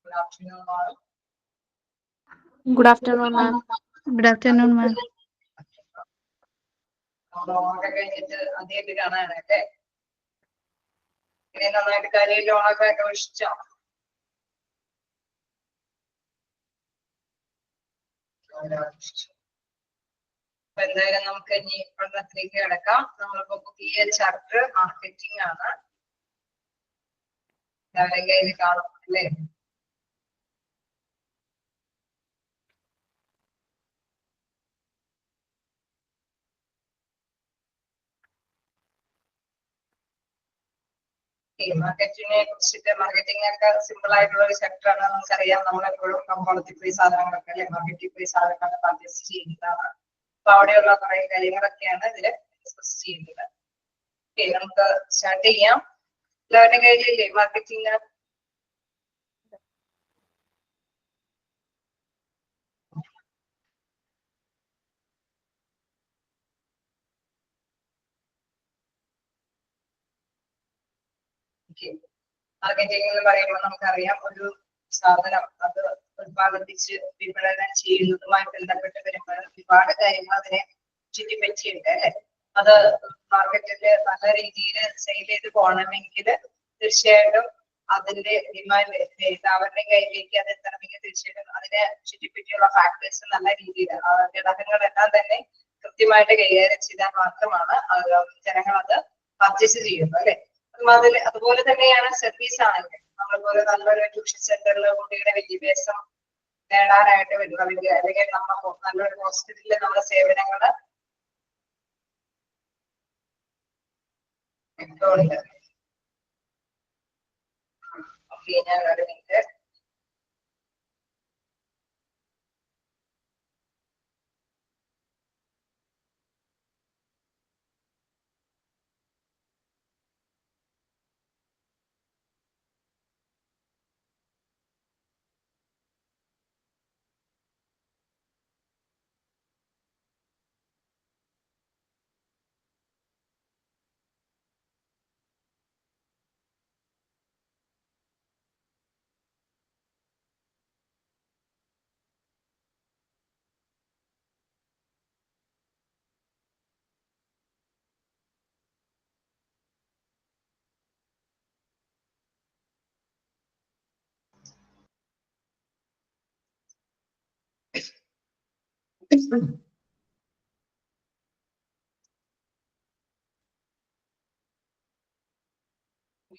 Good afternoon, all. Good afternoon, ma'am. Good afternoon, ma'am. ഓണമൊക്കെ കഴിഞ്ഞിട്ട് ആദ്യമായിട്ട് കാണാനല്ലേ? ഇങ്ങനെ നന്നായിട്ട് കാര്യമായിട്ട് ഓണമൊക്കെ വീക്ഷിച്ചോ? അപ്പൊ എന്തായാലും നമുക്ക് ഇനി പഠനത്തിലേക്ക് കിടക്കാം. നമ്മളിപ്പോ പുതിയ ചാപ്റ്റർ മാർക്കറ്റിംഗ് ആണ്. എല്ലാവരുടെയും കയ്യിൽ കാണും അല്ലേ? മാർക്കറ്റിങ്ങിനെ കുറിച്ചിട്ട് മാർക്കറ്റിംഗ് ഒക്കെ സിമ്പിൾ ആയിട്ടുള്ള ഒരു സെക്ടർ ആണ്. നമുക്കറിയാം, നമ്മളെപ്പോഴും കമ്പോളത്തിൽ പോയി സാധനങ്ങളൊക്കെ അല്ലെ മാർക്കറ്റിൽ പോയി സാധനങ്ങളൊക്കെ പർച്ചേസ് ചെയ്യുന്നതാണ്. അപ്പൊ അവിടെയുള്ള കുറെ കാര്യങ്ങളൊക്കെയാണ് ഇതില് ഡിസ്കസ് ചെയ്യുന്നത്. നമുക്ക് സ്റ്റാർട്ട് ചെയ്യാം. എല്ലാവരുടെയും കയ്യിലില്ലേ മാർക്കറ്റിംഗ്? മാർക്കറ്റിംഗ് എന്ന് പറയുമ്പോൾ നമുക്കറിയാം, ഒരു സാധനം അത് ഉത്പാദിപ്പിച്ച് വിപണനം ചെയ്യുന്നതുമായി ബന്ധപ്പെട്ട് വരുമ്പോൾ ഒരുപാട് കാര്യങ്ങൾ അതിനെ ചുറ്റിപ്പറ്റിയുണ്ട് അല്ലെ. അത് മാർക്കറ്റില് നല്ല രീതിയിൽ സെയിൽ ചെയ്ത് പോകണമെങ്കിൽ തീർച്ചയായിട്ടും അതിന്റെ ഡിമാൻഡ് അവരുടെ കയ്യിലേക്ക് അത് എത്തണമെങ്കിൽ തീർച്ചയായിട്ടും അതിനെ ചുറ്റിപ്പറ്റിയുള്ള ഫാക്ടേഴ്സ് നല്ല രീതിയിൽ ഘടകങ്ങളെല്ലാം തന്നെ കൃത്യമായിട്ട് കൈകാര്യം ചെയ്താൽ മാത്രമാണ് ജനങ്ങൾ അത് പർച്ചേസ് ചെയ്യുന്നത് അല്ലെ. അതുപോലെ തന്നെയാണ് സർവീസ് ആണെങ്കിൽ നമ്മളിപോലെ നല്ലൊരു ട്യൂഷൻ സെന്ററിൽ കുട്ടികളുടെ വിദ്യാഭ്യാസം നേടാനായിട്ട് വരുന്ന അല്ലെങ്കിൽ നമ്മൾ നല്ലൊരു ഹോസ്പിറ്റലിൽ നമ്മുടെ സേവനങ്ങള് ഉണ്ട്. ഞാൻ ഒരു മിനിറ്റ്.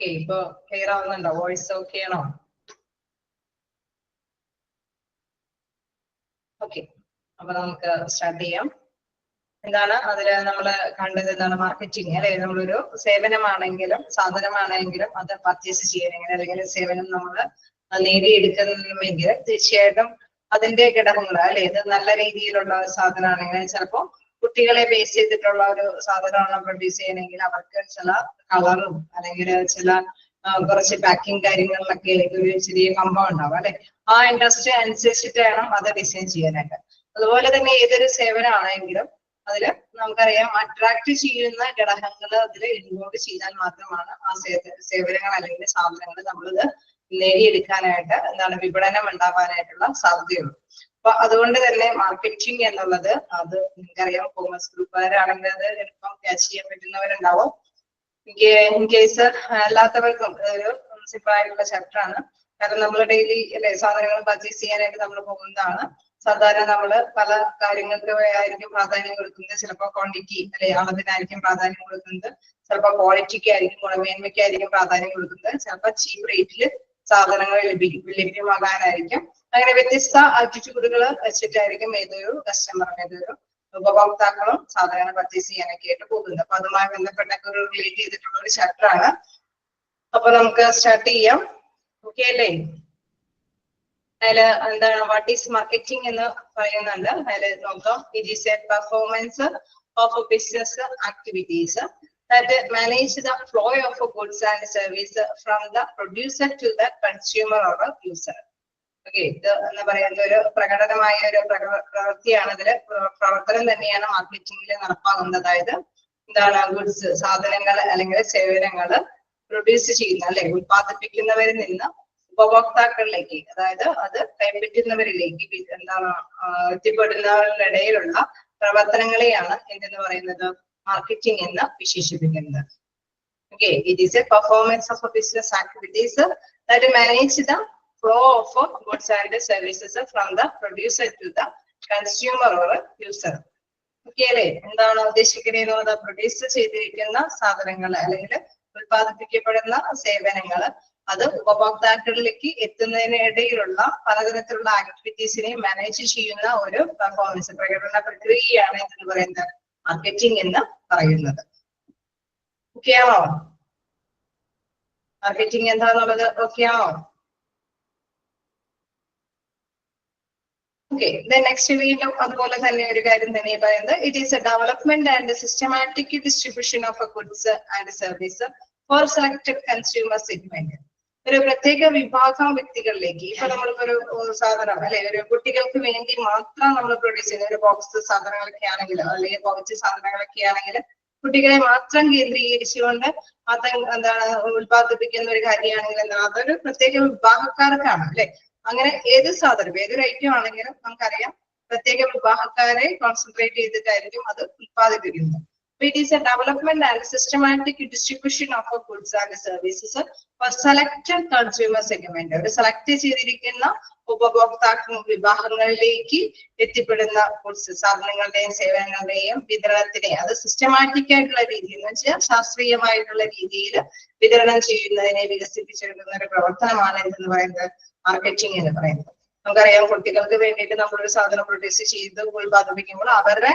ഇപ്പൊ ക്ലിയർ ആവുന്നുണ്ടോ? വോയിസ് ഓക്കെ ആണോ? ഓക്കെ, അപ്പൊ നമുക്ക് സ്റ്റാർട്ട് ചെയ്യാം. എന്താണ് അതില് നമ്മള് കണ്ടത്? എന്താണ് മാർക്കറ്റിംഗ് അല്ലെ? നമ്മളൊരു സേവനമാണെങ്കിലും സാധനമാണെങ്കിലും അത് പർച്ചേസ് ചെയ്യണമെങ്കിൽ അല്ലെങ്കിൽ സേവനം നമ്മൾ നേടിയെടുക്കണമെങ്കിൽ തീർച്ചയായിട്ടും അതിന്റെ ഘടകങ്ങൾ അല്ലെ. ഇത് നല്ല രീതിയിലുള്ള സാധനമാണെങ്കിൽ ചിലപ്പോൾ കുട്ടികളെ ബേസ് ചെയ്തിട്ടുള്ള ഒരു സാധനമാണ് പ്രൊഡ്യൂസ് ചെയ്യണമെങ്കിൽ അവർക്ക് ചില കളറും അല്ലെങ്കിൽ ചില കുറച്ച് പാക്കിംഗ് കാര്യങ്ങളിലൊക്കെ ഒരു ചെറിയ കമ്പം ഉണ്ടാവും അല്ലെ. ആ ഇൻഡസ്ട്രി അനുസരിച്ചിട്ട് വേണം അത് ഡിസൈൻ ചെയ്യാനായിട്ട്. അതുപോലെ തന്നെ ഏതൊരു സേവനമാണെങ്കിലും അതില് നമുക്കറിയാം അട്രാക്ട് ചെയ്യുന്ന ഘടകങ്ങൾ അതിൽ ഇൻവോൾവ് ചെയ്താൽ മാത്രമാണ് ആ സേവനങ്ങൾ അല്ലെങ്കിൽ സാധനങ്ങൾ നമ്മളിത് നേടിയെടുക്കാനായിട്ട് എന്താണ് വിപണനം ഉണ്ടാവാനായിട്ടുള്ള സാധ്യതയുള്ളൂ. അപ്പൊ അതുകൊണ്ട് തന്നെ മാർക്കറ്റിംഗ് എന്നുള്ളത് അത് നിങ്ങൾക്കറിയാം, കോമേഴ്സ് ഗ്രൂപ്പുകാരാണെങ്കിൽ അത് എളുപ്പം ക്യാച്ച് ചെയ്യാൻ പറ്റുന്നവരുണ്ടാവും. ഇൻ കേസ് അല്ലാത്തവർക്കും ഒരു സിമ്പിൾ ആയിട്ടുള്ള ചാപ്റ്റർ ആണ്. കാരണം നമ്മൾ ഡെയിലി അല്ലെ സാധനങ്ങൾ പർച്ചേസ് ചെയ്യാനായിട്ട് നമ്മൾ പോകുന്നതാണ്. സാധാരണ നമ്മൾ പല കാര്യങ്ങൾക്ക് ആയിരിക്കും പ്രാധാന്യം കൊടുക്കുന്നത്. ചിലപ്പോൾ ക്വാണ്ടിറ്റി അല്ലെ അളവിനായിരിക്കും പ്രാധാന്യം കൊടുക്കുന്നത്, ചിലപ്പോൾ ക്വാളിറ്റിക്ക് ആയിരിക്കും ഗുണമേന്മയ്ക്കായിരിക്കും പ്രാധാന്യം കൊടുക്കുന്നത്, ചിലപ്പോൾ ചീപ്പ് റേറ്റിൽ സാധനങ്ങൾ ലഭ്യമാകാനായിരിക്കും. അങ്ങനെ വ്യത്യസ്ത ആറ്റിറ്റ്യൂഡുകൾ വെച്ചിട്ടായിരിക്കും ഏതൊരു കസ്റ്റമറും ഏതൊരു ഉപഭോക്താക്കളും സാധനങ്ങൾ പർച്ചേസ് ചെയ്യാനൊക്കെ ആയിട്ട് പോകുന്നത്. അപ്പൊ അതുമായി ബന്ധപ്പെട്ടൊക്കെ ഒരു റിലേറ്റ് ചെയ്തിട്ടുള്ള ഒരു ചാപ്റ്റർ ആണ്. അപ്പൊ നമുക്ക് സ്റ്റാർട്ട് ചെയ്യാം. ഓക്കെ അല്ലേ? അതില് എന്താണ് വാട്ട് ഈസ് മാർക്കറ്റിംഗ് എന്ന് പറയുന്നുണ്ട്. അതിൽ നോക്കാം. It is A performance of business activities that manage the flow of goods and service from the producer to the consumer or user. Okay, ഇത് എന്ന് പറയുന്നത് ഒരു പ്രകടനമായ ഒരു പ്രവൃത്തിയാണ്. ഇതില് പ്രവർത്തനം തന്നെയാണ് മാർക്കറ്റിംഗിൽ നടപ്പാകുന്നത്. അതായത് എന്താണ് ഗുഡ്സ് സാധനങ്ങൾ അല്ലെങ്കിൽ സേവനങ്ങൾ പ്രൊഡ്യൂസ് ചെയ്യുന്ന അല്ലെ ഉത്പാദിപ്പിക്കുന്നവരിൽ നിന്ന് ഉപഭോക്താക്കളിലേക്ക്, അതായത് അത് കൈപ്പറ്റുന്നവരിലേക്ക് എന്താണ് എത്തിപ്പെടുന്നവരുടെ ഇടയിലുള്ള പ്രവർത്തനങ്ങളെയാണ് എന്തെന്ന് പറയുന്നത് മാർക്കറ്റിംഗ് എന്ന് വിശേഷിപ്പിക്കുന്നത്. Okay, it is a performance of a business activities that manage the flow of goods and services from the producer to the consumer or user. Okay അല്ലേ, എന്താണ് ഉദ്ദേശിക്കുന്നത്? പ്രൊഡ്യൂസ് ചെയ്തിരിക്കുന്ന സാധനങ്ങൾ അല്ലെങ്കിൽ ഉത്പാദിപ്പിക്കപ്പെടുന്ന സേവനങ്ങൾ അത് ഉപഭോക്താക്കളിലേക്ക് എത്തുന്നതിനിടയിലുള്ള പലതരത്തിലുള്ള ആക്ടിവിറ്റീസിനെ മാനേജ് ചെയ്യുന്ന ഒരു പെർഫോമൻസ് പ്രകടന പ്രക്രിയയാണ് എന്ന് പറയുന്നത് മാർക്കറ്റിംഗ് എന്ന് പറയുന്നത്. ഓക്കെ ആണോ? മാർക്കറ്റിംഗ് എന്താന്നുള്ളത് ഓക്കെ ആണോ? ഓക്കെ, നെക്സ്റ്റ് വീണ്ടും അതുപോലെ തന്നെ ഒരു കാര്യം തന്നെ പറയുന്നത് it is A development and systematic distribution of goods and service for selected consumer segment. ഒരു പ്രത്യേക വിഭാഗം വ്യക്തികളിലേക്ക്, ഇപ്പൊ നമ്മളിപ്പോ ഒരു സാധനം അല്ലെ ഒരു കുട്ടികൾക്ക് വേണ്ടി മാത്രം നമ്മൾ പ്രൊഡ്യൂസ് ചെയ്യുന്ന ഒരു ബോക്സ് സാധനങ്ങളൊക്കെ ആണെങ്കിൽ അല്ലെങ്കിൽ പൗച്ച് സാധനങ്ങളൊക്കെ ആണെങ്കിൽ കുട്ടികളെ മാത്രം കേന്ദ്രീകരിച്ചുകൊണ്ട് എന്താണ് ഉത്പാദിപ്പിക്കുന്ന ഒരു കാര്യമാണെങ്കിൽ എന്താണ് അതൊരു പ്രത്യേക വിഭാഗക്കാർക്കാണ് അല്ലെ. അങ്ങനെ ഏത് സാധനം ഏതൊരു ഐറ്റം ആണെങ്കിലും നമുക്കറിയാം പ്രത്യേക വിഭാഗക്കാരെ കോൺസെൻട്രേറ്റ് ചെയ്തിട്ടായിരിക്കും അത് ഉത്പാദിപ്പിക്കുന്നത്. It is a development and systematic distribution of goods and services for selected consumer segment. ഒരു സെലക്ട് ചെയ്തിരിക്കുന്ന ഉപഭോക്താക്കൾ വിഭാഗങ്ങളിലേക്ക് എത്തിപ്പെടുന്ന ഗുഡ്സ് സാധനങ്ങളുടെയും സേവനങ്ങളുടെയും വിതരണത്തിനെ അത് സിസ്റ്റമാറ്റിക് ആയിട്ടുള്ള രീതിയിൽ എന്ന് വെച്ചാൽ ശാസ്ത്രീയമായിട്ടുള്ള രീതിയിൽ വിതരണം ചെയ്യുന്നതിനെ വികസിപ്പിച്ചെടുക്കുന്ന ഒരു പ്രവർത്തനമാണ് എന്ന് പറയുന്നത് മാർക്കറ്റിംഗ് എന്ന് പറയുന്നത്. നമുക്കറിയാം കുട്ടികൾക്ക് വേണ്ടിയിട്ട് നമ്മളൊരു സാധനം പ്രൊഡ്യൂസ് ചെയ്ത് ഉത്പാദിപ്പിക്കുമ്പോൾ അവരുടെ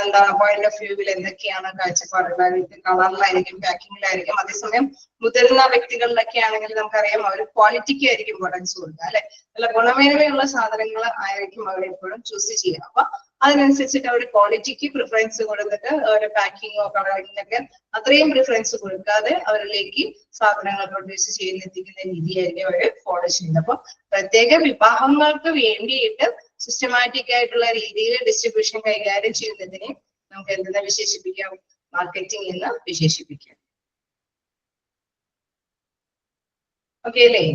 എന്താണ് പോയിന്റ് ഓഫ് വ്യൂവിൽ എന്തൊക്കെയാണ് കാഴ്ചപ്പാടുകളായിരിക്കും, കളറിലായിരിക്കും, പാക്കിങ്ങിലായിരിക്കും. അതേസമയം മുതിർന്ന വ്യക്തികളിലൊക്കെ ആണെങ്കിൽ നമുക്കറിയാം അവർ ക്വാളിറ്റിക്ക് ആയിരിക്കും ഇമ്പോർട്ടൻസ് കൊടുക്കുക അല്ലെ. നല്ല ഗുണമേന്മയുള്ള സാധനങ്ങൾ ആയിരിക്കും അവർ എപ്പോഴും ചൂസ് ചെയ്യുക. അപ്പൊ അതിനനുസരിച്ചിട്ട് അവർ ക്വാളിറ്റിക്ക് പ്രിഫറൻസ് കൊടുത്തിട്ട് അവരുടെ പാക്കിങ്ങോ കളറിങ്ങിനൊക്കെ അത്രയും പ്രിഫറൻസ് കൊടുക്കാതെ അവരിലേക്ക് സാധനങ്ങൾ പ്രൊഡ്യൂസ് എത്തിക്കുന്ന രീതിയായിരിക്കും അവർ ഫോളോ ചെയ്യുന്നത്. അപ്പൊ പ്രത്യേക വിഭാഗങ്ങൾക്ക് വേണ്ടിയിട്ട് സിസ്റ്റമാറ്റിക് ആയിട്ടുള്ള രീതിയിൽ ഡിസ്ട്രിബ്യൂഷൻ കൈകാര്യം ചെയ്യുന്നതിനെ നമുക്ക് എന്തെന്ന് വിശേഷിപ്പിക്കാം? മാർക്കറ്റിംഗ് എന്ന് വിശേഷിപ്പിക്കാം. ഓക്കെ അല്ലേ?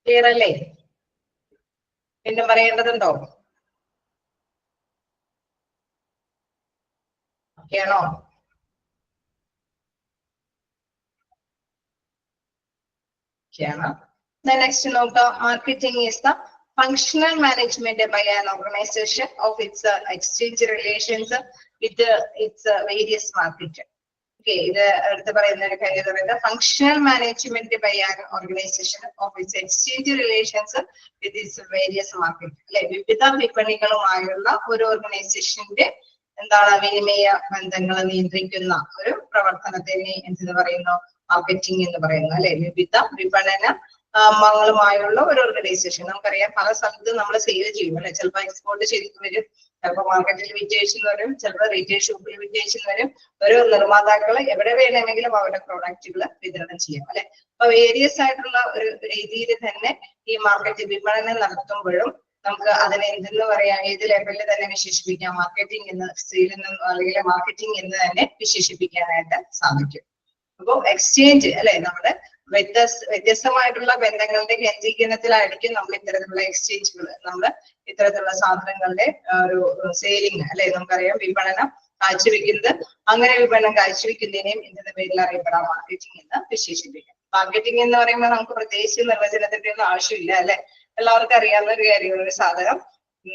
ക്ലിയർ അല്ലേ? പിന്നെ പറയേണ്ടതുണ്ടോ? ഓക്കെ ആണോ? Then next നോക്കാം, marketing is the functional management by an organization of its exchange relations with its various market. Okay, ഇത് അടുത്ത് പറയുന്ന ഒരു കാര്യം പറയുന്നത് functional management by an organization of its exchange relations with its various market. അല്ലെ, വിവിധ വിപണികളുമായുള്ള ഒരു ഓർഗനൈസേഷന്റെ എന്താണ് വിനിമയ ബന്ധങ്ങൾ നിയന്ത്രിക്കുന്ന ഒരു പ്രവർത്തനത്തിനെ എന്തെന്ന് പറയുന്നു? മാർക്കറ്റിംഗ് എന്ന് പറയുന്നു അല്ലെ. വിവിധ വിപണനങ്ങളുമായുള്ള ഒരു ഓർഗനൈസേഷൻ. നമുക്കറിയാം പല സ്ഥലത്തും നമ്മൾ സെയിൽ ചെയ്യും അല്ലെ. ചിലപ്പോൾ എക്സ്പോർട്ട് ചെയ്തിട്ട് വരും, ചിലപ്പോൾ മാർക്കറ്റിൽ വിറ്റേഷൻ വരും, ചിലപ്പോൾ റീറ്റെയിൽ ഷോപ്പിൽ വിറ്റേഷൻ വരും. ഒരു നിർമ്മാതാക്കൾ എവിടെ വേണമെങ്കിലും അവരുടെ പ്രോഡക്റ്റുകൾ വിതരണം ചെയ്യാം അല്ലെ. അപ്പൊ വേരിയസ് ആയിട്ടുള്ള ഒരു രീതിയിൽ തന്നെ ഈ മാർക്കറ്റ് വിപണനം നടത്തുമ്പോഴും നമുക്ക് അതിനെ എന്തെന്ന് പറയാം, ഏത് ലെവലിൽ തന്നെ വിശേഷിപ്പിക്കാം? മാർക്കറ്റിംഗ് എന്ന്, സെയിൽ എന്ന് അല്ലെങ്കിൽ മാർക്കറ്റിംഗ് എന്ന് തന്നെ വിശേഷിപ്പിക്കാനായിട്ട് സാധിക്കും. അപ്പൊ എക്സ്ചേഞ്ച് അല്ലെ, നമ്മുടെ വ്യത്യസ്തമായിട്ടുള്ള ബന്ധങ്ങളുടെ കേന്ദ്രീകരണത്തിലായിരിക്കും നമ്മൾ ഇത്തരത്തിലുള്ള എക്സ്ചേഞ്ചുകൾ, നമ്മൾ ഇത്തരത്തിലുള്ള സാധനങ്ങളുടെ ഒരു സെയിലിംഗ് അല്ലെ. നമുക്കറിയാം വിപണനം കാഴ്ചവെക്കുന്നത്, അങ്ങനെ വിപണനം കാഴ്ചവെക്കുന്നതിനെയും എന്തെന്ന പേരിൽ അറിയപ്പെടാം? മാർക്കറ്റിംഗ് എന്ന് വിശേഷിപ്പിക്കാം. മാർക്കറ്റിംഗ് എന്ന് പറയുമ്പോൾ നമുക്ക് പ്രത്യേകിച്ച് നിർവചനത്തിന്റെ ഒന്നും ആവശ്യമില്ല അല്ലെ. എല്ലാവർക്കും അറിയാവുന്ന ഒരു കാര്യമാണ്, ഒരു സാധനം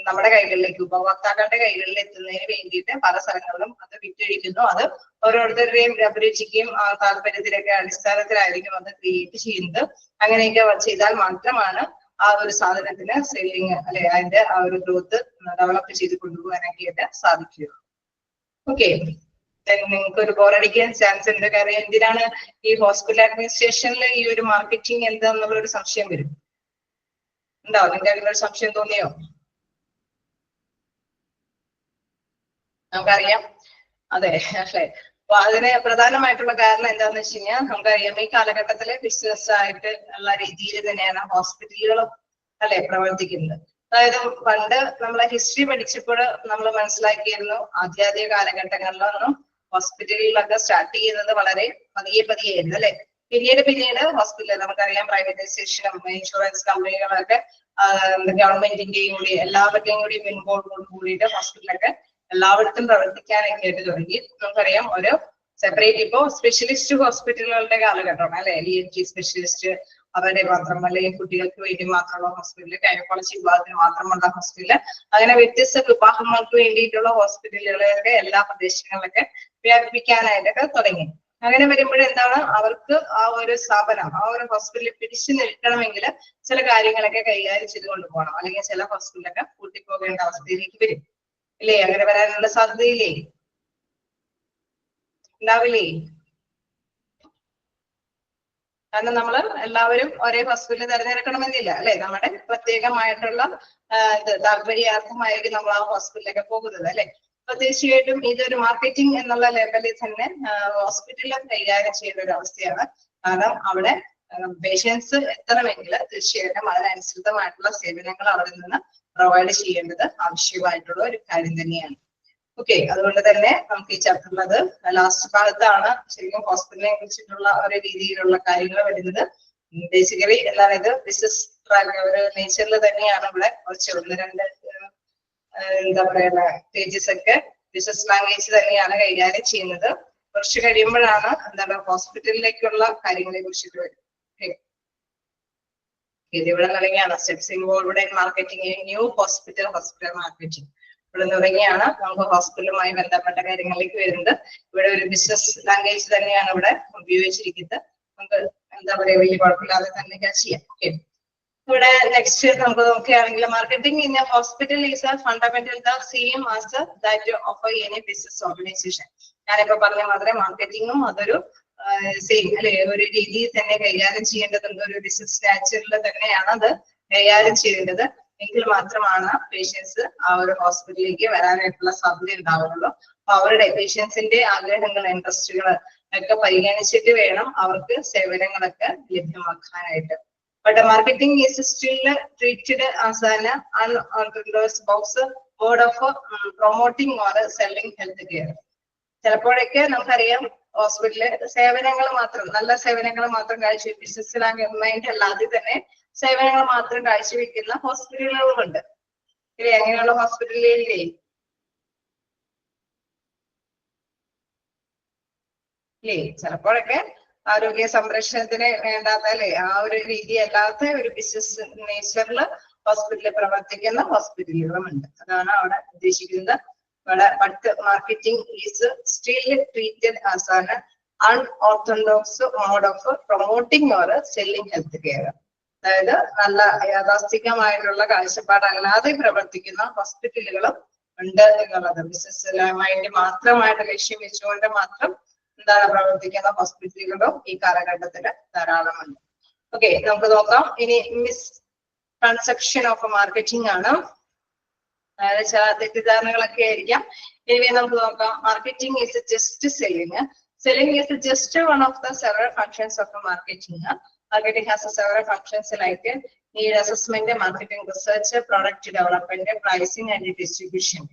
നമ്മുടെ കൈകളിലേക്ക്, ഉപഭോക്താക്കളുടെ കൈകളിൽ എത്തുന്നതിന് വേണ്ടിയിട്ട് പല സ്ഥലങ്ങളിലും അത് വിറ്റഴിക്കുന്നു. അത് ഓരോരുത്തരുടെയും അഭിരുചിക്കും താല്പര്യത്തിലൊക്കെ അടിസ്ഥാനത്തിലായിരിക്കും അത് ക്രിയേറ്റ് ചെയ്യുന്നത്. അങ്ങനെയൊക്കെ ചെയ്താൽ മാത്രമാണ് ആ ഒരു സാധനത്തിന് സെല്ലിങ് അല്ലെ, അതിന്റെ ആ ഒരു ഗ്രോത്ത് ഡെവലപ്പ് ചെയ്ത് കൊണ്ടുപോകാനായിട്ട് സാധിക്കുക. ഓക്കെ, നിങ്ങൾക്ക് ഒരു ബോറടിക്കാൻ ചാൻസ് ഉണ്ട്. കാരണം എന്തിനാണ് ഈ ഹോസ്പിറ്റൽ അഡ്മിനിസ്ട്രേഷനിൽ ഈ ഒരു മാർക്കറ്റിംഗ് എന്താന്നുള്ള ഒരു സംശയം വരും. ഉണ്ടോ? നിങ്ങൾക്ക് അതിനൊരു സംശയം തോന്നിയോ? നമുക്കറിയാം, അതെ അല്ലെ. അപ്പൊ അതിന് പ്രധാനമായിട്ടുള്ള കാരണം എന്താന്ന് വെച്ച് കഴിഞ്ഞാൽ നമുക്കറിയാം ഈ കാലഘട്ടത്തിലെ ബിസിനസ് ആയിട്ട് ഉള്ള രീതിയിൽ തന്നെയാണ് ഹോസ്പിറ്റലുകളും അല്ലെ പ്രവർത്തിക്കുന്നത്. അതായത് പണ്ട് നമ്മളെ ഹിസ്റ്ററി പഠിച്ചപ്പോൾ നമ്മൾ മനസ്സിലാക്കിയിരുന്നു ആദ്യ കാലഘട്ടങ്ങളിലൊന്നും ഹോസ്പിറ്റലുകളിലൊക്കെ സ്റ്റാർട്ട് ചെയ്യുന്നത് വളരെ പതിയെ ആയിരുന്നു അല്ലെ. പിന്നീട് ഹോസ്പിറ്റൽ നമുക്കറിയാം പ്രൈവറ്റൈസേഷനും ഇൻഷുറൻസ് കമ്പനികളൊക്കെ ഗവൺമെന്റിന്റെയും കൂടി എല്ലാവരുടെയും കൂടി ഇൻവോൾവോട് കൂടിയിട്ട് ഹോസ്പിറ്റലൊക്കെ എല്ലായിടത്തും പ്രവർത്തിക്കാനൊക്കെ ആയിട്ട് തുടങ്ങി. നമുക്കറിയാം ഒരു സെപ്പറേറ്റ് ഇപ്പോ സ്പെഷ്യലിസ്റ്റ് ഹോസ്പിറ്റലുകളുടെ കാലഘട്ടമാണ് അല്ലെ. ENT സ്പെഷ്യലിസ്റ്റ് അവരുടെ മാത്രം, അല്ലെങ്കിൽ കുട്ടികൾക്ക് വേണ്ടി മാത്രമുള്ള ഹോസ്പിറ്റല്, ഗൈനക്കോളജി വിഭാഗത്തിന് മാത്രമുള്ള ഹോസ്പിറ്റല്, അങ്ങനെ വ്യത്യസ്ത വിഭാഗങ്ങൾക്ക് വേണ്ടിയിട്ടുള്ള ഹോസ്പിറ്റലുകളൊക്കെ എല്ലാ പ്രദേശങ്ങളിലൊക്കെ വ്യാപിപ്പിക്കാനായിട്ടൊക്കെ തുടങ്ങി. അങ്ങനെ വരുമ്പോഴെന്താണ്, അവർക്ക് ആ ഒരു സ്ഥാപനം, ആ ഒരു ഹോസ്പിറ്റലിൽ പിടിച്ചു നിൽക്കണമെങ്കിൽ ചില കാര്യങ്ങളൊക്കെ കൈകാര്യം ചെയ്ത് കൊണ്ടുപോകണം. അല്ലെങ്കിൽ ചില ഹോസ്പിറ്റലൊക്കെ കൂട്ടിപ്പോകേണ്ട അവസ്ഥയിലേക്ക് വരും അല്ലേ. അങ്ങനെ വരാനുള്ള സാധ്യതയില്ലേ, ഉണ്ടാവില്ലേ? കാരണം നമ്മൾ എല്ലാവരും ഒരേ ഹോസ്പിറ്റൽ തിരഞ്ഞെടുക്കണമെന്നില്ല അല്ലെ. നമ്മുടെ പ്രത്യേകമായിട്ടുള്ള താല്പര്യാർത്ഥമായിരിക്കും നമ്മൾ ആ ഹോസ്പിറ്റലിലൊക്കെ പോകുന്നത് അല്ലെ. അപ്പൊ തീർച്ചയായിട്ടും ഇതൊരു മാർക്കറ്റിംഗ് എന്നുള്ള ലെവലിൽ തന്നെ ഹോസ്പിറ്റലിൽ കൈകാര്യം ചെയ്യുന്ന ഒരു അവസ്ഥയാണ്. കാരണം അവിടെ പേഷ്യൻസ് എത്തണമെങ്കിൽ തീർച്ചയായിട്ടും അതിനനുസൃതമായിട്ടുള്ള സേവനങ്ങൾ അവിടെ നിന്ന് പ്രൊവൈഡ് ചെയ്യേണ്ടത് ആവശ്യമായിട്ടുള്ള ഒരു കാര്യം തന്നെയാണ്. ഓക്കെ, അതുകൊണ്ട് തന്നെ നമുക്ക് ഈ ചാപ്റ്ററിലത് ലാസ്റ്റ് ഭാഗത്താണ് ശരിക്കും ഹോസ്പിറ്റലിനെ കുറിച്ചിട്ടുള്ള ഒരു രീതിയിലുള്ള കാര്യങ്ങൾ വരുന്നത്. ബേസിക്കലി എന്താണ്, ഇത് ബിസിനസ് ഒരു നേച്ചറിൽ തന്നെയാണ് ഇവിടെ കുറച്ച് ഒന്ന് രണ്ട് എന്താ പറയുക പേജസ് ഒക്കെ ബിസിനസ് ലാംഗ്വേജ് തന്നെയാണ് കൈകാര്യം ചെയ്യുന്നത്. കുറച്ച് കഴിയുമ്പോഴാണ് എന്താണ് ഹോസ്പിറ്റലിലേക്കുള്ള കാര്യങ്ങളെ കുറിച്ചിട്ട് വരും. ഇവിടെ തുടങ്ങിയാണ് steps involved in marketing new hospital marketing. ഇവിടെ തുടങ്ങിയാണ് നമുക്ക് ഹോസ്പിറ്റലുമായി ബന്ധപ്പെട്ട കാര്യങ്ങളിലേക്ക് വരുന്നത്. ഇവിടെ ഒരു ബിസിനസ് ലാംഗ്വേജ് തന്നെയാണ് ഇവിടെ ഉപയോഗിച്ചിരിക്കുന്നത്. നമുക്ക് എന്താ പറയുക, വലിയ കുഴപ്പമില്ലാതെ തന്നെ ചെയ്യാം. ഓക്കെ, ഇവിടെ നെക്സ്റ്റ് നമുക്ക് നോക്കുകയാണെങ്കിൽ marketing in A hospital is A fundamental the same as that of any business organisation. ഞാനിപ്പോ പറഞ്ഞ മാത്രമേ മാർക്കറ്റിംഗും അതൊരു സെയിം അല്ലെ ഒരു രീതിയിൽ തന്നെ കൈകാര്യം ചെയ്യേണ്ടതുണ്ട്. ഒരു ബിസിനസ് നാച്ചുറൽ തന്നെയാണ് അത് കൈകാര്യം ചെയ്യേണ്ടത്. എങ്കിൽ മാത്രമാണ് പേഷ്യൻസ് ആ ഒരു ഹോസ്പിറ്റലിലേക്ക് വരാനായിട്ടുള്ള സാധ്യത ഉണ്ടാവുള്ളൂ. അപ്പൊ അവരുടെ പേഷ്യൻസിന്റെ ആഗ്രഹങ്ങൾ, ഇൻട്രസ്റ്റുകൾ ഒക്കെ പരിഗണിച്ചിട്ട് വേണം അവർക്ക് സേവനങ്ങളൊക്കെ ലഭ്യമാക്കാനായിട്ട്. But marketing is still treated as an unorthodox mode of promoting or selling health care. ചിലപ്പോഴൊക്കെ നമുക്കറിയാം ഹോസ്പിറ്റലില് സേവനങ്ങൾ മാത്രം, നല്ല സേവനങ്ങൾ മാത്രം കാഴ്ചവെക്കും, ബിസിനസ്സിലായിട്ട് അല്ലാതെ തന്നെ സേവനങ്ങൾ മാത്രം കാഴ്ചവെക്കുന്ന ഹോസ്പിറ്റലുകളുമുണ്ട് ഇല്ലേ. അങ്ങനെയുള്ള ഹോസ്പിറ്റലിലേ ഇല്ലേ ചിലപ്പോഴൊക്കെ ആരോഗ്യ സംരക്ഷണത്തിന് വേണ്ടാത്ത അല്ലെ ആ ഒരു രീതി അല്ലാത്ത ഒരു ബിസിനസ് നേച്ചറിൽ ഹോസ്പിറ്റലിൽ പ്രവർത്തിക്കുന്ന ഹോസ്പിറ്റലുകളുമുണ്ട്. അതാണ് അവിടെ ഉദ്ദേശിക്കുന്നത്. ഇവിടെ marketing is still treated as an unorthodox mode of promoting or selling health care. അതായത് നല്ല യാഥാസ്ഥികമായിട്ടുള്ള കാഴ്ചപ്പാടല്ലാതെ പ്രവർത്തിക്കുന്ന ഹോസ്പിറ്റലുകളും ഉണ്ട് എന്നുള്ളത്. ബിസിനസ്സുമായിട്ട് മാത്രമായിട്ട് ലക്ഷ്യം വെച്ചുകൊണ്ട് മാത്രം എന്താണ് പ്രവർത്തിക്കുന്ന ഹോസ്പിറ്റലുകളും ഈ കാലഘട്ടത്തില് ധാരാളമുണ്ട്. ഓക്കെ, നമുക്ക് നോക്കാം. ഇനി മിസ്കൺസെപ്ഷൻ ഓഫ് മാർക്കറ്റിംഗ് ആണ്. അതായത് ചില തെറ്റിദ്ധാരണകളൊക്കെ ആയിരിക്കാം. ഇനി നമുക്ക് നോക്കാം. Marketing is just selling. Selling is just one of the several functions of marketing. Marketing has several functions like need assessment, marketing research, product development, pricing and distribution.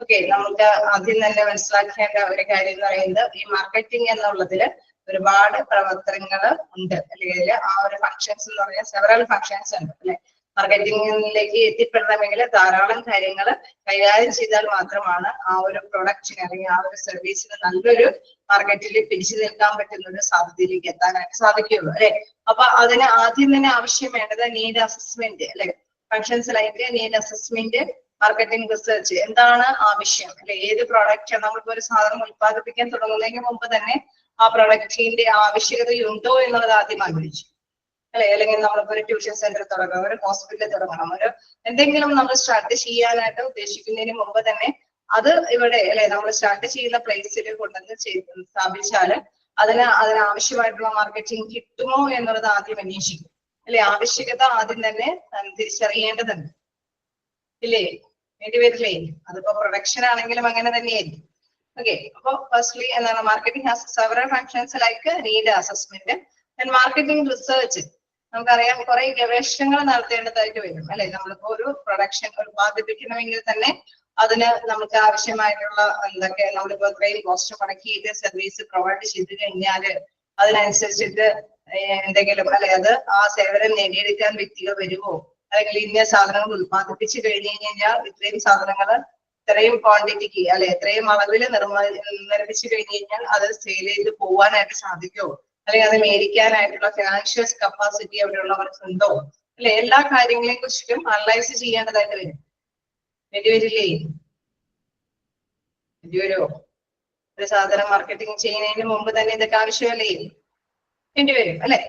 Okay, നമുക്ക് അതിൽ തന്നെ മനസ്സിലാക്കേണ്ട ഒരു കാര്യം എന്ന് പറയുന്നത് ഈ മാർക്കറ്റിംഗ് എന്നുള്ളതില് ഒരുപാട് പ്രവർത്തനങ്ങൾ ഉണ്ട് അല്ലെങ്കിൽ ആ ഒരു ഫങ്ഷൻസ് എന്ന് പറഞ്ഞാൽ സെവറൽ ഫങ്ഷൻസ് ഉണ്ട് അല്ലെ. മാർക്കറ്റിംഗിലേക്ക് എത്തിപ്പെടണമെങ്കിൽ ധാരാളം കാര്യങ്ങൾ കൈകാര്യം ചെയ്താൽ മാത്രമാണ് ആ ഒരു പ്രൊഡക്റ്റിന് അല്ലെങ്കിൽ ആ ഒരു സർവീസിന് നല്ലൊരു മാർക്കറ്റിൽ പിടിച്ചു നിൽക്കാൻ പറ്റുന്ന ഒരു സാധ്യതയിലേക്ക് എത്താനായിട്ട് സാധിക്കുകയുള്ളൂ അല്ലെ. അപ്പൊ അതിന് ആദ്യം തന്നെ ആവശ്യം വേണ്ടത് നീഡ് അസസ്മെന്റ് അല്ലെ. ഫങ്ഷൻസിലായിട്ട് നീഡ് അസസ്മെന്റ്, മാർക്കറ്റിംഗ് റിസർച്ച്, എന്താണ് ആവശ്യം അല്ലെ, ഏത് പ്രോഡക്റ്റ് നമ്മളിപ്പോ ഒരു സാധനം ഉത്പാദിപ്പിക്കാൻ തുടങ്ങുന്നതിന് മുമ്പ് തന്നെ ആ പ്രൊഡക്റ്റിന്റെ ആവശ്യകതയുണ്ടോ എന്നുള്ളത് ആദ്യം ആലോചിച്ചു അല്ലെ. അല്ലെങ്കിൽ നമ്മളിപ്പോ ഒരു ട്യൂഷൻ സെന്റർ തുടങ്ങണം, ഒരു ഹോസ്പിറ്റൽ തുടങ്ങണം, ഒരു എന്തെങ്കിലും നമ്മൾ സ്റ്റാർട്ട് ചെയ്യാനായിട്ട് ഉദ്ദേശിക്കുന്നതിന് മുമ്പ് തന്നെ അത് ഇവിടെ അല്ലെ നമ്മൾ സ്റ്റാർട്ട് ചെയ്യുന്ന പ്ലേസിൽ കൊണ്ടുവന്ന് സ്ഥാപിച്ചാല് അതിനാവശ്യമായിട്ടുള്ള മാർക്കറ്റിംഗ് കിട്ടുമോ എന്നുള്ളത് ആദ്യം അന്വേഷിക്കും അല്ലെ. ആവശ്യകത ആദ്യം തന്നെ തിരിച്ചറിയേണ്ടതുണ്ട് ഇല്ലേ, വേണ്ടി വരില്ലേ. അതിപ്പോ പ്രൊഡക്ഷൻ ആണെങ്കിലും അങ്ങനെ തന്നെയായിരിക്കും. ഓക്കെ, അപ്പൊ ഫസ്റ്റ്ലി എന്താണ് marketing has several functions like need assessment and marketing research. നമുക്കറിയാം കുറെ ഗവേഷണങ്ങൾ നടത്തേണ്ടതായിട്ട് വരും അല്ലെ. നമ്മളിപ്പോ ഒരു പ്രൊഡക്ഷൻ ഉത്പാദിപ്പിക്കണമെങ്കിൽ തന്നെ അതിന് നമുക്ക് ആവശ്യമായിട്ടുള്ള എന്തൊക്കെ നമ്മളിപ്പോ ഇത്രയും കോസ്റ്റ് മുടക്കിയിട്ട് സർവീസ് പ്രൊവൈഡ് ചെയ്ത് കഴിഞ്ഞാല് അതിനനുസരിച്ചിട്ട് എന്തെങ്കിലും അല്ലെ അത് ആ സേവനം നേടിയെടുക്കാൻ വ്യക്തികൾ വരുമോ, അല്ലെങ്കിൽ ഇന്ന സാധനങ്ങൾ ഉത്പാദിപ്പിച്ചു കഴിഞ്ഞു കഴിഞ്ഞാൽ ഇത്രയും സാധനങ്ങൾ ഇത്രയും ക്വാണ്ടിറ്റിക്ക് അല്ലെ ഇത്രയും അളവിൽ നിർമ്മിച്ചു കഴിഞ്ഞു കഴിഞ്ഞാൽ അത് സെയിൽ ചെയ്ത് പോവാനായിട്ട് സാധിക്കുമോ, അല്ലെങ്കിൽ അത് മേടിക്കാനായിട്ടുള്ള ഫിനാൻഷ്യൽ കപ്പാസിറ്റി അവിടെയുള്ളവർക്ക് ഉണ്ടോ അല്ലെ, എല്ലാ കാര്യങ്ങളെ കുറിച്ചിട്ടും അനലൈസ് ചെയ്യേണ്ടതായിട്ട് വരും. വരില്ലേ? വരുമോ? ഒരു സാധനം മാർക്കറ്റിംഗ് ചെയ്യുന്നതിന് മുമ്പ് തന്നെ ഇതൊക്കെ ആവശ്യമല്ലേ? വേണ്ടിവരും അല്ലെ.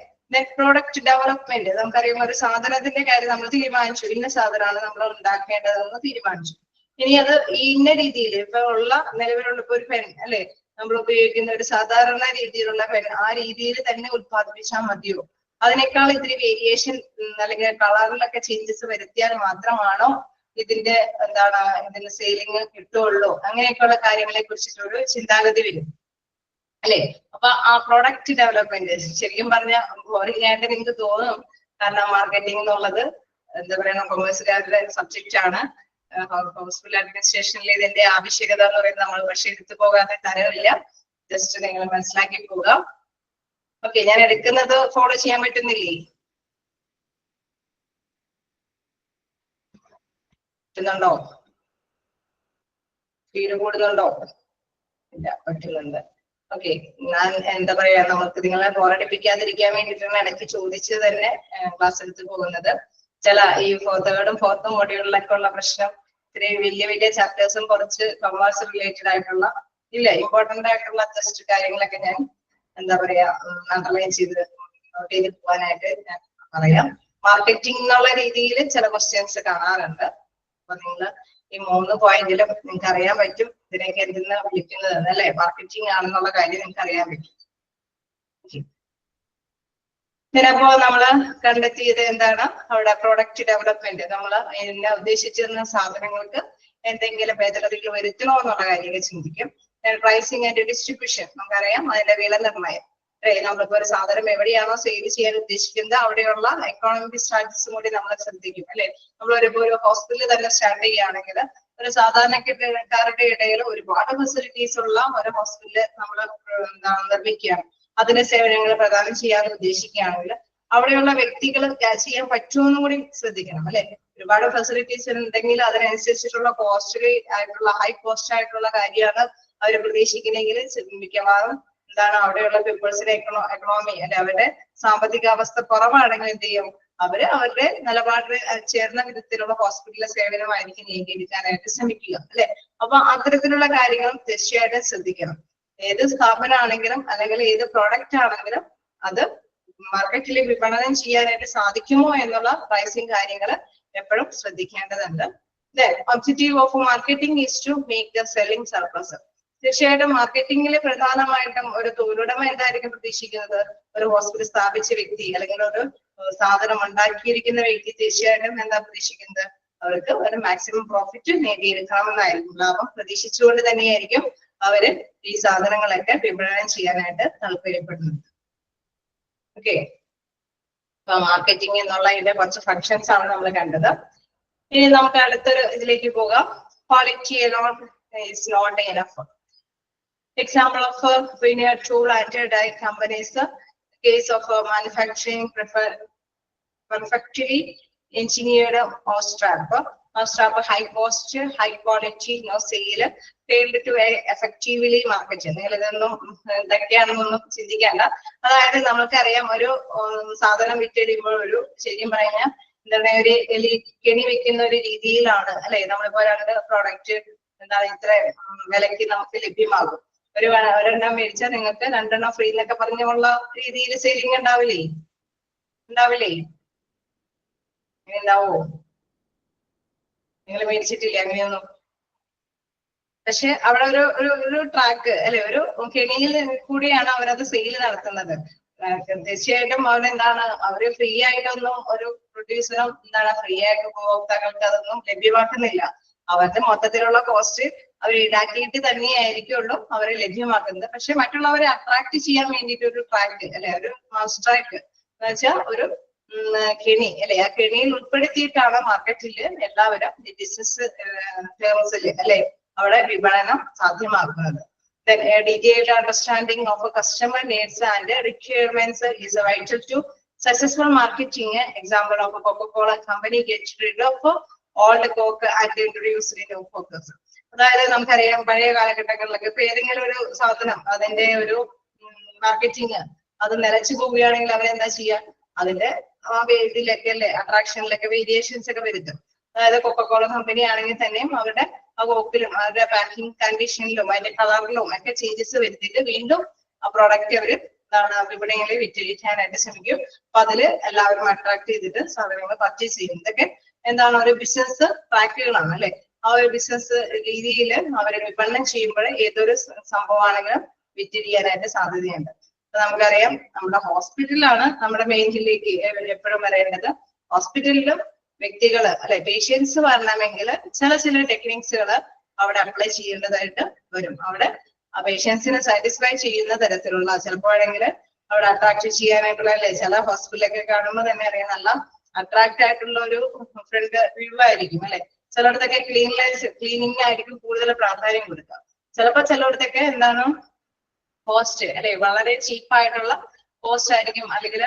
പ്രോഡക്റ്റ് ഡെവലപ്മെന്റ്, നമുക്കറിയാം ഒരു സാധനത്തിന്റെ കാര്യം നമ്മൾ തീരുമാനിച്ചു, ഇന്ന സാധനമാണ് നമ്മൾ ഉണ്ടാക്കേണ്ടതെന്ന് തീരുമാനിച്ചു. ഇനി അത് ഇന്ന രീതിയിൽ ഇപ്പൊ ഉള്ള നിലവിലുള്ള ഇപ്പൊ ഒരു പെൻ അല്ലെ, നമ്മൾ ഉപയോഗിക്കുന്ന ഒരു സാധാരണ രീതിയിലുള്ള പെൻ ആ രീതിയിൽ തന്നെ ഉത്പാദിപ്പിച്ചാൽ മതിയോ, അതിനേക്കാൾ ഇത്തിരി വേരിയേഷൻ അല്ലെങ്കിൽ കളറിലൊക്കെ ചേഞ്ചസ് വരുത്തിയാൽ മാത്രമാണോ ഇതിന്റെ ഇതിന്റെ സെയിലിംഗ് കിട്ടുള്ളൂ, അങ്ങനെയൊക്കെയുള്ള കാര്യങ്ങളെ കുറിച്ചിട്ടൊരു ചിന്താഗതി വരും അല്ലെ. അപ്പൊ ആ പ്രോഡക്റ്റ് ഡെവലപ്മെന്റ് ശരിക്കും പറഞ്ഞ ബോറിംഗ് ആയിട്ട് നിങ്ങൾക്ക് തോന്നും, കാരണം മാർക്കറ്റിംഗ് എന്നുള്ളത് എന്താ പറയുക കൊമേഴ്സുകാരുടെ സബ്ജക്റ്റ് ആണ്. ഹൗസ്ഫുൾ അഡ്മിനിസ്ട്രേഷനിൽ ഇതിന്റെ ആവശ്യകത എന്ന് പറയുന്നത് നമ്മൾ പക്ഷെ എടുത്തു പോകാതെ തരമില്ല, ജസ്റ്റ് നിങ്ങൾ മനസ്സിലാക്കി പോവുക. ഓക്കെ, ഞാൻ എടുക്കുന്നത് ഫോളോ ചെയ്യാൻ പറ്റുന്നില്ലേ? പറ്റുന്നുണ്ടോ? സ്പീഡ് കൂടുന്നുണ്ടോ? ഇല്ല, പറ്റുന്നുണ്ട്. ഓക്കെ, ഞാൻ എന്താ പറയാ നമുക്ക് നിങ്ങളെ ബോറടിപ്പിക്കാതിരിക്കാൻ വേണ്ടിയിട്ടാണ് ഇടയ്ക്ക് ചോദിച്ചത് തന്നെ ക്ലാസ് എടുത്ത് പോകുന്നത്. ചില ഈ തേർഡും ഫോർത്തും മോഡ്യൂളിലൊക്കെ ഉള്ള പ്രശ്നം ഇത്രയും വലിയ ചാപ്റ്റേഴ്സും കുറച്ച് കൊമേഴ്സ് റിലേറ്റഡ് ആയിട്ടുള്ള ഇമ്പോർട്ടന്റ് ആയിട്ടുള്ള ജസ്റ്റ് കാര്യങ്ങളൊക്കെ ഞാൻ എന്താ പറയാ അണ്ടർലൈൻ ചെയ്ത് നോട്ട് ചെയ്ത് പോകാനായിട്ട് ഞാൻ പറയാം. മാർക്കറ്റിംഗ് എന്നുള്ള രീതിയിൽ ചില ക്വസ്റ്റ്യൻസ് കാണാറുണ്ട്. അപ്പൊ നിങ്ങൾ ഈ 3 പോയിന്റിലും നിങ്ങൾക്ക് അറിയാൻ പറ്റും ഇതിനൊക്കെ എന്തെന്ന് വിളിക്കുന്നത് അല്ലെ, മാർക്കറ്റിംഗ് ആണെന്നുള്ള കാര്യം നിങ്ങൾക്ക് അറിയാൻ പറ്റും. ചിലപ്പോ നമ്മള് കണ്ടെത്തിയത് എന്താണ്, അവിടെ പ്രോഡക്റ്റ് ഡെവലപ്മെന്റ് നമ്മൾ ഇതിനെ ഉദ്ദേശിച്ചിരുന്ന സാധനങ്ങൾക്ക് എന്തെങ്കിലും ഭേദഗതികൾ വരുത്തണോ എന്നുള്ള കാര്യങ്ങൾ ചിന്തിക്കും. പ്രൈസിങ് ആൻഡ് ഡിസ്ട്രിബ്യൂഷൻ, നമുക്കറിയാം അതിന്റെ വില നിർണ്ണയം. നമ്മളിപ്പോ ഒരു സാധനം എവിടെയാണോ സെയിൽ ചെയ്യാൻ ഉദ്ദേശിക്കുന്നത് അവിടെയുള്ള എക്കോണമിക് സ്റ്റാറ്റസും കൂടി നമ്മൾ ശ്രദ്ധിക്കും അല്ലെ. നമ്മളൊരിപ്പോ ഒരു ഹോസ്പിറ്റലിൽ തന്നെ സ്റ്റാർട്ട് ചെയ്യുകയാണെങ്കിൽ ഒരു സാധാരണക്കാരുടെ ഇടയിൽ ഒരുപാട് ഫെസിലിറ്റീസ് ഉള്ള ഒരു ഹോസ്പിറ്റല് നമ്മൾ നിർമ്മിക്കുകയാണ്, അതിന്റെ സേവനങ്ങൾ പ്രദാനം ചെയ്യാൻ ഉദ്ദേശിക്കുകയാണെങ്കിൽ അവിടെയുള്ള വ്യക്തികൾ ചെയ്യാൻ പറ്റുമെന്നും കൂടി ശ്രദ്ധിക്കണം അല്ലെ. ഒരുപാട് ഫെസിലിറ്റീസ് ഉണ്ടെങ്കിൽ അതിനനുസരിച്ചിട്ടുള്ള കോസ്റ്റ്ലി ആയിട്ടുള്ള ഹൈ കോസ്റ്റ് ആയിട്ടുള്ള കാര്യമാണ് അവർ പ്രതീക്ഷിക്കുന്നെങ്കിൽ മിക്കവാറും അവിടെയുള്ള പീപ്പിൾസിന്റെ എക്കണോമി അല്ലെ അവരുടെ സാമ്പത്തിക അവസ്ഥ കുറവാണെങ്കിൽ എന്ത് ചെയ്യും, അവരുടെ നിലപാടിന് ചേർന്ന വിധത്തിലുള്ള ഹോസ്പിറ്റലിലെ സേവനമായിരിക്കും നീക്കിയെടുക്കാനായിട്ട് ശ്രമിക്കുക അല്ലെ. അപ്പൊ അത്തരത്തിലുള്ള കാര്യങ്ങളും തീർച്ചയായിട്ടും ശ്രദ്ധിക്കണം. ഏത് സ്ഥാപനമാണെങ്കിലും അല്ലെങ്കിൽ ഏത് പ്രോഡക്റ്റ് ആണെങ്കിലും അത് മാർക്കറ്റിൽ വിപണനം ചെയ്യാനായിട്ട് സാധിക്കുമോ എന്നുള്ള പ്രൈസിങ് കാര്യങ്ങൾ എപ്പോഴും ശ്രദ്ധിക്കേണ്ടതുണ്ട്. Objective of marketing is to make the selling surplus. തീർച്ചയായിട്ടും മാർക്കറ്റിംഗിൽ പ്രധാനമായിട്ടും ഒരു തൊഴിലുടമ എന്തായിരിക്കും പ്രതീക്ഷിക്കുന്നത്, ഒരു ഹോസ്പിറ്റൽ സ്ഥാപിച്ച വ്യക്തി അല്ലെങ്കിൽ ഒരു സാധനം ഉണ്ടാക്കിയിരിക്കുന്ന വ്യക്തി തീർച്ചയായിട്ടും എന്താ പ്രതീക്ഷിക്കുന്നത്, അവർക്ക് ഒരു മാക്സിമം പ്രോഫിറ്റ് നേടിയെടുക്കണമെന്നായിരിക്കും, ലാഭം പ്രതീക്ഷിച്ചുകൊണ്ട് തന്നെയായിരിക്കും അവര് ഈ സാധനങ്ങളൊക്കെ വിപണനം ചെയ്യാനായിട്ട് താല്പര്യപ്പെടുന്നത്. ഓക്കെ, അപ്പൊ മാർക്കറ്റിംഗ് എന്നുള്ള ഇതിന്റെ കുറച്ച് ഫങ്ഷൻസ് ആണ് നമ്മൾ കണ്ടത്. ഇനി നമുക്ക് അടുത്തൊരു ഇതിലേക്ക് പോകാം. Quality alone is not enough. Example of veneer tool and die companies, case of manufacturing perfectly engineered mousetrap. High cost, high quality, no sale, failed to effectively market. നിങ്ങൾ ഇതൊന്നും എന്തൊക്കെയാണെന്നൊന്നും ചിന്തിക്കേണ്ട. അതായത് നമുക്കറിയാം ഒരു സാധനം വിറ്റഴിയുമ്പോൾ ഒരു ശരിക്കും പറഞ്ഞാൽ എന്താണ് ഒരു കെണി വെക്കുന്ന ഒരു രീതിയിലാണ് അല്ലെ. നമ്മളിപ്പോ 2 പ്രോഡക്റ്റ് ഇത്ര വിലക്ക് നമുക്ക് ലഭ്യമാകും, ഒരെണ്ണം മേടിച്ചാൽ നിങ്ങൾക്ക് 2 ഫ്രീ എന്നൊക്കെ പറഞ്ഞുള്ള രീതിയിൽ സെയിലിംഗ് ഉണ്ടാവില്ലേ? അങ്ങനെ ഉണ്ടാവോ? നിങ്ങൾ മേടിച്ചിട്ടില്ലേ അങ്ങനെയൊന്നും? പക്ഷെ അവിടെ ഒരു ട്രാക്ക് അല്ലെ, ഒരു കെണിയിൽ കൂടിയാണ് അവരത് സെയിൽ നടത്തുന്നത്. തീർച്ചയായിട്ടും അവര് ഫ്രീ ആയിട്ടൊന്നും ഒരു പ്രൊഡ്യൂസറും ഫ്രീ ആയിട്ട് ഉപഭോക്താക്കൾക്ക് അതൊന്നും ലഭ്യമാക്കുന്നില്ല. അവരുടെ മൊത്തത്തിലുള്ള കോസ്റ്റ് അവർ ഈടാക്കിയിട്ട് തന്നെയായിരിക്കുള്ളൂ അവരെ ലഭ്യമാക്കുന്നത്. പക്ഷെ മറ്റുള്ളവരെ അട്രാക്ട് ചെയ്യാൻ വേണ്ടിയിട്ട് ഒരു ട്രാക്ക് അല്ലെ, ഒരു മൗസ് ട്രാക്ക് എന്ന് വെച്ചാൽ ഒരു കെണി അല്ലെ, ആ കെണിയിൽ ഉൾപ്പെടുത്തിയിട്ടാണ് മാർക്കറ്റിൽ എല്ലാവരും ബിസിനസ് ടേംസിൽ അല്ലെ അവിടെ വിപണനം സാധ്യമാക്കുന്നത്. Then a detailed understanding of a customer needs and requirements is vital to successful marketing. Example of a Coca-Cola company gets rid of all the Coke and introduce new Cokes. അതായത് നമുക്കറിയാം പഴയ കാലഘട്ടങ്ങളിലൊക്കെ ഇപ്പൊ ഏതെങ്കിലും ഒരു സാധനം അതിന്റെ ഒരു മാർക്കറ്റിംഗ് അത് നിലച്ചു പോവുകയാണെങ്കിൽ അവരെന്താ ചെയ്യുക, അതിന്റെ ആ ഇതിലൊക്കെ അല്ലെ അട്രാക്ഷനിലൊക്കെ വേരിയേഷൻസ് ഒക്കെ വരുത്തും. അതായത് കൊക്കക്കോള കമ്പനി ആണെങ്കിൽ തന്നെയും അവരുടെ ആ കോക്കിലും അവരുടെ പാക്കിംഗ് കണ്ടീഷനിലും അതിന്റെ കളറിലും ഒക്കെ ചേഞ്ചസ് വരുത്തിയിട്ട് വീണ്ടും ആ പ്രോഡക്റ്റ് അവര് എന്താണ് വിപണികളിൽ വിറ്റഴിക്കാനായിട്ട് ശ്രമിക്കും. അപ്പൊ അതില് എല്ലാവരും അട്രാക്ട് ചെയ്തിട്ട് സാധനങ്ങൾ പർച്ചേസ് ചെയ്യും. ഇതൊക്കെ എന്താണ് ഒരു ബിസിനസ് ട്രാക്കുകളാണ് അല്ലെ. ആ ഒരു ബിസിനസ് രീതിയിൽ അവരെ വിപണനം ചെയ്യുമ്പോൾ ഏതൊരു സംഭവമാണെങ്കിലും വിറ്റഴിയാനായിട്ട് സാധ്യതയുണ്ട്. അപ്പൊ നമുക്കറിയാം നമ്മുടെ ഹോസ്പിറ്റലിലാണ് നമ്മുടെ മെയിനിലേക്ക് എപ്പോഴും വരേണ്ടത്. ഹോസ്പിറ്റലിലും വ്യക്തികള് അല്ലെ പേഷ്യൻസ് വരണമെങ്കിൽ ചില ടെക്നിക്സുകൾ അവിടെ അപ്ലൈ ചെയ്യേണ്ടതായിട്ട് വരും. അവിടെ ആ പേഷ്യൻസിനെ സാറ്റിസ്ഫൈ ചെയ്യുന്ന തരത്തിലുള്ള ചിലപ്പോഴെങ്കിൽ അവിടെ അട്രാക്ട് ചെയ്യാനായിട്ടുള്ള അല്ലെ ചില ഹോസ്പിറ്റലൊക്കെ കാണുമ്പോൾ തന്നെ അറിയാം നല്ല അട്രാക്ട് ആയിട്ടുള്ള ഒരു ഫ്രണ്ട് വ്യൂ ആയിരിക്കും അല്ലെ. ചിലയിടത്തൊക്കെ ക്ലീനിങ് ആയിരിക്കും കൂടുതൽ പ്രാധാന്യം കൊടുക്കുക. ചിലപ്പോ ചിലയിടത്തൊക്കെ എന്താണ് കോസ്റ്റ് അല്ലെ വളരെ ചീപ്പായിട്ടുള്ള കോസ്റ്റ് ആയിരിക്കും, അല്ലെങ്കിൽ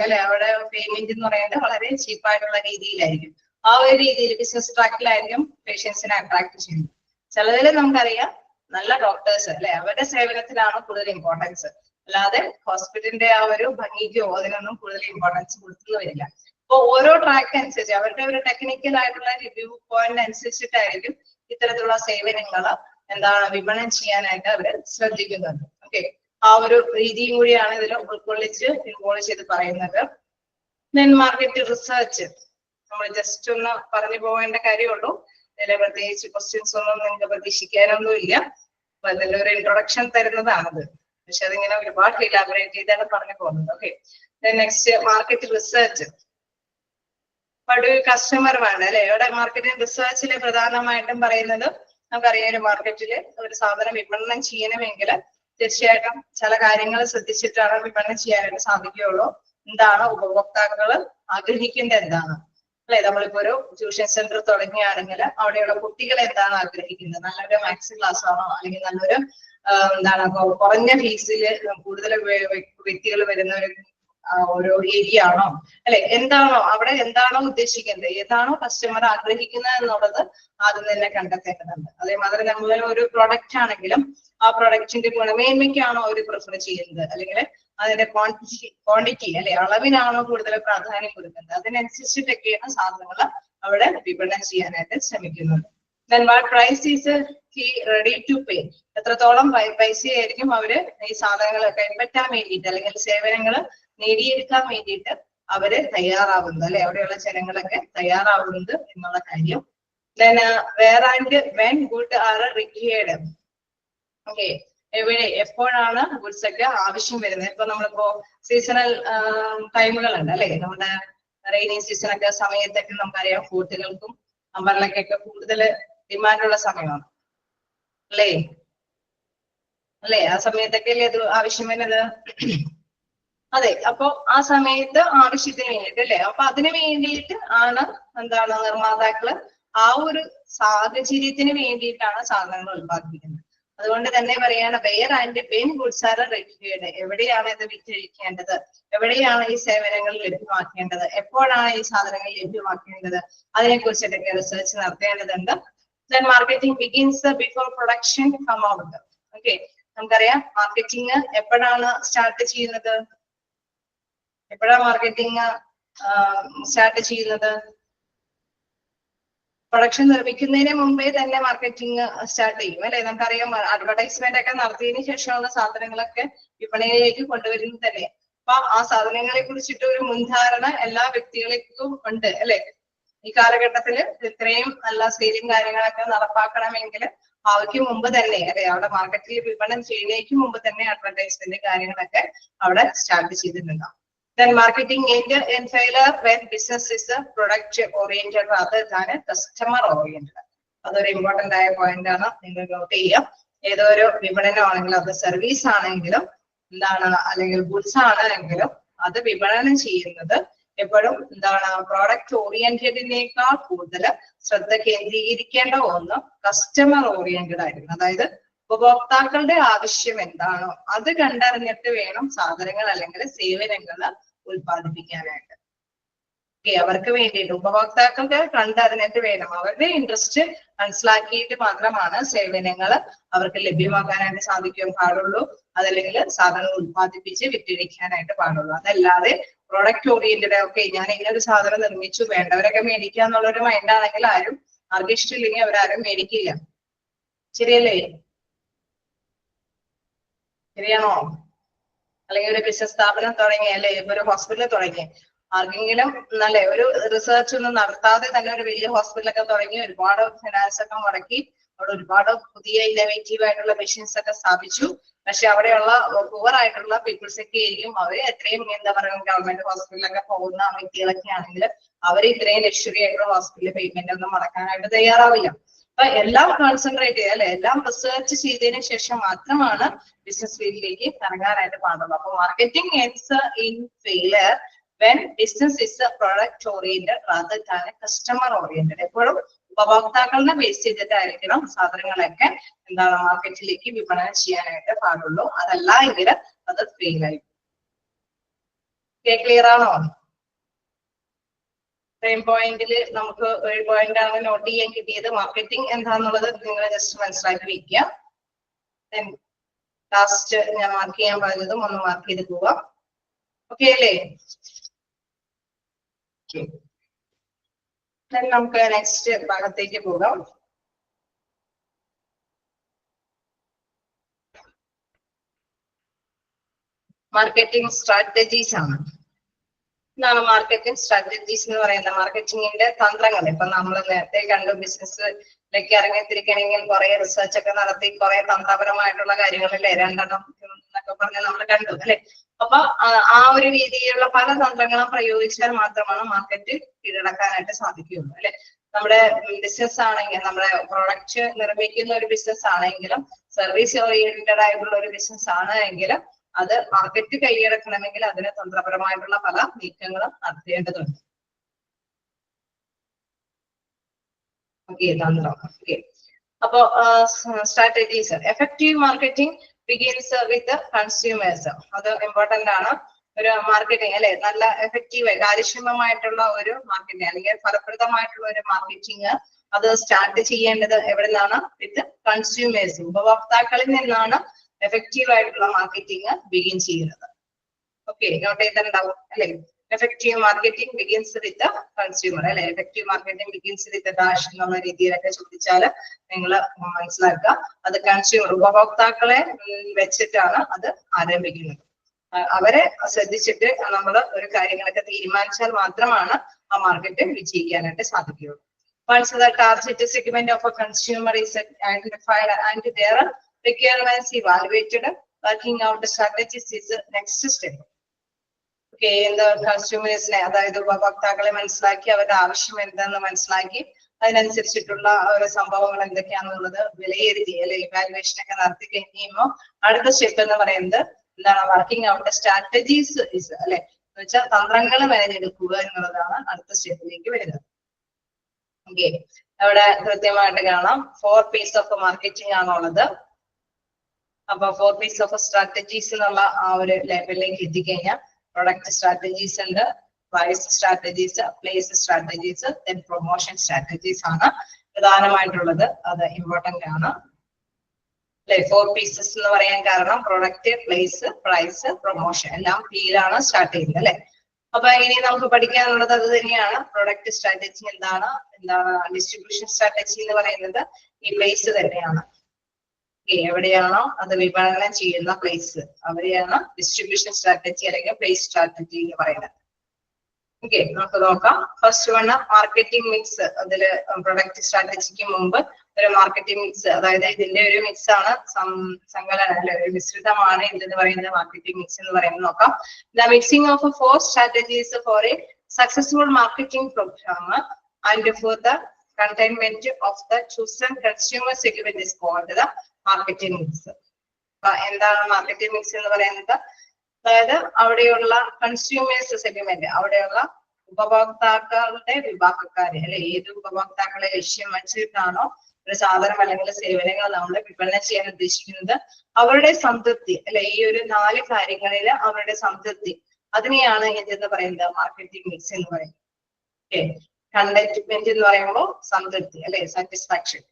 അല്ലെ അവിടെ പേയ്മെന്റ് എന്ന് പറയുന്നത് വളരെ ചീപ്പായിട്ടുള്ള രീതിയിലായിരിക്കും. ആ ഒരു രീതിയിൽ ബിസിനസ് ട്രാക്കിലായിരിക്കും പേഷ്യൻസിനെ അട്രാക്ട് ചെയ്യുന്നത്. ചിലതിൽ നമുക്കറിയാം നല്ല ഡോക്ടേഴ്സ് അല്ലെ അവരുടെ സേവനത്തിലാണ് കൂടുതൽ ഇമ്പോർട്ടൻസ്, അല്ലാതെ ഹോസ്പിറ്റലിന്റെ ആ ഒരു ഭംഗിക്കോ അതിനൊന്നും കൂടുതൽ ഇമ്പോർട്ടൻസ് കൊടുത്തു വരില്ല. അപ്പൊ ഓരോ ട്രാക്ക് അനുസരിച്ച് അവരുടെ ഒരു ടെക്നിക്കൽ ആയിട്ടുള്ള റിവ്യൂ പോയിന്റ് അനുസരിച്ചിട്ടായിരിക്കും ഇത്തരത്തിലുള്ള സേവനങ്ങൾ എന്താണ് വിപണനം ചെയ്യാനായിട്ട് അവര് ശ്രദ്ധിക്കുന്നുണ്ട്. ഓക്കെ, ആ ഒരു രീതിയും കൂടിയാണ് ഇതിൽ ഇൻവോൾവ് ചെയ്ത് പറയുന്നത്. ദെൻ മാർക്കറ്റ് റിസർച്ച് നമ്മൾ ജസ്റ്റ് ഒന്ന് പറഞ്ഞു പോകേണ്ട കാര്യമുള്ളൂ. ഇതിലെ പ്രത്യേകിച്ച് ക്വസ്റ്റ്യൻസ് ഒന്നും നിങ്ങൾക്ക് പ്രതീക്ഷിക്കാനൊന്നും ഇല്ല. അപ്പൊ അതിന്റെ ഒരു ഇൻട്രൊഡക്ഷൻ തരുന്നതാണത്, പക്ഷെ അതിങ്ങനെ ഒരുപാട് ഇലാബറേറ്റ് ചെയ്താണ് പറഞ്ഞു പോകുന്നത്. Okay, next market research. ഒരു കസ്റ്റമർ വേണ്ട അല്ലെ. ഇവിടെ മാർക്കറ്റിംഗ് റിസർച്ചില് പ്രധാനമായിട്ടും പറയുന്നത് നമുക്കറിയാം ഒരു മാർക്കറ്റില് ഒരു സാധനം വിപണനം ചെയ്യണമെങ്കിൽ തീർച്ചയായിട്ടും ചില കാര്യങ്ങൾ ശ്രദ്ധിച്ചിട്ടാണ് വിപണനം ചെയ്യാനായിട്ട് സാധിക്കുകയുള്ളൂ. എന്താണ് ഉപഭോക്താക്കൾ ആഗ്രഹിക്കുന്നത് എന്താണ് അല്ലെ. നമ്മളിപ്പോ ഒരു ട്യൂഷൻ സെന്റർ തുടങ്ങുകയാണെങ്കിൽ അവിടെയുള്ള കുട്ടികൾ എന്താണ് ആഗ്രഹിക്കുന്നത്, നല്ലൊരു മാത്സ് ക്ലാസ് ആണോ അല്ലെങ്കിൽ നല്ലൊരു എന്താണ് കുറഞ്ഞ ഫീസിൽ കൂടുതൽ വ്യക്തികൾ വരുന്ന ഒരു ഏരിയ ആണോ അല്ലെ, എന്താണോ അവിടെ എന്താണോ ഉദ്ദേശിക്കുന്നത്, ഏതാണോ കസ്റ്റമർ ആഗ്രഹിക്കുന്നത് എന്നുള്ളത് ആദ്യം തന്നെ കണ്ടെത്തേണ്ടതുണ്ട്. അതേമാതിരി നമ്മൾ ഒരു പ്രൊഡക്റ്റ് ആണെങ്കിലും ആ പ്രൊഡക്റ്റിന്റെ ഗുണമേന്മയ്ക്കാണോ അവർ പ്രിഫർ ചെയ്യുന്നത്, അല്ലെങ്കിൽ അതിന്റെ ക്വാണ്ടിറ്റി അല്ലെ അളവിനാണോ കൂടുതൽ പ്രാധാന്യം കൊടുക്കുന്നത്, അതിനനുസരിച്ചിട്ടൊക്കെയാണ് സാധനങ്ങൾ അവിടെ വിപണനം ചെയ്യാനായിട്ട് ശ്രമിക്കുന്നത്. Then what price is he ready to pay? എത്രത്തോളം പൈസയായിരിക്കും അവര് ഈ സാധനങ്ങൾ കൈപ്പറ്റാൻ വേണ്ടിയിട്ട് അല്ലെങ്കിൽ സേവനങ്ങൾ നേടിയെടുക്കാൻ വേണ്ടിയിട്ട് അവര് തയ്യാറാവുന്നത് അല്ലെ, അവിടെയുള്ള ജനങ്ങളൊക്കെ തയ്യാറാവുന്നത് എന്നുള്ള കാര്യം. Then where and when good are required. Okay, എപ്പോഴാണ് ഗുഡ്സ് ഒക്കെ ആവശ്യം വരുന്നത്. ഇപ്പൊ നമ്മളിപ്പോ സീസണൽ ടൈമുകളുണ്ട് അല്ലെ, നമ്മുടെ റെയിനി സീസൺ ഒക്കെ സമയത്തൊക്കെ നമുക്കറിയാം കോട്ടുകൾക്കും അമ്പർലക്കൊക്കെ കൂടുതൽ ഡിമാൻഡുള്ള സമയമാണ് അല്ലേ. ആ സമയത്തൊക്കെ അല്ലേ അത് ആവശ്യം വരുന്നത്. അതെ, അപ്പൊ ആ സമയത്ത് ആവശ്യത്തിന് വേണ്ടിയിട്ട് അല്ലെ. അപ്പൊ അതിനു വേണ്ടിയിട്ട് ആണ് എന്താണ് നിർമ്മാതാക്കള് ആ ഒരു സാഹചര്യത്തിന് വേണ്ടിയിട്ടാണ് സാധനങ്ങൾ ഉത്പാദിപ്പിക്കുന്നത്. അതുകൊണ്ട് തന്നെ പറയാണ് where and when goods are required. എവിടെയാണ് ഇത് വിറ്റഴിക്കേണ്ടത്, എവിടെയാണ് ഈ സേവനങ്ങൾ ലഭ്യമാക്കേണ്ടത്, എപ്പോഴാണ് ഈ സാധനങ്ങൾ ലഭ്യമാക്കേണ്ടത്, അതിനെ കുറിച്ചിട്ടൊക്കെ റിസർച്ച് നടത്തേണ്ടതുണ്ട്. Then marketing begins before production come out. Okay, നമുക്കറിയാം മാർക്കറ്റിംഗ് എപ്പോഴാണ് സ്റ്റാർട്ട് ചെയ്യുന്നത്, എപ്പോഴാണ് മാർക്കറ്റിംഗ് സ്റ്റാർട്ട് ചെയ്യുന്നത്. പ്രൊഡക്ഷൻ നിർമ്മിക്കുന്നതിന് മുമ്പേ തന്നെ മാർക്കറ്റിംഗ് സ്റ്റാർട്ട് ചെയ്യും അല്ലെ. നമുക്കറിയാം അഡ്വർടൈസ്മെന്റ് ഒക്കെ നടത്തിയതിനു ശേഷമുള്ള സാധനങ്ങളൊക്കെ വിപണിയിലേക്ക് കൊണ്ടുവരുന്നത് തന്നെ. അപ്പൊ ആ സാധനങ്ങളെ കുറിച്ചിട്ട് ഒരു മുൻധാരണ എല്ലാ വ്യക്തികൾക്കും ഉണ്ട് അല്ലെ. ഈ കാലഘട്ടത്തിൽ ഇത്രയും നല്ല സെയിലും കാര്യങ്ങളൊക്കെ നടപ്പാക്കണമെങ്കിൽ അവയ്ക്ക് മുമ്പ് തന്നെ അല്ലെ അവിടെ മാർക്കറ്റിൽ വിപണനം ചെയ്യുന്നതിന് മുമ്പ് തന്നെ അഡ്വർടൈസ്മെന്റ് കാര്യങ്ങളൊക്കെ അവിടെ സ്റ്റാർട്ട് ചെയ്തിട്ടുണ്ടാവും. Then marketing and failure when business is a product oriented rather than a customer oriented. അതൊരു ഇമ്പോർട്ടന്റ് ആയ പോയിന്റ് ആണ്, നിങ്ങൾ നോട്ട് ചെയ്യാം. ഏതൊരു വിപണനമാണെങ്കിലും അത് സർവീസ് ആണെങ്കിലും എന്താണ് അല്ലെങ്കിൽ ഗുഡ്സ് ആണെങ്കിലും അത് വിപണനം ചെയ്യുന്നത് എപ്പോഴും എന്താണ് പ്രോഡക്റ്റ് ഓറിയന്റഡിനേക്കാൾ കൂടുതൽ ശ്രദ്ധ കേന്ദ്രീകരിക്കേണ്ട ഒന്ന് കസ്റ്റമർ ഓറിയന്റഡ് ആയിരിക്കും. അതായത് ഉപഭോക്താക്കളുടെ ആവശ്യം എന്താണോ അത് കണ്ടറിഞ്ഞിട്ട് വേണം സാധനങ്ങൾ അല്ലെങ്കിൽ സേവനങ്ങൾ ഉൽപ്പാദിപ്പിക്കാനായിട്ട്. അവർക്ക് വേണ്ടിയിട്ട് ഉപഭോക്താക്കൾക്ക് കണ്ടറിഞ്ഞിട്ട് വേണം, അവരുടെ ഇൻട്രസ്റ്റ് മനസ്സിലാക്കിയിട്ട് മാത്രമാണ് സേവനങ്ങൾ അവർക്ക് ലഭ്യമാക്കാനായിട്ട് സാധിക്കാൻ പാടുള്ളൂ. അതല്ലെങ്കിൽ സാധനങ്ങൾ ഉൽപ്പാദിപ്പിച്ച് വിറ്റഴിക്കാനായിട്ട് പാടുള്ളൂ. അതല്ലാതെ പ്രൊഡക്റ്റ് ഓറിയന്റഡ് ഒക്കെ ഞാൻ ഇങ്ങനൊരു സാധനം നിർമ്മിച്ചു വേണ്ടവരൊക്കെ മേടിക്കുക എന്നുള്ളൊരു മൈൻഡാണെങ്കിൽ ആർക്കും ഇഷ്ടമില്ലെങ്കിൽ അവരാരും മേടിക്കില്ല. ശരിയല്ലേ? ശരിയാണോ? അല്ലെങ്കിൽ ഒരു ബിസിനസ് സ്ഥാപനം തുടങ്ങി, അല്ലെ ഇപ്പൊ ഒരു ഹോസ്പിറ്റൽ തുടങ്ങി, ആർക്കെങ്കിലും നല്ല ഒരു റിസർച്ച് ഒന്നും നടത്താതെ തന്നെ ഒരു വലിയ ഹോസ്പിറ്റലൊക്കെ തുടങ്ങി ഒരുപാട് ഫിനാൻസ് ഒക്കെ മുടക്കി അവിടെ ഒരുപാട് പുതിയ ഇന്നോവേറ്റീവ് ആയിട്ടുള്ള മെഷീൻസ് ഒക്കെ സ്ഥാപിച്ചു. പക്ഷെ അവിടെയുള്ള പുവർ ആയിട്ടുള്ള പീപ്പിൾസ് ഒക്കെ ആയിരിക്കും അവര് എത്രയും എന്താ പറയുക ഗവൺമെന്റ് ഹോസ്പിറ്റലൊക്കെ പോകുന്ന വ്യക്തികളൊക്കെ ആണെങ്കിൽ അവർ ഇത്രയും ലക്ഷറി ആയിട്ടുള്ള ഹോസ്പിറ്റൽ പേയ്മെന്റ് ഒന്നും മടക്കാനായിട്ട് തയ്യാറാവില്ല. അപ്പൊ എല്ലാം കോൺസെൻട്രേറ്റ് ചെയ്യുക, അല്ലെ, എല്ലാം റിസർച്ച് ചെയ്തതിനു ശേഷം മാത്രമാണ് ബിസിനസ് ഫീൽഡിലേക്ക് ഇറങ്ങാനായിട്ട് പാടുള്ളൂ. അപ്പൊ marketing ends in failure when business is a product oriented rather than a customer oriented. എപ്പോഴും ഉപഭോക്താക്കളെ ബേസ് ചെയ്തിട്ടായിരിക്കണം സാധനങ്ങളൊക്കെ എന്താണ് മാർക്കറ്റിലേക്ക് വിപണനം ചെയ്യാനായിട്ട് പാടുള്ളൂ. അതല്ല എങ്കിൽ അത് ഫെയിൽ ആയി. ക്ലിയർ ആണോ? സെയിം പോയിന്റിൽ നമുക്ക് ഒരു പോയിന്റ് ആണ് നോട്ട് ചെയ്യാൻ കിട്ടിയത്. മാർക്കറ്റിംഗ് എന്താന്നുള്ളത് നിങ്ങൾ ജസ്റ്റ് മനസ്സിലാക്കി വെക്കുക. ലാസ്റ്റ് ഞാൻ മാർക്ക് ചെയ്യാൻ പറഞ്ഞതും ഒന്ന് മാർക്ക് ചെയ്ത് പോവാം. ഓക്കെ അല്ലേ? നമുക്ക് നെക്സ്റ്റ് ഭാഗത്തേക്ക് പോകാം. മാർക്കറ്റിംഗ് സ്ട്രാറ്റജീസ് ആണ്. എന്താണ് മാർക്കറ്റിംഗ് സ്ട്രാറ്റജീസ് എന്ന് പറയുന്നത്? മാർക്കറ്റിംഗിന്റെ തന്ത്രങ്ങൾ. ഇപ്പൊ നമ്മൾ നേരത്തെ കണ്ടു, ബിസിനസ്സിലേക്ക് ഇറങ്ങിത്തിരിക്കണമെങ്കിൽ കുറെ റിസർച്ച് ഒക്കെ നടത്തി കുറെ തന്ത്രപരമായിട്ടുള്ള കാര്യങ്ങളല്ലേ, രണ്ടെണ്ണം എന്നൊക്കെ പറഞ്ഞ് നമ്മൾ കണ്ടു, അല്ലെ? അപ്പൊ ആ ഒരു രീതിയിലുള്ള പല തന്ത്രങ്ങളും പ്രയോഗിച്ചാൽ മാത്രമാണ് മാർക്കറ്റ് കീഴടക്കാനായിട്ട് സാധിക്കുകയുള്ളൂ, അല്ലെ? നമ്മുടെ ബിസിനസ് ആണെങ്കിൽ, നമ്മുടെ പ്രൊഡക്റ്റ് നിർമ്മിക്കുന്ന ഒരു ബിസിനസ് ആണെങ്കിലും സർവീസ് ഓറിയന്റഡ് ആയിട്ടുള്ള ഒരു ബിസിനസ് ആണ് എങ്കിലും അത് മാർക്കറ്റ് കൈയടക്കണമെങ്കിൽ അതിന് തന്ത്രപരമായിട്ടുള്ള പല നീക്കങ്ങളും നടത്തേണ്ടതുണ്ട്. ഓക്കെ, തന്ത്രം. ഓക്കെ, അപ്പോ സ്ട്രാറ്റജീസ്. എഫക്റ്റീവ് മാർക്കറ്റിംഗ് ബിഗിൻസ് വിത്ത് കൺസ്യൂമേഴ്സ്. അത് ഇമ്പോർട്ടന്റ് ആണ്. ഒരു മാർക്കറ്റിംഗ്, അല്ലെ, നല്ല എഫക്റ്റീവ് കാര്യക്ഷമമായിട്ടുള്ള ഒരു മാർക്കറ്റിംഗ് അല്ലെങ്കിൽ ഫലപ്രദമായിട്ടുള്ള ഒരു മാർക്കറ്റിംഗ് അത് സ്റ്റാർട്ട് ചെയ്യേണ്ടത് എവിടെ നിന്നാണ്? വിത്ത് കൺസ്യൂമേഴ്സ്, ഉപഭോക്താക്കളിൽ നിന്നാണ് എഫക്റ്റീവ് ആയിട്ടുള്ള മാർക്കറ്റിംഗ് ബിഗിൻ ചെയ്യുന്നത്. ഓക്കെ, നോട്ട് ചെയ്തിട്ടുണ്ടാവും, അല്ലെ? Effective marketing begins with consumer, അല്ലെ? Effective marketing begins with dash എന്നുള്ള രീതിയിലൊക്കെ ചോദിച്ചാൽ നിങ്ങൾ മനസ്സിലാക്കുക, അത് കൺസ്യൂമർ ഉപഭോക്താക്കളെ വെച്ചിട്ടാണ് അത് ആരംഭിക്കുന്നത്. അവരെ ശ്രദ്ധിച്ചിട്ട് നമ്മൾ ഒരു കാര്യങ്ങളൊക്കെ തീരുമാനിച്ചാൽ മാത്രമാണ് ആ മാർക്കറ്റ് വിജയിക്കാനായിട്ട് സാധിക്കുകയുള്ളൂ. Once the target segment of a consumer is identified and their requirements evaluated, working out the strategies is the next step. Okay, the consumersനെ, അതായത് ഉപഭോക്താക്കളെ മനസ്സിലാക്കി അവരുടെ ആവശ്യം എന്താണെന്ന് മനസ്സിലാക്കി അതിനനുസരിച്ചിട്ടുള്ള ഓരോ സംഭവങ്ങൾ എന്തൊക്കെയാണെന്നുള്ളത് വിലയിരുത്തി, അല്ലെ, ഇവാലുവേഷൻ ഒക്കെ നടത്തി കഴിയുമ്പോൾ അടുത്ത സ്റ്റെപ്പ് എന്ന് പറയുന്നത് എന്താണ്? വർക്കിംഗ് ഔട്ട് സ്ട്രാറ്റജീസ് ഇസ്, അല്ലെ, എന്ന് വെച്ചാൽ തന്ത്രങ്ങൾ മെനഞ്ഞെടുക്കുക എന്നുള്ളതാണ് അടുത്ത സ്റ്റെപ്പിലേക്ക് വരുന്നത്. ഓക്കെ, അവിടെ കൃത്യമായിട്ട് കാണാം 4 P's ഓഫ് മാർക്കറ്റിംഗ് ആണുള്ളത്. അപ്പൊ 4 P's ഓഫ് സ്ട്രാറ്റജീസ് എന്നുള്ള ആ ഒരു ലെവലിലേക്ക് എത്തിക്കഴിഞ്ഞാൽ പ്രൊഡക്റ്റ് സ്ട്രാറ്റജീസ് ഉണ്ട്, price strategies, place strategies, then promotion strategies ആണ് പ്രധാനമായിട്ടുള്ളത്. അത് ഇമ്പോർട്ടന്റ് ആണ്, അല്ലെ? 4 P's എന്ന് പറയാൻ കാരണം പ്രൊഡക്റ്റ്, പ്ലേസ്, പ്രൈസ്, പ്രൊമോഷൻ എല്ലാം Pയിലാണ് സ്റ്റാർട്ട് ചെയ്യുന്നത്, അല്ലെ? അപ്പൊ ഇനി നമുക്ക് പഠിക്കാനുള്ളത് അത് തന്നെയാണ്. പ്രൊഡക്റ്റ് സ്ട്രാറ്റജി എന്താണ് ഡിസ്ട്രിബ്യൂഷൻ സ്ട്രാറ്റജി എന്ന് പറയുന്നത് ഈ പ്ലേസ് തന്നെയാണ്. എവിടെയാണോ അത് വിപണനം ചെയ്യുന്ന പ്ലേസ്, അവിടെയാണ് ഡിസ്ട്രിബ്യൂഷൻ സ്ട്രാറ്റജി അല്ലെങ്കിൽ പ്ലേസ് സ്ട്രാറ്റജി എന്ന് പറയുന്നത്. ഓക്കെ, നമുക്ക് നോക്കാം. First one marketing mix. അതില് പ്രൊഡക്റ്റ് സ്ട്രാറ്റജിക്ക് മുമ്പ് ഒരു മാർക്കറ്റിംഗ് മിക്സ്, അതായത് ഇതിന്റെ ഒരു മിക്സ് ആണ്, സങ്കലനം, അല്ലെ, ഒരു മിശ്രിതമാണ് എന്തെന്ന് പറയുന്നത് മാർക്കറ്റിംഗ് മിക്സ് എന്ന് പറയുന്നത്. നോക്കാം. The mixing of 4 strategies for a successful marketing program and for the containment of the chosen consumer segment is called the marketing mix. എന്താണ് മാർക്കറ്റിംഗ് മിക്സ് എന്ന് പറയുന്നത്? അതായത് അവിടെയുള്ള കൺസ്യൂമേഴ്സ് സെഗ്മെന്റ്, അവിടെയുള്ള ഉപഭോക്താക്കളുടെ വിഭാഗക്കാരെ, അല്ലെ, ഏത് ഉപഭോക്താക്കളെ ലക്ഷ്യം വെച്ചിട്ടാണോ ഒരു സാധനം അല്ലെങ്കിൽ സേവനങ്ങൾ നമ്മൾ വിപണനം ചെയ്യാൻ ഉദ്ദേശിക്കുന്നത് അവരുടെ സംതൃപ്തി അല്ലെ, ഈ ഒരു 4 കാര്യങ്ങളിൽ അവരുടെ സംതൃപ്തി, അതിനെയാണ് എന്തെന്ന് പറയുന്നത് മാർക്കറ്റിംഗ് മിക്സ് എന്ന് പറയുന്നത്. ഓക്കെ, കണ്ടന്റ്മെന്റ് എന്ന് പറയുമ്പോൾ സംതൃപ്തി അല്ലെ, satisfaction.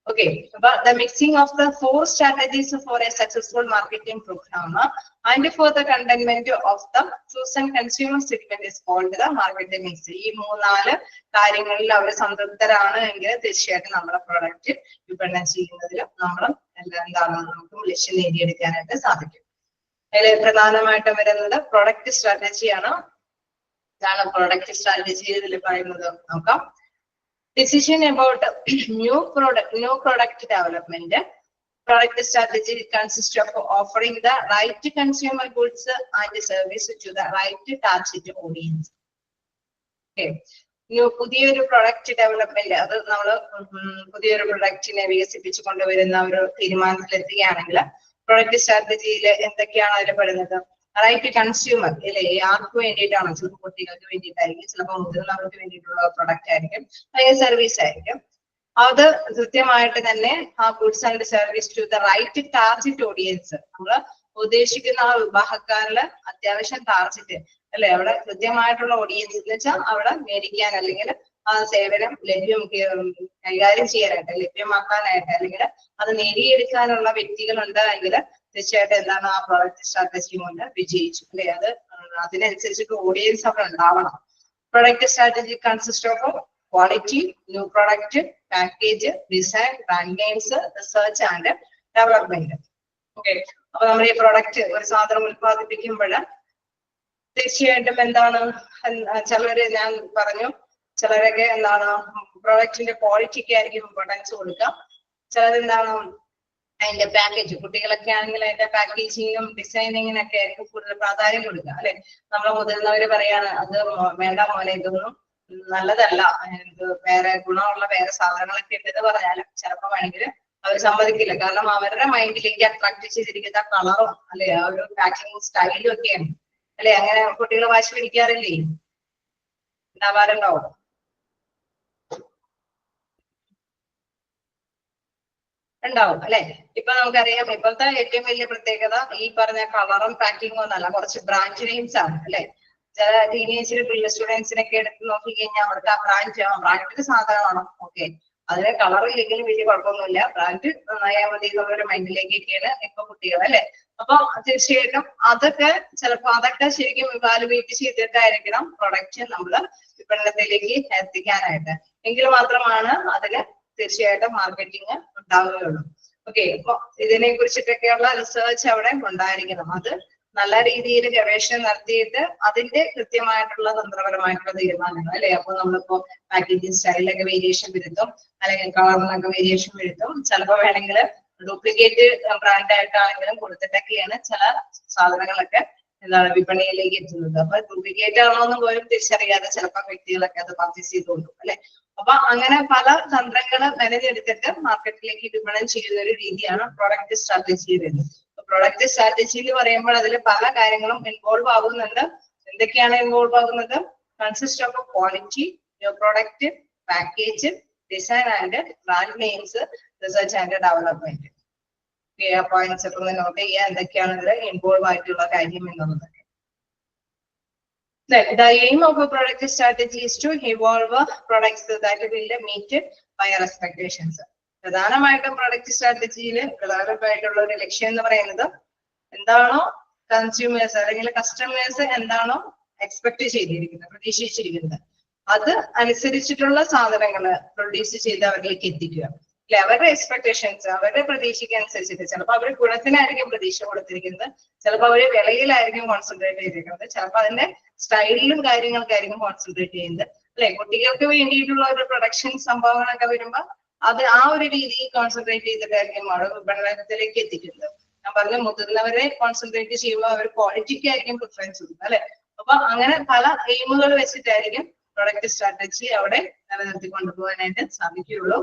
Okay, but the mixing of the 4 strategies for a successful marketing program and for the contentment of the chosen consumer segment is called the marketing mix. ഈ 3-4 കാര്യങ്ങളിൽ അവർ സംതൃപ്തരാണ് എങ്കിൽ തീർച്ചയായിട്ടും നമ്മുടെ പ്രൊഡക്റ്റ് വിപണനം ചെയ്യുന്നതിൽ നമ്മൾ എന്താണ് നമുക്ക് ലക്ഷ്യം നേടിയെടുക്കാനായിട്ട് സാധിക്കും. അതിൽ പ്രധാനമായിട്ടും വരുന്നത് പ്രൊഡക്റ്റ് സ്ട്രാറ്റജിയാണ്. ഇതാണ് പ്രൊഡക്റ്റ് സ്ട്രാറ്റജി ഇതിൽ പറയുന്നത്. നോക്കാം. Decision about new product development. Product strategy consists of offering the right consumer goods and service to the right target audience. Okay. പുതിയൊരു പ്രൊഡക്റ്റ് ഡെവലപ്മെന്റ്, അത് നമ്മൾ പുതിയൊരു പ്രൊഡക്റ്റിനെ വികസിപ്പിച്ചു കൊണ്ടുവരുന്ന ഒരു തീരുമാനത്തിലെത്തുകയാണെങ്കിൽ പ്രൊഡക്റ്റ് സ്ട്രാറ്റജിയിൽ എന്തൊക്കെയാണ് അതിൽ പെടുന്നത്? റൈറ്റ് കൺസ്യൂമർ അല്ലെ, ആർക്ക് വേണ്ടിയിട്ടാണ്? ചിലപ്പോൾ കുട്ടികൾക്ക് വേണ്ടിയിട്ടായിരിക്കും, ചിലപ്പോൾ മുതിർന്നവർക്ക് വേണ്ടിയിട്ടുള്ള പ്രൊഡക്റ്റ് ആയിരിക്കും, അല്ലെങ്കിൽ സർവീസ് ആയിരിക്കും. അത് കൃത്യമായിട്ട് തന്നെ ആ goods and service to the right target audience, നമ്മൾ ഉദ്ദേശിക്കുന്ന ആ വിഭാഗക്കാരില് അത്യാവശ്യം ടാർഗറ്റ് അല്ലെ, അവിടെ കൃത്യമായിട്ടുള്ള ഓഡിയൻസ് എന്ന് വെച്ചാൽ അവിടെ മേടിക്കാൻ അല്ലെങ്കിൽ ആ സേവനം കൈകാര്യം ചെയ്യാനായിട്ട്, ലഭ്യമാക്കാനായിട്ട്, അല്ലെങ്കിൽ അത് നേടിയെടുക്കാനുള്ള വ്യക്തികൾ ഉണ്ടെങ്കിൽ തീർച്ചയായിട്ടും എന്താണ് ആ പ്രൊഡക്റ്റ് സ്ട്രാറ്റജി കൊണ്ട് വിജയിച്ചു അല്ലെ. അത് അതിനനുസരിച്ചിട്ട് ഓഡിയൻസ് അവിടെ ഉണ്ടാവണം. Product strategy consist of quality, new product, package, design, brand names, research and development. Okay, അപ്പൊ നമ്മൾ ഈ പ്രൊഡക്റ്റ് ഒരു സാധനം ഉത്പാദിപ്പിക്കുമ്പോൾ തീർച്ചയായിട്ടും എന്താണ്, ചിലര് ഞാൻ പറഞ്ഞു ചിലരൊക്കെ എന്താണ് പ്രൊഡക്റ്റിന്റെ ക്വാളിറ്റിക്ക് ആയിരിക്കും ഇമ്പോർട്ടൻസ് കൊടുക്കുക. ചിലരെന്താണ് അതിന്റെ പാക്കേജ്, കുട്ടികളൊക്കെ ആണെങ്കിൽ അതിന്റെ പാക്കേജിങ്ങും ഡിസൈനിങ്ങിനൊക്കെ ആയിരിക്കും കൂടുതൽ പ്രാധാന്യം കൊടുക്കുക അല്ലെ. നമ്മളെ മുതിർന്നവര് പറയാണ് അത് വേണ്ട മോനെ, ഇതൊന്നും നല്ലതല്ല, വേറെ ഗുണമുള്ള വേറെ സാധനങ്ങളൊക്കെ ഉണ്ടെന്ന് പറഞ്ഞാലും ചിലപ്പോൾ വേണമെങ്കിൽ അവർ സമ്മതിക്കില്ല. കാരണം അവരുടെ മൈൻഡിലേക്ക് അട്രാക്ട് ചെയ്തിരിക്കുന്ന കളറും അല്ലെ ആ ഒരു പാക്കിംഗ് സ്റ്റൈലും ഒക്കെയാണ് അല്ലെ. അങ്ങനെ കുട്ടികൾ വാശി പിടിക്കാറില്ലേ? ഉണ്ടാവാറുണ്ടോ? ഉണ്ടാവും അല്ലെ. ഇപ്പൊ നമുക്കറിയാം ഇപ്പോഴത്തെ ഏറ്റവും വലിയ പ്രത്യേകത ഈ പറഞ്ഞ കളറും പാക്കിങ്ങും ഒന്നല്ല, കുറച്ച് ബ്രാൻഡ് നെയിംസ് ആണ് അല്ലെ. ചില ടീനേജിൽ സ്റ്റുഡൻസിനൊക്കെ എടുത്ത് നോക്കി കഴിഞ്ഞാൽ അവർക്ക് ആ ബ്രാൻഡ് സാധനമാണോ, ഓക്കെ, അതിന് കളർ ഇല്ലെങ്കിലും വലിയ കുഴപ്പമൊന്നുമില്ല, ബ്രാൻഡ് നന്നായാൽ മതി എന്നുള്ളൊരു മൈൻഡിലേക്കൊക്കെയാണ് ഇപ്പൊ കുട്ടികൾ അല്ലെ. അപ്പൊ തീർച്ചയായിട്ടും അതൊക്കെ ചിലപ്പോ അതൊക്കെ ശരിക്കും ഇവാലുവേറ്റ് ചെയ്തിട്ടായിരിക്കണം പ്രൊഡക്റ്റ് നമ്മള് വിപണനത്തിലേക്ക് എത്തിക്കാനായിട്ട്. എങ്കിൽ മാത്രമാണ് അതിന് തീർച്ചയായിട്ടും മാർക്കറ്റിംഗ് ഉണ്ടാവുകയുള്ളൂ. ഓക്കെ, അപ്പൊ ഇതിനെ കുറിച്ചിട്ടൊക്കെയുള്ള റിസർച്ച് അവിടെ ഉണ്ടായിരിക്കണം. അത് നല്ല രീതിയിൽ ഗവേഷണം നടത്തിയിട്ട് അതിന്റെ കൃത്യമായിട്ടുള്ള തന്ത്രപരമായിട്ടുള്ള തീരുമാനങ്ങൾ അല്ലെ. അപ്പൊ നമ്മളിപ്പോ പാക്കേജിങ് സ്റ്റൈലിലൊക്കെ വേരിയേഷൻ വരുത്തും, അല്ലെങ്കിൽ കളറിനൊക്കെ വേരിയേഷൻ വരുത്തും. ചിലപ്പോൾ വേണമെങ്കിൽ ഡ്യൂപ്ലിക്കേറ്റ് ബ്രാൻഡ് ആയിട്ടാണെങ്കിലും കൊടുത്തിട്ടൊക്കെയാണ് ചില സാധനങ്ങളൊക്കെ എന്താണ് വിപണിയിലേക്ക് എത്തുന്നത്. അപ്പൊ ഡ്യൂപ്ലിക്കേറ്റ് ആണോന്ന് പോലും തിരിച്ചറിയാതെ ചിലപ്പോൾ വ്യക്തികളൊക്കെ അത് പർച്ചേസ് ചെയ്തുകൊണ്ടു അല്ലെ. അപ്പൊ അങ്ങനെ പല തന്ത്രങ്ങൾ മെനഞ്ഞെടുത്തിട്ട് മാർക്കറ്റിലേക്ക് വിപണനം ചെയ്യുന്ന ഒരു രീതിയാണ് പ്രൊഡക്റ്റ് സ്ട്രാറ്റജി വരുന്നത്. പ്രൊഡക്റ്റ് സ്ട്രാറ്റജി എന്ന് പറയുമ്പോൾ അതിൽ പല കാര്യങ്ങളും ഇൻവോൾവ് ആകുന്നുണ്ട്. എന്തൊക്കെയാണ് ഇൻവോൾവ് ആകുന്നത്? Consist of quality, new product, package, design and brand names, research and development. Points ഒക്കെ ഒന്ന് നോട്ട് ചെയ്യുക, എന്തൊക്കെയാണ് ഇതിൽ ഇൻവോൾവ് ആയിട്ടുള്ള കാര്യം എന്നുള്ളത്. The aim of a product strategy is to evolve products that will meet buyer expectations. പ്രധാനമായിട്ടും product സ്ട്രാറ്റജിയിൽ പ്രധാനമായിട്ടുള്ള ഒരു ലക്ഷ്യം എന്ന് പറയുന്നത് എന്താണോ കൺസ്യൂമേഴ്സ് അല്ലെങ്കിൽ കസ്റ്റമേഴ്സ് എന്താണോ എക്സ്പെക്ട് ചെയ്തിരിക്കുന്നത്, പ്രതീക്ഷിച്ചിരിക്കുന്നത്, അത് അനുസരിച്ചിട്ടുള്ള സാധനങ്ങൾ പ്രൊഡ്യൂസ് ചെയ്ത് അവരിലേക്ക് എത്തിക്കുക അല്ലെ. അവരുടെ എക്സ്പെക്ടേഷൻസ്, അവരുടെ പ്രതീക്ഷയ്ക്ക് അനുസരിച്ചിട്ട് ചിലപ്പോൾ അവർ ഗുണത്തിനായിരിക്കും പ്രതീക്ഷ കൊടുത്തിരിക്കുന്നത്, ചിലപ്പോൾ അവർ വിലയിലായിരിക്കും കോൺസെൻട്രേറ്റ് ചെയ്തിരിക്കുന്നത്, ചിലപ്പോൾ അതിന്റെ സ്റ്റൈലിലും കാര്യങ്ങൾക്കായിരിക്കും കോൺസെൻട്രേറ്റ് ചെയ്യുന്നത് അല്ലെ. കുട്ടികൾക്ക് വേണ്ടിയിട്ടുള്ള ഒരു പ്രൊഡക്ഷൻ സംഭവങ്ങളൊക്കെ വരുമ്പോൾ അത് ആ ഒരു രീതിയിൽ കോൺസെൻട്രേറ്റ് ചെയ്തിട്ടായിരിക്കും അവിടെ വിപണനത്തിലേക്ക് എത്തിക്കുന്നത്. ഞാൻ പറഞ്ഞു മുതിർന്നവരെ കോൺസെൻട്രേറ്റ് ചെയ്യുമ്പോൾ അവർ ക്വാളിറ്റിക്ക് ആയിരിക്കും പ്രിഫറൻസ് കൊടുക്കുക അല്ലെ. അപ്പൊ അങ്ങനെ പല എയിമുകൾ വെച്ചിട്ടായിരിക്കും പ്രൊഡക്റ്റ് സ്ട്രാറ്റജി അവിടെ നിലനിർത്തി കൊണ്ടുപോകാനായിട്ട് സാധിക്കുകയുള്ളൂ.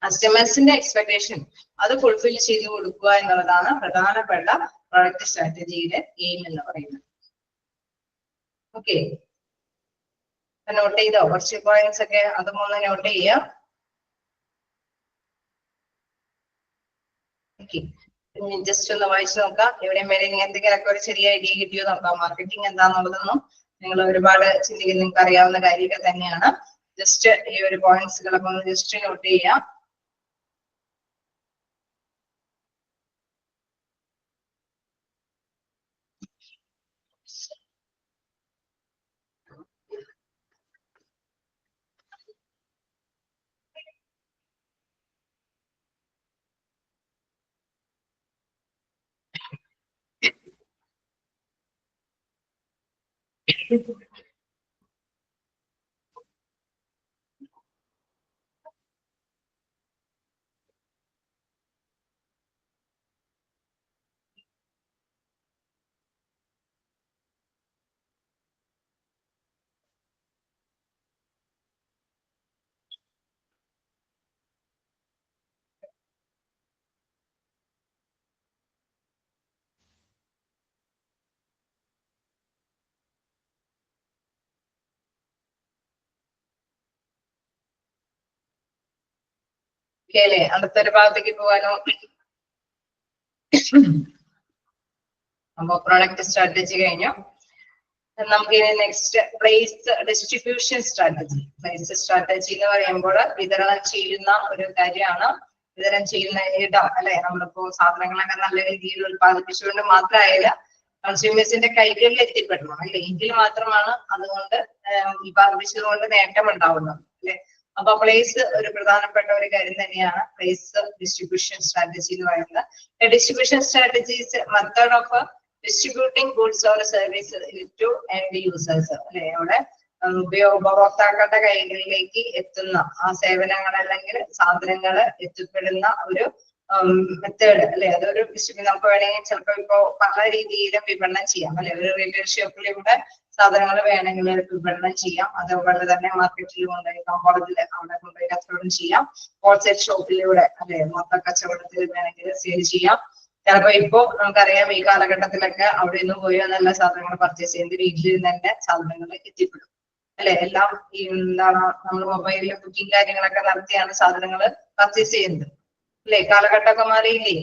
കസ്റ്റമേഴ്സിന്റെ എക്സ്പെക്ടേഷൻ അത് ഫുൾഫിൽ ചെയ്ത് കൊടുക്കുക എന്നുള്ളതാണ് പ്രധാനപ്പെട്ട പ്രൊഡക്റ്റ് സ്ട്രാറ്റജിയുടെ എയിം എന്ന് പറയുന്നത്. ഓക്കെ, നോട്ട് ചെയ്തോ? കുറച്ച് പോയിന്റ്സ് ഒക്കെ അതും ഒന്ന് നോട്ട് ചെയ്യാം. മാർക്കറ്റിംഗ്. ജസ്റ്റ് ഒന്ന് വായിച്ചു നോക്കാം. എവിടെയും വരെ എന്തെങ്കിലുമൊക്കെ ഒരു ചെറിയ ഐഡിയ കിട്ടിയോ നോക്കാം. മാർക്കറ്റിംഗ് എന്താണെന്നുള്ളതൊന്നും നിങ്ങൾ ഒരുപാട് ചിന്തിക്കുന്ന നിങ്ങൾക്ക് അറിയാവുന്ന കാര്യമൊക്കെ തന്നെയാണ്. ജസ്റ്റ് ഈ ഒരു പോയിന്റ്സുകളൊക്കെ ഒന്ന് ജസ്റ്റ് നോട്ട് ചെയ്യാം. അല്ലേ, അടുത്തൊരു ഭാഗത്തേക്ക് പോകാനോ? അപ്പൊ പ്രൊഡക്റ്റ് സ്ട്രാറ്റജി കഴിഞ്ഞു. നമുക്ക് ഇനി next place distribution strategy. Place strategy എന്ന് പറയുമ്പോൾ വിതരണം ചെയ്യുന്ന ഒരു കാര്യമാണ്. വിതരണം ചെയ്യുന്ന ഇടം അല്ലെ, നമ്മളിപ്പോ സാധനങ്ങളൊക്കെ നല്ല രീതിയിൽ ഉത്പാദിപ്പിച്ചുകൊണ്ട് മാത്രമായില്ല, കൺസ്യൂമേഴ്സിന്റെ കൈകളിൽ എത്തിപ്പെടണം അല്ലെ, എങ്കിൽ മാത്രമാണ് അതുകൊണ്ട് ഉത്പാദിപ്പിച്ചതുകൊണ്ട് നേട്ടം ഉണ്ടാവുന്നത് അല്ലെ. അപ്പൊ പ്ലേസ് ഒരു പ്രധാനപ്പെട്ട ഒരു കാര്യം തന്നെയാണ്. പ്ലേസ് ഡിസ്ട്രിബ്യൂഷൻ സ്ട്രാറ്റജി എന്ന് പറയുന്നത്. Distribution strategies method of distributing goods or service to end users അല്ലെ. അവിടെ ഉപഭോക്താക്കളുടെ കൈകളിലേക്ക് എത്തുന്ന ആ സേവനങ്ങൾ അല്ലെങ്കിൽ സാധനങ്ങൾ എത്തിപ്പെടുന്ന ഒരു മെത്തേഡ് അല്ലെ. അതൊരു നമുക്ക് വേണമെങ്കിൽ ചിലപ്പോൾ ഇപ്പോ പല രീതിയിലും വിപണനം ചെയ്യാം അല്ലെ. ഒരു റീറ്റെയിൽ ഷോപ്പിലൂടെ സാധനങ്ങൾ വേണമെങ്കിൽ വിപണനം ചെയ്യാം. അതുപോലെ തന്നെ മാർക്കറ്റിൽ കൊണ്ടുപോയി കോളേജിൽ അവിടെ കൊണ്ടുപോയി കച്ചവടം ചെയ്യാം. ഹോൾസെയിൽ ഷോപ്പിലൂടെ അല്ലെ മൊത്ത കച്ചവടത്തിൽ വേണമെങ്കിൽ സെയിൽ ചെയ്യാം. ചിലപ്പോ ഇപ്പോ നമുക്കറിയാം ഈ കാലഘട്ടത്തിലൊക്കെ അവിടെ നിന്ന് പോയി നല്ല സാധനങ്ങൾ പർച്ചേസ് ചെയ്യുന്നത് വീട്ടിൽ നിന്ന് തന്നെ സാധനങ്ങൾ എത്തിപ്പെടും അല്ലെ. എല്ലാം ഈ എന്താണ് നമ്മൾ മൊബൈലിൽ ബുക്കിംഗ് കാര്യങ്ങളൊക്കെ നടത്തിയാണ് സാധനങ്ങൾ പർച്ചേസ് ചെയ്യുന്നത് അല്ലെ. കാലഘട്ടമൊക്കെ മാറിയില്ലേ?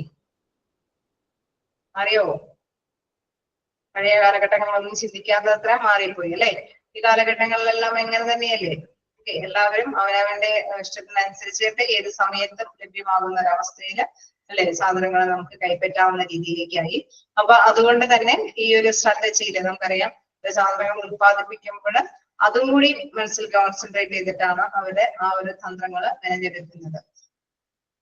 അറിയോ? പഴയ കാലഘട്ടങ്ങളൊന്നും ചിന്തിക്കാത്തത്ര മാറിപ്പോയി അല്ലെ. ഈ കാലഘട്ടങ്ങളിലെല്ലാം എങ്ങനെ തന്നെയല്ലേ, എല്ലാവരും അവനവന്റെ ഇഷ്ടത്തിനനുസരിച്ചിട്ട് ഏത് സമയത്തും ലഭ്യമാകുന്ന ഒരവസ്ഥയിൽ അല്ലെ സാധനങ്ങൾ നമുക്ക് കൈപ്പറ്റാവുന്ന രീതിയിലേക്കായി. അപ്പൊ അതുകൊണ്ട് തന്നെ ഈ ഒരു സ്ട്രാറ്റജിയിൽ നമുക്കറിയാം സാധനങ്ങൾ ഉത്പാദിപ്പിക്കുമ്പോൾ അതും കൂടി മനസ്സിൽ കോൺസെൻട്രേറ്റ് ചെയ്തിട്ടാണ് അവരുടെ ആ ഒരു തന്ത്രങ്ങൾ മെനഞ്ഞെടുക്കുന്നത്.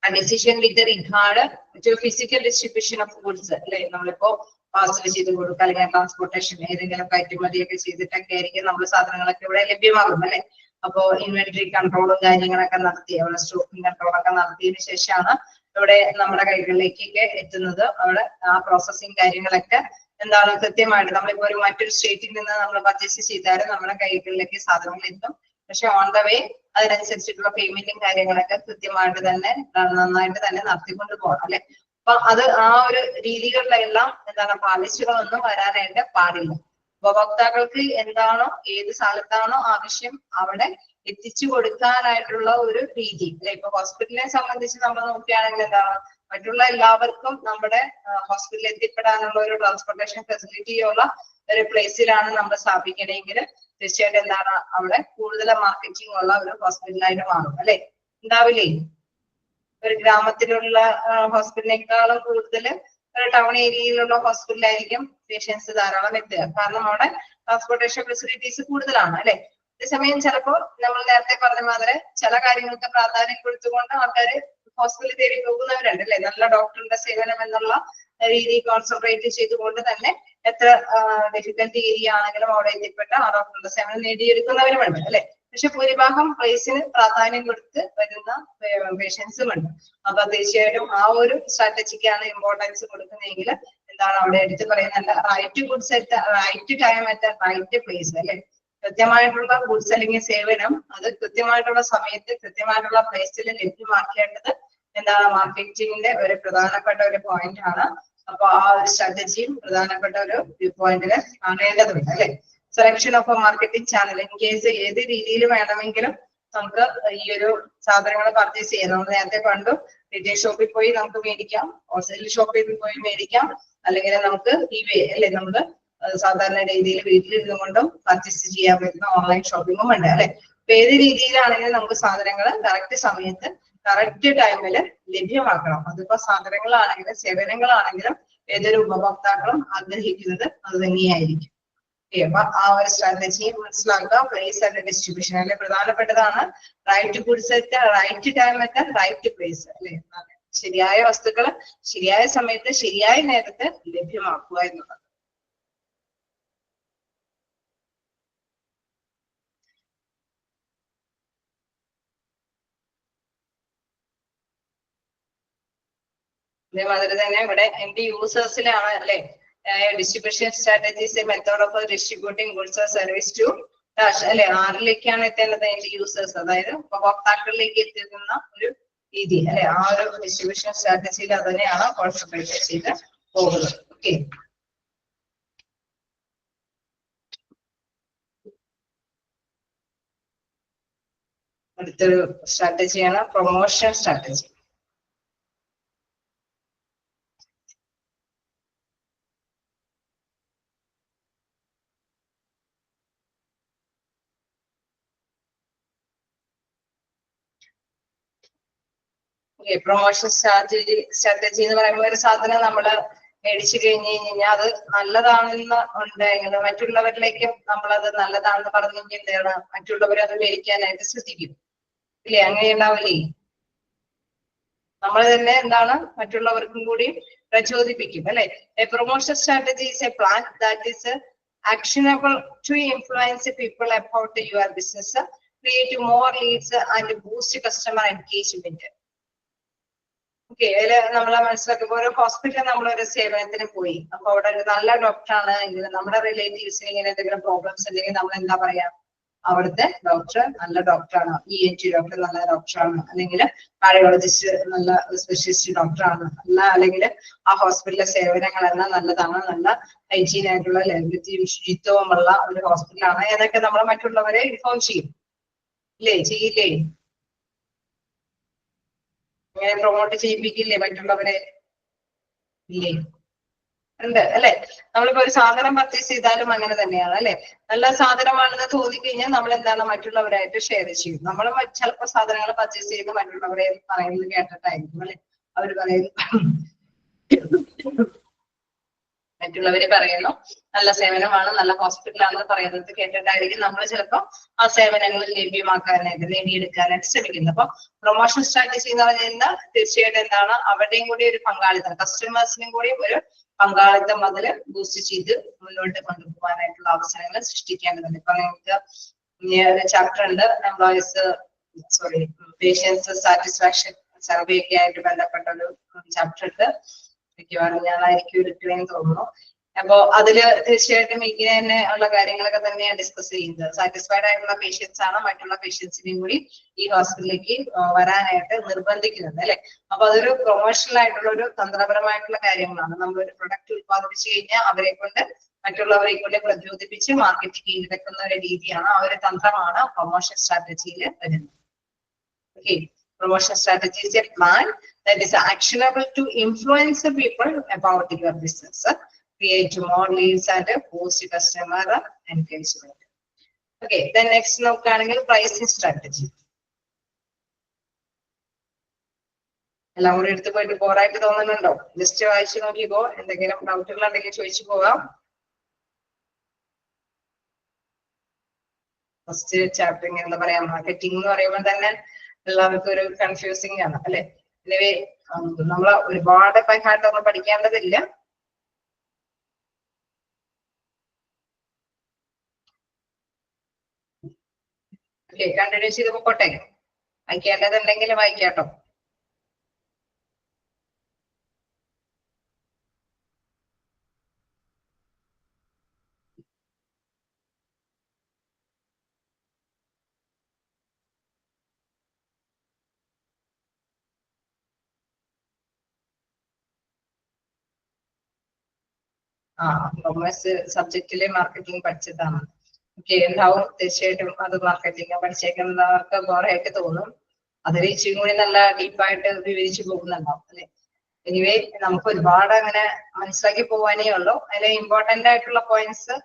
Decision with regard to physical distribution of goods അല്ലെ. നമ്മളിപ്പോ പാർസൽ ചെയ്ത് കൊടുക്കുക അല്ലെങ്കിൽ ട്രാൻസ്പോർട്ടേഷൻ ഏതെങ്കിലും കയറ്റുമതിയൊക്കെ ചെയ്തിട്ടൊക്കെ ആയിരിക്കും നമ്മൾ സാധനങ്ങളൊക്കെ ഇവിടെ ലഭ്യമാകും അല്ലെ. അപ്പോ ഇൻവെന്ററി കൺട്രോളും കാര്യങ്ങളൊക്കെ നടത്തി അവിടെ സ്റ്റോക്കിംഗ് കൺട്രോളൊക്കെ നടത്തിയതിനു ശേഷമാണ് ഇവിടെ നമ്മുടെ കൈകളിലേക്കൊക്കെ എത്തുന്നത്. അവിടെ ആ പ്രോസസ്സിങ് കാര്യങ്ങളൊക്കെ എന്താണ് കൃത്യമായിട്ട് നമ്മളിപ്പോ ഒരു മറ്റൊരു സ്റ്റേറ്റിൽ നിന്ന് നമ്മൾ പർച്ചേസ് ചെയ്താലും നമ്മുടെ കൈകളിലേക്ക് സാധനങ്ങൾ എത്തും. പക്ഷെ ഓൺ ദ വേ അതിനനുസരിച്ചിട്ടുള്ള പേയ്മെന്റും കാര്യങ്ങളൊക്കെ കൃത്യമായിട്ട് തന്നെ നന്നായിട്ട് തന്നെ നടത്തിക്കൊണ്ട് പോകണം അല്ലെ. അപ്പൊ അത് ആ ഒരു രീതികളിലെല്ലാം എന്താണ് പാലിച്ചുകളൊന്നും വരാനായിട്ട് പാടില്ല. ഉപഭോക്താക്കൾക്ക് എന്താണോ ഏത് സ്ഥലത്താണോ ആവശ്യം അവിടെ എത്തിച്ചു കൊടുക്കാനായിട്ടുള്ള ഒരു രീതി അല്ലെ. ഇപ്പൊ ഹോസ്പിറ്റലിനെ സംബന്ധിച്ച് നമ്മൾ നോക്കുകയാണെങ്കിൽ എന്താണ് മറ്റുള്ള എല്ലാവർക്കും നമ്മുടെ ഹോസ്പിറ്റലിൽ എത്തിപ്പെടാനുള്ള ഒരു ട്രാൻസ്പോർട്ടേഷൻ ഫെസിലിറ്റിയുള്ള ഒരു പ്ലേസിലാണ് നമ്മൾ സ്ഥാപിക്കണമെങ്കിൽ തീർച്ചയായിട്ടും എന്താണ് അവിടെ കൂടുതൽ മാർക്കറ്റിംഗ് ഉള്ള ഒരു ഹോസ്പിറ്റലായിട്ട് മാറും അല്ലെ. ഉണ്ടാവില്ലേ? ഒരു ഗ്രാമത്തിലുള്ള ഹോസ്പിറ്റലിനേക്കാളും കൂടുതൽ ഒരു ടൗൺ ഏരിയയിലുള്ള ഹോസ്പിറ്റലായിരിക്കും പേഷ്യൻസ് ധാരാളം എത്തുക. കാരണം അവിടെ ട്രാൻസ്പോർട്ടേഷൻ ഫെസിലിറ്റീസ് കൂടുതലാണ് അല്ലെ. അതേസമയം ചിലപ്പോൾ നമ്മൾ നേരത്തെ പറഞ്ഞ മാതിരി ചില കാര്യങ്ങൾക്ക് പ്രാധാന്യം കൊടുത്തുകൊണ്ട് ആൾക്കാര് ഹോസ്പിറ്റലിൽ തേടി പോകുന്നവരുണ്ട് അല്ലെ. നല്ല ഡോക്ടറിന്റെ സേവനം എന്നുള്ള രീതി കോൺസെൻട്രേറ്റ് ചെയ്തുകൊണ്ട് തന്നെ എത്ര ഡിഫിക്കൽട്ടി ഏരിയ ആണെങ്കിലും അവിടെ എത്തിപ്പെട്ട് ആ ഡോക്ടറിന്റെ സേവനം നേടിയെടുക്കുന്നവരുമുണ്ട് അല്ലെ. പക്ഷെ ഭൂരിഭാഗം പ്ലേസിന് പ്രാധാന്യം കൊടുത്ത് വരുന്ന പേഷ്യൻസും ഉണ്ട്. അപ്പൊ തീർച്ചയായിട്ടും ആ ഒരു സ്ട്രാറ്റജിക്കാണ് ഇമ്പോർട്ടൻസ് കൊടുക്കുന്നതെങ്കിൽ എന്താണ് അവിടെ എടുത്ത് പറയുന്നത് right goods at right time at right place അല്ലെ. കൃത്യമായിട്ടുള്ള ഗുഡ്സ് അല്ലെങ്കിൽ സേവനം അത് കൃത്യമായിട്ടുള്ള സമയത്ത് കൃത്യമായിട്ടുള്ള പ്ലേസിൽ ലഭ്യമാക്കേണ്ടത് എന്താണ് മാർക്കറ്റിംഗിന്റെ ഒരു പ്രധാനപ്പെട്ട ഒരു പോയിന്റ് ആണ്. അപ്പൊ ആ ഒരു സ്ട്രാറ്റജിയും പ്രധാനപ്പെട്ട ഒരു വ്യൂ പോയിന്റിൽ കാണേണ്ടതുണ്ട് അല്ലെ. Selection of A marketing channel in case ഏത് രീതിയിൽ വേണമെങ്കിലും നമുക്ക് ഈ ഒരു സാധനങ്ങൾ പർച്ചേസ് ചെയ്യാം. നമ്മൾ നേരത്തെ കണ്ടു, റീറ്റെയിൽ ഷോപ്പിൽ പോയി നമുക്ക് മേടിക്കാം, ഹോൾസെയിൽ ഷോപ്പിൽ പോയി മേടിക്കാം, അല്ലെങ്കിൽ നമുക്ക് അല്ലെ നമുക്ക് സാധാരണ രീതിയിൽ വീട്ടിലിരുന്നു കൊണ്ടും പർച്ചേസ് ചെയ്യാൻ പറ്റുന്ന ഓൺലൈൻ ഷോപ്പിംഗും ഉണ്ട് അല്ലെ. അപ്പൊ ഏത് രീതിയിലാണെങ്കിലും നമുക്ക് സാധനങ്ങൾ കറക്റ്റ് സമയത്ത് കറക്റ്റ് ടൈമിൽ ലഭ്യമാക്കണം. അതിപ്പോ സാധനങ്ങളാണെങ്കിലും സേവനങ്ങളാണെങ്കിലും ഏതൊരു ഉപഭോക്താക്കളും ആഗ്രഹിക്കുന്നത് അത് തന്നെയായിരിക്കും. അപ്പൊ ആ ഒരു സ്ട്രാറ്റജി മനസ്സിലാക്കുക. പ്ലേസ് ആൻഡ് ഡിസ്ട്രിബ്യൂഷൻ അല്ലെ പ്രധാനപ്പെട്ടതാണ്. Right goods at right time at right place അല്ലെ. ശരിയായ വസ്തുക്കൾ ശരിയായ സമയത്ത് ശരിയായ നേരത്ത് ലഭ്യമാക്കുക എന്നുള്ളത്. അതേമാതിരി തന്നെ ഇവിടെ എന്റെ യൂസേഴ്സിലാണ് അല്ലെ distribution strategies method of distributing goods or service to dash അല്ലെ. ആരിലേക്കാണ് എത്തേണ്ടത്? എന്റെ യൂസേഴ്സ്, അതായത് ഉപഭോക്താക്കളിലേക്ക് എത്തിക്കുന്ന ഒരു രീതി അല്ലെ. ആ ഒരു ഡിസ്ട്രിബ്യൂഷൻ സ്ട്രാറ്റജിയിൽ അതിനെയാണ് കോൺസെൻട്രേറ്റ് ചെയ്ത് പോകുന്നത്. ഓക്കെ, അടുത്തൊരു സ്ട്രാറ്റജിയാണ് പ്രൊമോഷൻ സ്ട്രാറ്റജി. പ്രൊമോഷൻ സ്ട്രാറ്റജി എന്ന് പറയുമ്പോൾ ഒരു സാധനം നമ്മൾ മേടിച്ചു കഴിഞ്ഞു കഴിഞ്ഞാൽ അത് നല്ലതാണെന്ന് ഉണ്ടെങ്കിൽ മറ്റുള്ളവരിലേക്കും നമ്മളത് നല്ലതാണെന്ന് പറഞ്ഞു കഴിഞ്ഞാൽ എന്താണ്, മറ്റുള്ളവർ അത് മേടിക്കാനായിട്ട് ശ്രദ്ധിക്കും ഇല്ലേ? അങ്ങനെ ഉണ്ടാവില്ലേ? നമ്മൾ തന്നെ എന്താണ് മറ്റുള്ളവർക്കും കൂടി പ്രചോദിപ്പിക്കും അല്ലെ. A promotion strategy is A plan that is actionable to influence people about your business, create more leads and boost customer engagement. Okay, അതില് നമ്മളെ മനസ്സിലാക്കുമ്പോ ഒരു ഹോസ്പിറ്റലിൽ നമ്മളൊരു സേവനത്തിന് പോയി, അപ്പൊ അവിടെ ഒരു നല്ല ഡോക്ടറാണ് എങ്കിൽ നമ്മുടെ റിലേറ്റീവ്സിന് ഇങ്ങനെ എന്തെങ്കിലും പ്രോബ്ലംസ് ഉണ്ടെങ്കിൽ നമ്മൾ എന്താ പറയാ, അവിടുത്തെ ഡോക്ടർ നല്ല ഡോക്ടറാണ്, ENT ഡോക്ടർ നല്ല ഡോക്ടറാണ്, അല്ലെങ്കിൽ കാർഡിയോളജിസ്റ്റ് നല്ല സ്പെഷ്യലിസ്റ്റ് ഡോക്ടറാണ്, അല്ലെങ്കിൽ ആ ഹോസ്പിറ്റലിലെ സേവനങ്ങളെല്ലാം നല്ലതാണ്, നല്ല ഹൈജീൻ ആയിട്ടുള്ള വൃത്തിയും ശുചിത്വമുള്ള ഒരു ഹോസ്പിറ്റലാണ് എന്നൊക്കെ നമ്മൾ മറ്റുള്ളവരെ ഇൻഫോം ചെയ്യും ഇല്ലേ? ചെയ്യില്ലേ? ഇങ്ങനെ പ്രൊമോട്ട് ചെയ്യിപ്പിക്കില്ലേ മറ്റുള്ളവരെ? ഇല്ലേ? ഉണ്ട് അല്ലെ. നമ്മളിപ്പോ ഒരു സാധനം പർച്ചേസ് ചെയ്താലും അങ്ങനെ തന്നെയാണ് അല്ലെ. നല്ല സാധനമാണെന്ന് തോന്നിക്കഴിഞ്ഞാൽ നമ്മൾ എന്താണ് മറ്റുള്ളവരായിട്ട് ഷെയർ ചെയ്യും. നമ്മൾ ചിലപ്പോ സാധനങ്ങൾ പർച്ചേസ് ചെയ്ത് മറ്റുള്ളവരെ പറയുന്നത് കേട്ടിട്ടായിരിക്കും അല്ലെ. അവര് പറയുന്നു, മറ്റുള്ളവര് പറയുന്നു നല്ല സേവനമാണ്, നല്ല ഹോസ്പിറ്റലാണെന്ന് പറയുന്നത് കേട്ടിട്ടായിരിക്കും നമ്മൾ ചിലപ്പോൾ ആ സേവനങ്ങൾ ലഭ്യമാക്കാനായിട്ട് നേടിയെടുക്കാനായിട്ട് ശ്രമിക്കുന്നത്. അപ്പൊ പ്രൊമോഷൻ സ്ട്രാറ്റജി എന്ന് പറഞ്ഞാൽ തീർച്ചയായിട്ടും എന്താണ്, അവരുടെയും കൂടി ഒരു പങ്കാളിത്തം, കസ്റ്റമേഴ്സിനും കൂടി ഒരു പങ്കാളിത്തം അതിൽ ബൂസ്റ്റ് ചെയ്ത് മുന്നോട്ട് കൊണ്ടുപോകാനായിട്ടുള്ള അവസരങ്ങൾ സൃഷ്ടിക്കേണ്ടതുണ്ട്. ഇപ്പൊ നിങ്ങൾക്ക് ഒരു ചാപ്റ്റർ ഉണ്ട്, പേഷ്യൻസ് സാറ്റിസ്ഫാക്ഷൻ സർവേ ഒക്കെ ആയിട്ട് ബന്ധപ്പെട്ട ഒരു ചാപ്റ്റർ ഉണ്ട്. മിക്കവാറും ഞാനായിരിക്കും എടുക്കണേന്ന് തോന്നുന്നു. അപ്പോ അതില് തീർച്ചയായിട്ടും ഇങ്ങനെ തന്നെ ഉള്ള കാര്യങ്ങളൊക്കെ തന്നെയാണ് ഡിസ്കസ് ചെയ്യുന്നത്. സാറ്റിസ്ഫൈഡ് ആയിട്ടുള്ള പേഷ്യൻസ് ആണ് മറ്റുള്ള പേഷ്യൻസിനെയും കൂടി ഈ ഹോസ്പിറ്റലിലേക്ക് വരാനായിട്ട് നിർബന്ധിക്കുന്നത് അല്ലെ. അപ്പൊ അതൊരു പ്രൊമോഷണൽ ആയിട്ടുള്ള ഒരു തന്ത്രപരമായിട്ടുള്ള കാര്യങ്ങളാണ്. നമ്മളൊരു പ്രൊഡക്റ്റ് ഉത്പാദിപ്പിച്ചു കഴിഞ്ഞാൽ അവരെ കൊണ്ട് മറ്റുള്ളവരെ കൊണ്ട് പ്രചോദിപ്പിച്ച് മാർക്കറ്റ് കീഴടക്കുന്ന ഒരു രീതിയാണ്, ആ ഒരു തന്ത്രമാണ് പ്രൊമോഷൻ സ്ട്രാറ്റജിയിൽ വരുന്നത്. Okay, promotion strategy is a plan that is actionable to influence the people about your business, create more leads and boost customer engagement. Okay, then next നോക്കുകയാണെങ്കിൽ pricing strategy. എല്ലാം കൂടി എടുത്തു പോയിട്ട് ബോറായിട്ട് തോന്നുന്നുണ്ടോ? ജസ്റ്റ് വായിച്ചു നോക്കിക്കോ, എന്തെങ്കിലും ഡൗട്ടുകൾ ഉണ്ടെങ്കിൽ ചോദിച്ചു പോകാം. ഫസ്റ്റ് ചാപ്റ്ററിങ് എന്താ പറയാ, മാർക്കറ്റിംഗ് എന്ന് പറയുമ്പോൾ തന്നെ എല്ലാവർക്കും ഒരു കൺഫ്യൂസിങ് ആണ് അല്ലെ. எனவே നമ്മൾ ഒരുപാട് ബൈഹാർട്ട് ഒന്നും പഠിക്കേണ്ടതില്ല. ഓക്കെ, കണ്ടിന്യൂ ചെയ്ത് പോട്ടെ. വായിക്കേണ്ടതുണ്ടെങ്കിൽ വായിക്കാട്ടോ. കൊമേഴ്സ് സബ്ജക്റ്റിലെ മാർക്കറ്റിംഗ് പഠിച്ചതാണ്. ഉണ്ടാവും. തീർച്ചയായിട്ടും അത് മാർക്കറ്റിംഗ് പഠിച്ചേക്കുന്നവർക്ക് ബോറായിട്ട് തോന്നും. അതിൽ ഇച്ചിരി കൂടി നല്ല ഡീപ്പായിട്ട് വിവരിച്ചു പോകുന്നുണ്ടാവും അല്ലെ. എനിവേ നമുക്ക് ഒരുപാട് അങ്ങനെ മനസ്സിലാക്കി പോവാനേ ഉള്ളൂ. അതിലെ ഇമ്പോർട്ടന്റ് ആയിട്ടുള്ള പോയിന്റ്സ്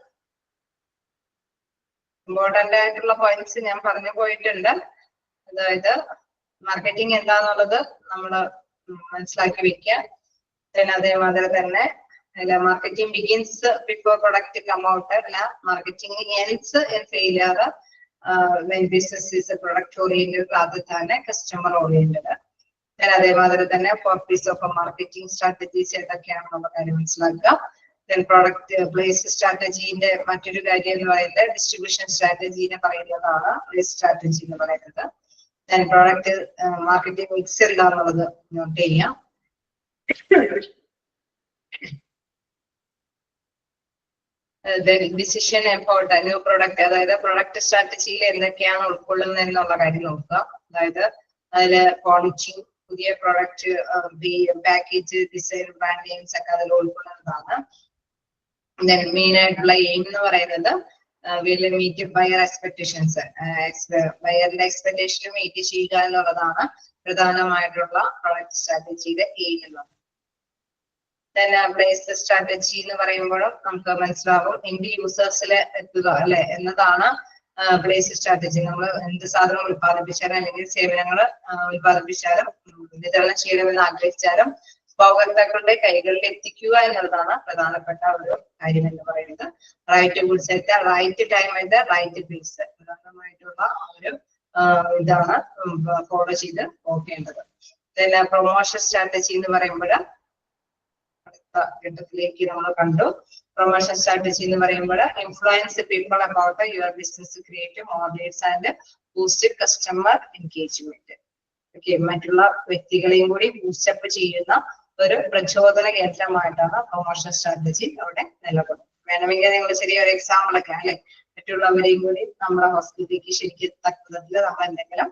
ഞാൻ പറഞ്ഞു പോയിട്ടുണ്ട്. അതായത് മാർക്കറ്റിംഗ് എന്താന്നുള്ളത് നമ്മൾ മനസ്സിലാക്കി വെക്കുക. അതേമാതിരി തന്നെ marketing begins before product come out, അല്ല marketing ends in failure when business is a product oriented rather than a customer oriented. അതേമാതിരി തന്നെ 4 P's of marketing strategies ഏതൊക്കെയാണ് നമ്മൾ കാര്യം മനസ്സിലാക്കുക. then product place strategy-ന്റെ മറ്റൊരു കാര്യം എന്ന് പറയുന്നത് ഡിസ്ട്രിബ്യൂഷൻ സ്ട്രാറ്റജീനെ പറയുന്നതാണ് place strategy എന്ന് പറയുന്നത്. then product marketing mix എന്താണെന്നുള്ളത് നോട്ട് ചെയ്യാം. ഡിസിഷൻ എഫോർട്ട് ന്യൂ പ്രൊഡക്റ്റ്, അതായത് പ്രൊഡക്റ്റ് സ്ട്രാറ്റജിയിൽ എന്തൊക്കെയാണ് ഉൾക്കൊള്ളുന്നത് എന്നുള്ള കാര്യം നോക്കുക. അതായത് അതില് ക്വാളിറ്റി, പുതിയ product, package, design, brand names ഒക്കെ അതിൽ ഉൾക്കൊള്ളുന്നതാണ്. മെയിൻ ആയിട്ടുള്ള എയിം എന്ന് പറയുന്നത് മീറ്റ് ബയർ എക്സ്പെക്ടേഷൻസ്, ബയറിന്റെ എക്സ്പെക്ടേഷൻ മീറ്റ് ചെയ്യുക എന്നുള്ളതാണ് പ്രധാനമായിട്ടുള്ള പ്രൊഡക്റ്റ് സ്ട്രാറ്റജിയുടെ എയിം എന്നുള്ളത്. പ്ലേസ് സ്ട്രാറ്റജി എന്ന് പറയുമ്പോഴും നമുക്ക് മനസ്സിലാവും എൻഡ് യൂസേഴ്സിൽ എത്തുക അല്ലെ എന്നതാണ് പ്ലേസ് സ്ട്രാറ്റജി. നമ്മൾ എന്ത് സാധനം ഉത്പാദിപ്പിച്ചാലും അല്ലെങ്കിൽ സേവനങ്ങൾ ഉത്പാദിപ്പിച്ചാലും വിതരണം ചെയ്യണമെന്ന് ആഗ്രഹിച്ചാലും ഉപഭോക്താക്കളുടെ കൈകളിൽ എത്തിക്കുക എന്നുള്ളതാണ് പ്രധാനപ്പെട്ട ഒരു കാര്യം എന്ന് പറയുന്നത്. Right goods at the right time at the right place, പ്രധാനമായിട്ടുള്ള ഒരു ഇതാണ് ഫോളോ ചെയ്ത് പോകേണ്ടത്. പ്രൊമോഷൻ സ്ട്രാറ്റജി എന്ന് പറയുമ്പോൾ ഘട്ടത്തിലേക്ക് നമ്മൾ കണ്ടു. പ്രൊമോഷൻ സ്ട്രാറ്റജി എന്ന് പറയുമ്പോൾ influence people about your business, create moderates and boost customer engagement. Okay, മറ്റുള്ള വ്യക്തികളെയും കൂടി ബൂസ്റ്റപ്പ് ചെയ്യുന്ന ഒരു പ്രചോദന കേന്ദ്രമായിട്ടാണ് പ്രൊമോഷൻ സ്ട്രാറ്റജി അവിടെ നിലകൊള്ളുന്നത്. വേണമെങ്കിൽ നിങ്ങൾ ചെറിയൊരു എക്സാമ്പിൾ ഒക്കെ അല്ലെ, മറ്റുള്ളവരെയും കൂടി നമ്മുടെ ഹോസ്പിറ്റലിലേക്ക് ശരിക്കും തക്കതിൽ നമ്മൾ എന്തെങ്കിലും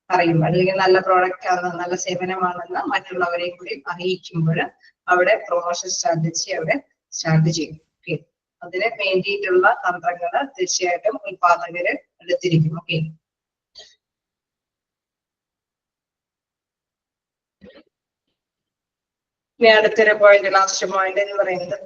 അറിയുമ്പോൾ അല്ലെങ്കിൽ നല്ല പ്രോഡക്റ്റ് ആണ്, നല്ല സേവനമാണെന്ന് മറ്റുള്ളവരെയും കൂടി അറിയിക്കുമ്പോൾ അവിടെ പ്രൊമോഷൻ സ്ട്രാറ്റജി അവിടെ സ്റ്റാർട്ട് ചെയ്യും. ഓക്കെ, അതിന് വേണ്ടിയിട്ടുള്ള തന്ത്രങ്ങൾ തീർച്ചയായിട്ടും ഉത്പാദകര് എടുത്തിരിക്കും. ഓക്കെ, ഇനി അടുത്തൊരു പോയിന്റ്, ലാസ്റ്റ് പോയിന്റ് എന്ന് പറയുന്നത്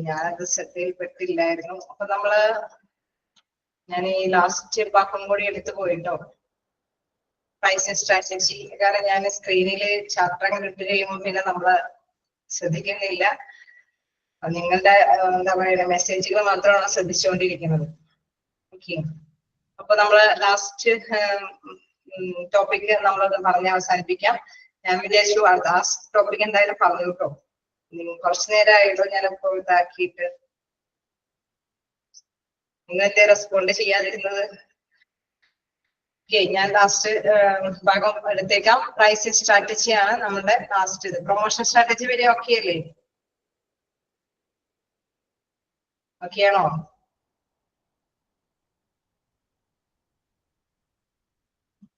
ഞാനത് ശ്രദ്ധയിൽപ്പെട്ടില്ലായിരുന്നു. അപ്പൊ ഞാൻ ഈ ലാസ്റ്റ് ഭാഗം കൂടി എടുത്തു പോയിട്ടോ, പ്രൈസിങ് സ്ട്രാറ്റജി. കാരണം ഞാൻ സ്ക്രീനിൽ ചാപ്റ്റർ അങ്ങനെ ഇട്ട് കഴിയുമ്പോൾ പിന്നെ നമ്മള് ശ്രദ്ധിക്കുന്നില്ല. നിങ്ങളുടെ എന്താ പറയുക മെസ്സേജുകൾ മാത്രമാണ് ശ്രദ്ധിച്ചുകൊണ്ടിരിക്കുന്നത്. ഓക്കെ, അപ്പൊ നമ്മള് ലാസ്റ്റ് ടോപ്പിക് നമ്മളത് പറഞ്ഞ് അവസാനിപ്പിക്കാം. ഞാൻ വിചാരിച്ചു ആ ടോപ്പിക് എന്തായാലും പറഞ്ഞു കേട്ടോ. കുറച്ചു നേരമായിട്ടോ ഞാനിപ്പോ ഇതാക്കിയിട്ട്. നിങ്ങളെന്തേ റെസ്പോണ്ട് ചെയ്യാതിരുന്നത്? ഓക്കെ, ഞാൻ ലാസ്റ്റ് ഭാഗം എടുത്തേക്കാം. പ്രൈസിങ് സ്ട്രാറ്റജി ആണ് നമ്മുടെ ലാസ്റ്റ് ഇത്. പ്രൊമോഷൻ സ്ട്രാറ്റജി വരെ ഓക്കെ അല്ലേ? ഓക്കെ ആണോ?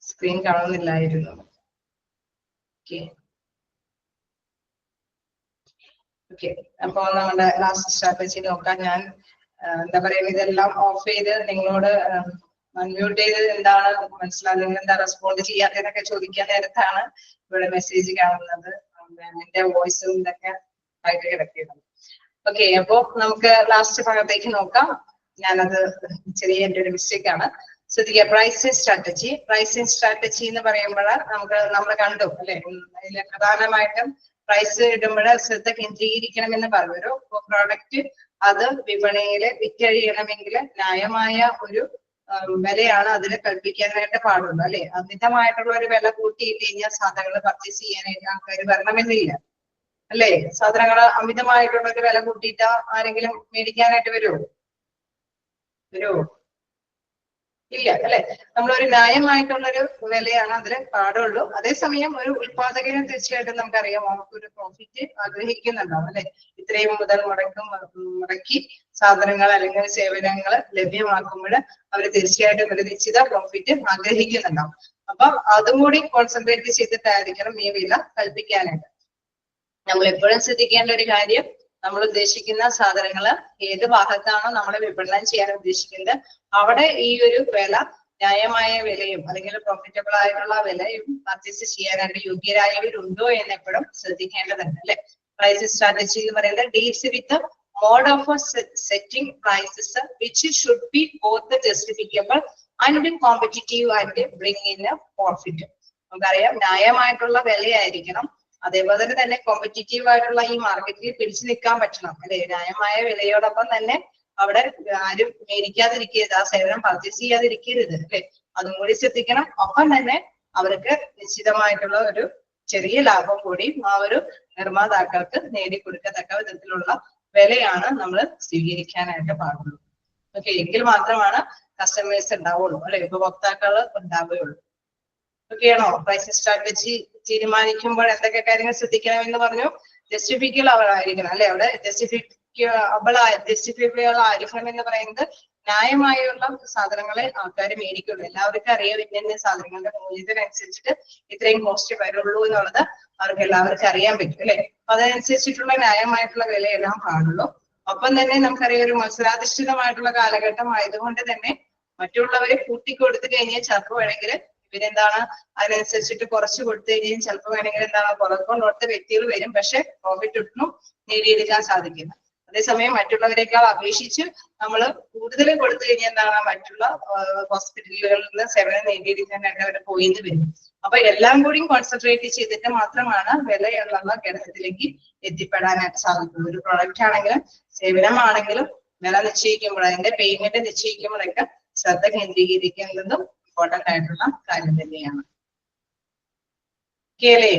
സ്ക്രീൻ കാണുന്നില്ലായിരുന്നു. ഓക്കെ ഓക്കെ, അപ്പൊ നമ്മുടെ ലാസ്റ്റ് സ്ട്രാറ്റജി നോക്കാം. ഞാൻ എന്താ പറയുക, ഇതെല്ലാം ഓഫ് ചെയ്ത് നിങ്ങളോട് അൺമ്യൂട്ട് ചെയ്ത് എന്താണ് മനസ്സിലാകുന്നത്, എന്താ റെസ്പോണ്ട് ചെയ്യാത്തതൊക്കെ ചോദിക്കാൻ നേരത്താണ് ഇവിടെ മെസ്സേജ് കാണുന്നത്. എന്റെ വോയിസും ഇതൊക്കെ ആയിട്ട് കിടക്കുന്നത്. ഓക്കെ, അപ്പൊ നമുക്ക് ലാസ്റ്റ് ഭാഗത്തേക്ക് നോക്കാം. ഞാനത് ചെറിയ എന്റെ ഒരു മിസ്റ്റേക്ക് ആണ്. ശ്രദ്ധിക്കുക, പ്രൈസിങ് സ്ട്രാറ്റജി. പ്രൈസിങ് സ്ട്രാറ്റജി എന്ന് പറയുമ്പോൾ നമ്മൾ കണ്ടു അല്ലെ, അതിൽ പ്രധാനമായിട്ടും പ്രൈസ് ഇടുമ്പോൾ ശ്രദ്ധ കേന്ദ്രീകരിക്കണമെന്ന് പറഞ്ഞു. പ്രോഡക്റ്റ് അത് വിപണിയിൽ വിറ്റഴിയണമെങ്കിൽ ന്യായമായ ഒരു വിലയാണ് അതിന് കൽപ്പിക്കാനായിട്ട് പാടുള്ളൂ അല്ലെ. അമിതമായിട്ടുള്ള ഒരു വില കൂട്ടിയിട്ട് കഴിഞ്ഞാൽ സാധനങ്ങൾ പർച്ചേസ് ചെയ്യാനായിട്ട് ആൾക്കാർ വരണമെന്നില്ല അല്ലെ. സാധനങ്ങൾ അമിതമായിട്ടുള്ള ഒരു വില കൂട്ടിയിട്ട് ആരെങ്കിലും മേടിക്കാനായിട്ട് വരുമോ? ഇല്ല അല്ലെ. നമ്മളൊരു ന്യായമായിട്ടുള്ളൊരു വിലയാണ് അതിന് പാടുള്ളൂ. അതേസമയം ഒരു ഉത്പാദകന് തീർച്ചയായിട്ടും നമുക്കറിയാം അവർക്കൊരു പ്രോഫിറ്റ് ആഗ്രഹിക്കുന്നുണ്ടാവും അല്ലെ. ഇത്രയും മുതൽ മുടക്കി സാധനങ്ങൾ അല്ലെങ്കിൽ സേവനങ്ങൾ ലഭ്യമാക്കുമ്പോൾ അവർ തീർച്ചയായിട്ടും ഒരു നിശ്ചിത പ്രോഫിറ്റ് ആഗ്രഹിക്കുന്നുണ്ടാവും. അപ്പൊ അതും കൂടി കോൺസെൻട്രേറ്റ് ചെയ്തിട്ടായിരിക്കണം ഈ വില കൽപ്പിക്കാനായിട്ട്. നമ്മൾ എപ്പോഴും ശ്രദ്ധിക്കേണ്ട ഒരു കാര്യം, നമ്മൾ ഉദ്ദേശിക്കുന്ന സാധനങ്ങൾ ഏത് ഭാഗത്താണോ നമ്മൾ വിപണനം ചെയ്യാൻ ഉദ്ദേശിക്കുന്നത് അവിടെ ഈ ഒരു വില ന്യായമായ വിലയും അല്ലെങ്കിൽ പ്രോഫിറ്റബിൾ ആയിട്ടുള്ള വിലയും പർച്ചേസ് ചെയ്യാനായിട്ട് യോഗ്യരായവരുണ്ടോ എന്ന് എപ്പോഴും ശ്രദ്ധിക്കേണ്ടതുണ്ട് അല്ലെ. പ്രൈസ് സ്ട്രാറ്റജി എന്ന് പറയുന്നത് deals with mode of setting prices which should be both justifiable and competitive and bring in profit. നമുക്കറിയാം ന്യായമായിട്ടുള്ള വിലയായിരിക്കണം, അതേപോലെ തന്നെ കോമ്പറ്റിറ്റീവ് ആയിട്ടുള്ള ഈ മാർക്കറ്റിൽ പിടിച്ചു നിൽക്കാൻ പറ്റണം അല്ലെ. ന്യായമായ വിലയോടൊപ്പം തന്നെ അവിടെ ആരും മേടിക്കാതിരിക്കരുത്, ആ സേവനം പർച്ചേസ് ചെയ്യാതിരിക്കരുത് അല്ലെ. അതും കൂടി ശ്രദ്ധിക്കണം. ഒപ്പം തന്നെ അവർക്ക് നിശ്ചിതമായിട്ടുള്ള ഒരു ചെറിയ ലാഭം കൂടി ആ ഒരു നിർമ്മാതാക്കൾക്ക് നേടിക്കൊടുക്കത്തക്ക വിധത്തിലുള്ള വിലയാണ് നമ്മൾ സ്വീകരിക്കാനായിട്ട് പാടുള്ളൂ. ഓക്കെ, എങ്കിൽ മാത്രമാണ് കസ്റ്റമേഴ്സ് ഉണ്ടാവുള്ളൂ അല്ലെ, ഉപഭോക്താക്കൾ ഉണ്ടാവുകയുള്ളൂ. ഓക്കെയാണോ? പ്രൈസിങ് സ്ട്രാറ്റജി തീരുമാനിക്കുമ്പോൾ എന്തൊക്കെ കാര്യങ്ങൾ ശ്രദ്ധിക്കണം എന്ന് പറഞ്ഞു. ജസ്റ്റിഫിക്കബിൾ ആയിരിക്കണം അല്ലെ. അവിടെ ജസ്റ്റിഫിക്കബിൾ ആയിരിക്കണം എന്ന് പറയുന്നത് ന്യായമായുള്ള സാധനങ്ങളെ ആൾക്കാർ മേടിക്കുള്ളൂ. എല്ലാവർക്കും അറിയാം ഇന്ന സാധനങ്ങളുടെ മൂല്യത്തിനനുസരിച്ചിട്ട് ഇത്രയും കോസ്റ്റ് വരുള്ളൂ എന്നുള്ളത് അവർക്ക് എല്ലാവർക്കും അറിയാൻ പറ്റും അല്ലെ. അപ്പൊ അതനുസരിച്ചിട്ടുള്ള ന്യായമായിട്ടുള്ള വിലയെല്ലാം പാടുള്ളൂ. ഒപ്പം തന്നെ നമുക്കറിയാം ഒരു മത്സരാധിഷ്ഠിതമായിട്ടുള്ള കാലഘട്ടം ആയതുകൊണ്ട് തന്നെ മറ്റുള്ളവരെ കൂട്ടിക്കൊടുത്തു കഴിഞ്ഞാൽ ചിലപ്പോൾ വേണമെങ്കിൽ ഇവരെന്താണ് അതിനനുസരിച്ചിട്ട് കുറച്ച് കൊടുത്തു കഴിഞ്ഞാൽ ചിലപ്പോൾ വേണമെങ്കിൽ എന്താണ് പുറത്തുകൊണ്ടോടുത്ത വ്യക്തികൾ വരും, പക്ഷെ പ്രോഫിറ്റ് ഒട്ടും നേടിയെടുക്കാൻ സാധിക്കില്ല. അതേസമയം മറ്റുള്ളവരെക്കാൾ അപേക്ഷിച്ച് നമ്മൾ കൂടുതൽ കൊടുത്തു കഴിഞ്ഞാൽ എന്താണ് മറ്റുള്ള ഹോസ്പിറ്റലുകളിൽ നിന്ന് സേവനം നേടിയെടുക്കാനായിട്ട് അവർ പോയിന്ന് വരും. അപ്പൊ എല്ലാം കൂടി കോൺസെൻട്രേറ്റ് ചെയ്തിട്ട് മാത്രമാണ് വിലയുള്ള ഘടകത്തിലേക്ക് എത്തിപ്പെടാനായിട്ട് സാധിക്കുന്നത്. ഒരു പ്രൊഡക്റ്റ് ആണെങ്കിലും സേവനമാണെങ്കിലും വില നിശ്ചയിക്കുമ്പോൾ അതിന്റെ പേയ്മെന്റ് നിശ്ചയിക്കുമ്പോഴൊക്കെ ശ്രദ്ധ കേന്ദ്രീകരിക്കേണ്ടതും ഇമ്പോർട്ടന്റ് ആയിട്ടുള്ള കാര്യം തന്നെയാണ്. കേളേ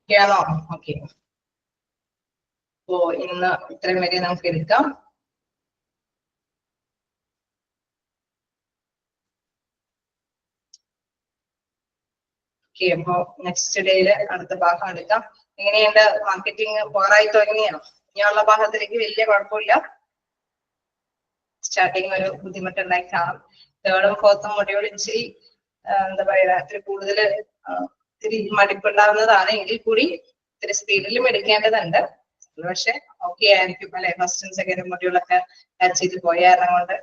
കേളോ? ഓക്കെ, അപ്പോ ഇന്ന് ഇത്രയും വരെ നമുക്ക് എടുക്കാം. ഓക്കെ, അപ്പോ നെക്സ്റ്റ് ഡേയില് അടുത്ത ഭാഗം എടുക്കാം. എങ്ങനെയുണ്ട്? മാർക്കറ്റിംഗ് പോറായി തുടങ്ങിയോ? ഇനിയുള്ള ഭാഗത്തിലേക്ക് വലിയ കുഴപ്പമില്ല. സ്റ്റാർട്ടിങ് ഒരു ബുദ്ധിമുട്ടുണ്ടായി കാണാം. തേർഡും ഫോർത്തും മൊഡ്യൂൾ ഇച്ചിരി എന്താ പറയുക ഇത്തിരി കൂടുതൽ ഇത്തിരി മടുപ്പുണ്ടാകുന്നതാണ്. എങ്കിൽ കൂടി ഇത്തിരി സ്പീഡിലും എടുക്കേണ്ടതുണ്ട്. പക്ഷെ ഓക്കെ ആയിരിക്കും അല്ലെ. ഫസ്റ്റും സെക്കൻഡും മൊഡ്യൂളൊക്കെ ടച്ച് ചെയ്ത് പോയ കാരണം കൊണ്ട്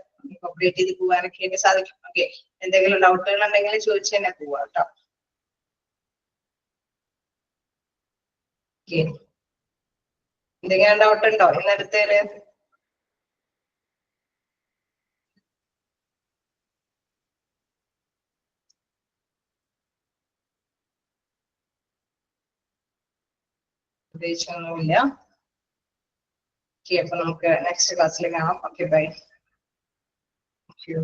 കംപ്ലീറ്റ് ചെയ്ത് പോകാനൊക്കെ ആയിട്ട് സാധിക്കും. ഓക്കെ, എന്തെങ്കിലും ഡൗട്ടുകൾ ഉണ്ടെങ്കിൽ ചോദിച്ചു തന്നെ പോവാം കേട്ടോ. ഓക്കെ, എന്തെങ്കിലും ഡൗട്ട് ഉണ്ടോ ഇന്നെടുത്തേല്? പ്രത്യേകിച്ചൊന്നുമില്ല. ഓക്കെ, അപ്പൊ നമുക്ക് നെക്സ്റ്റ് ക്ലാസ്സിൽ കാണാം. Okay, bye. Thank you.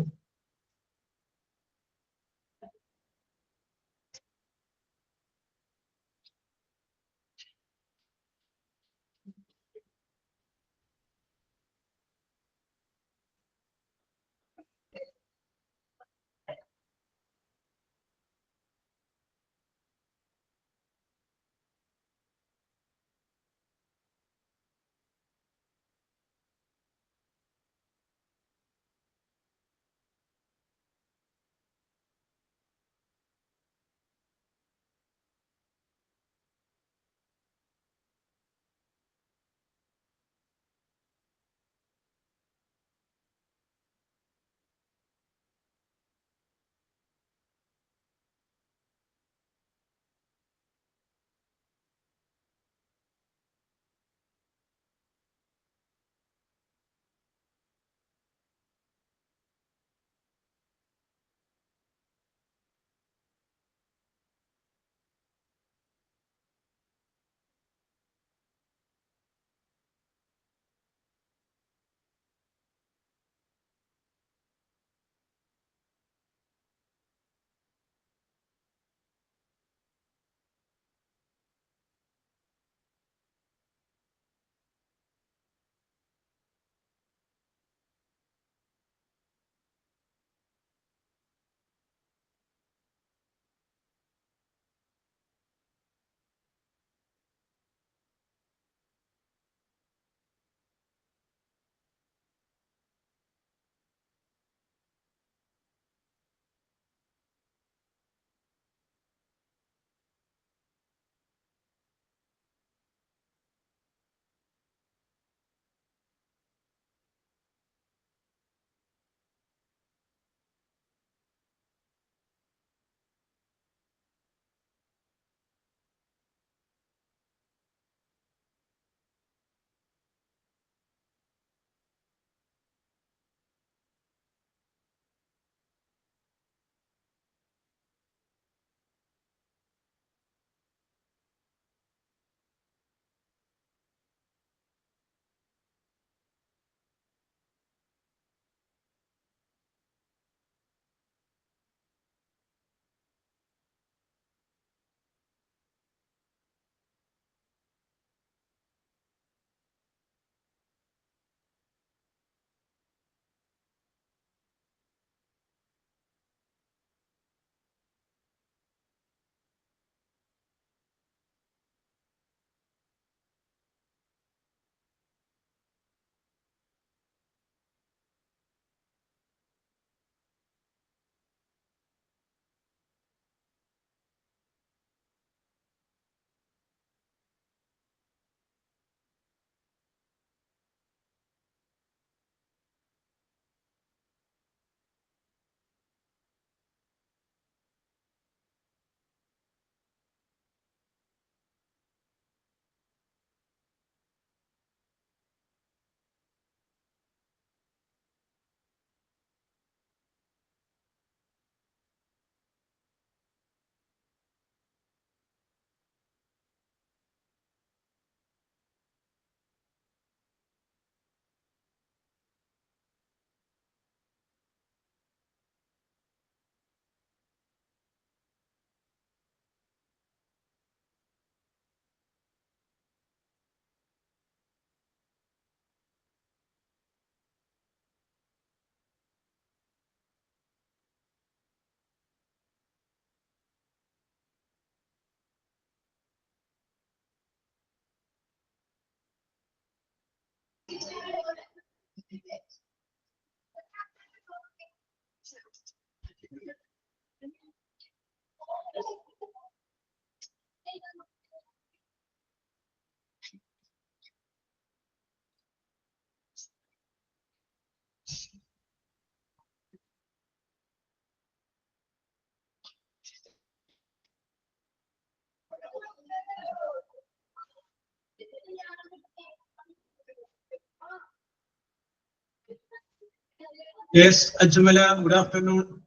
Yes, Ajmala, good afternoon.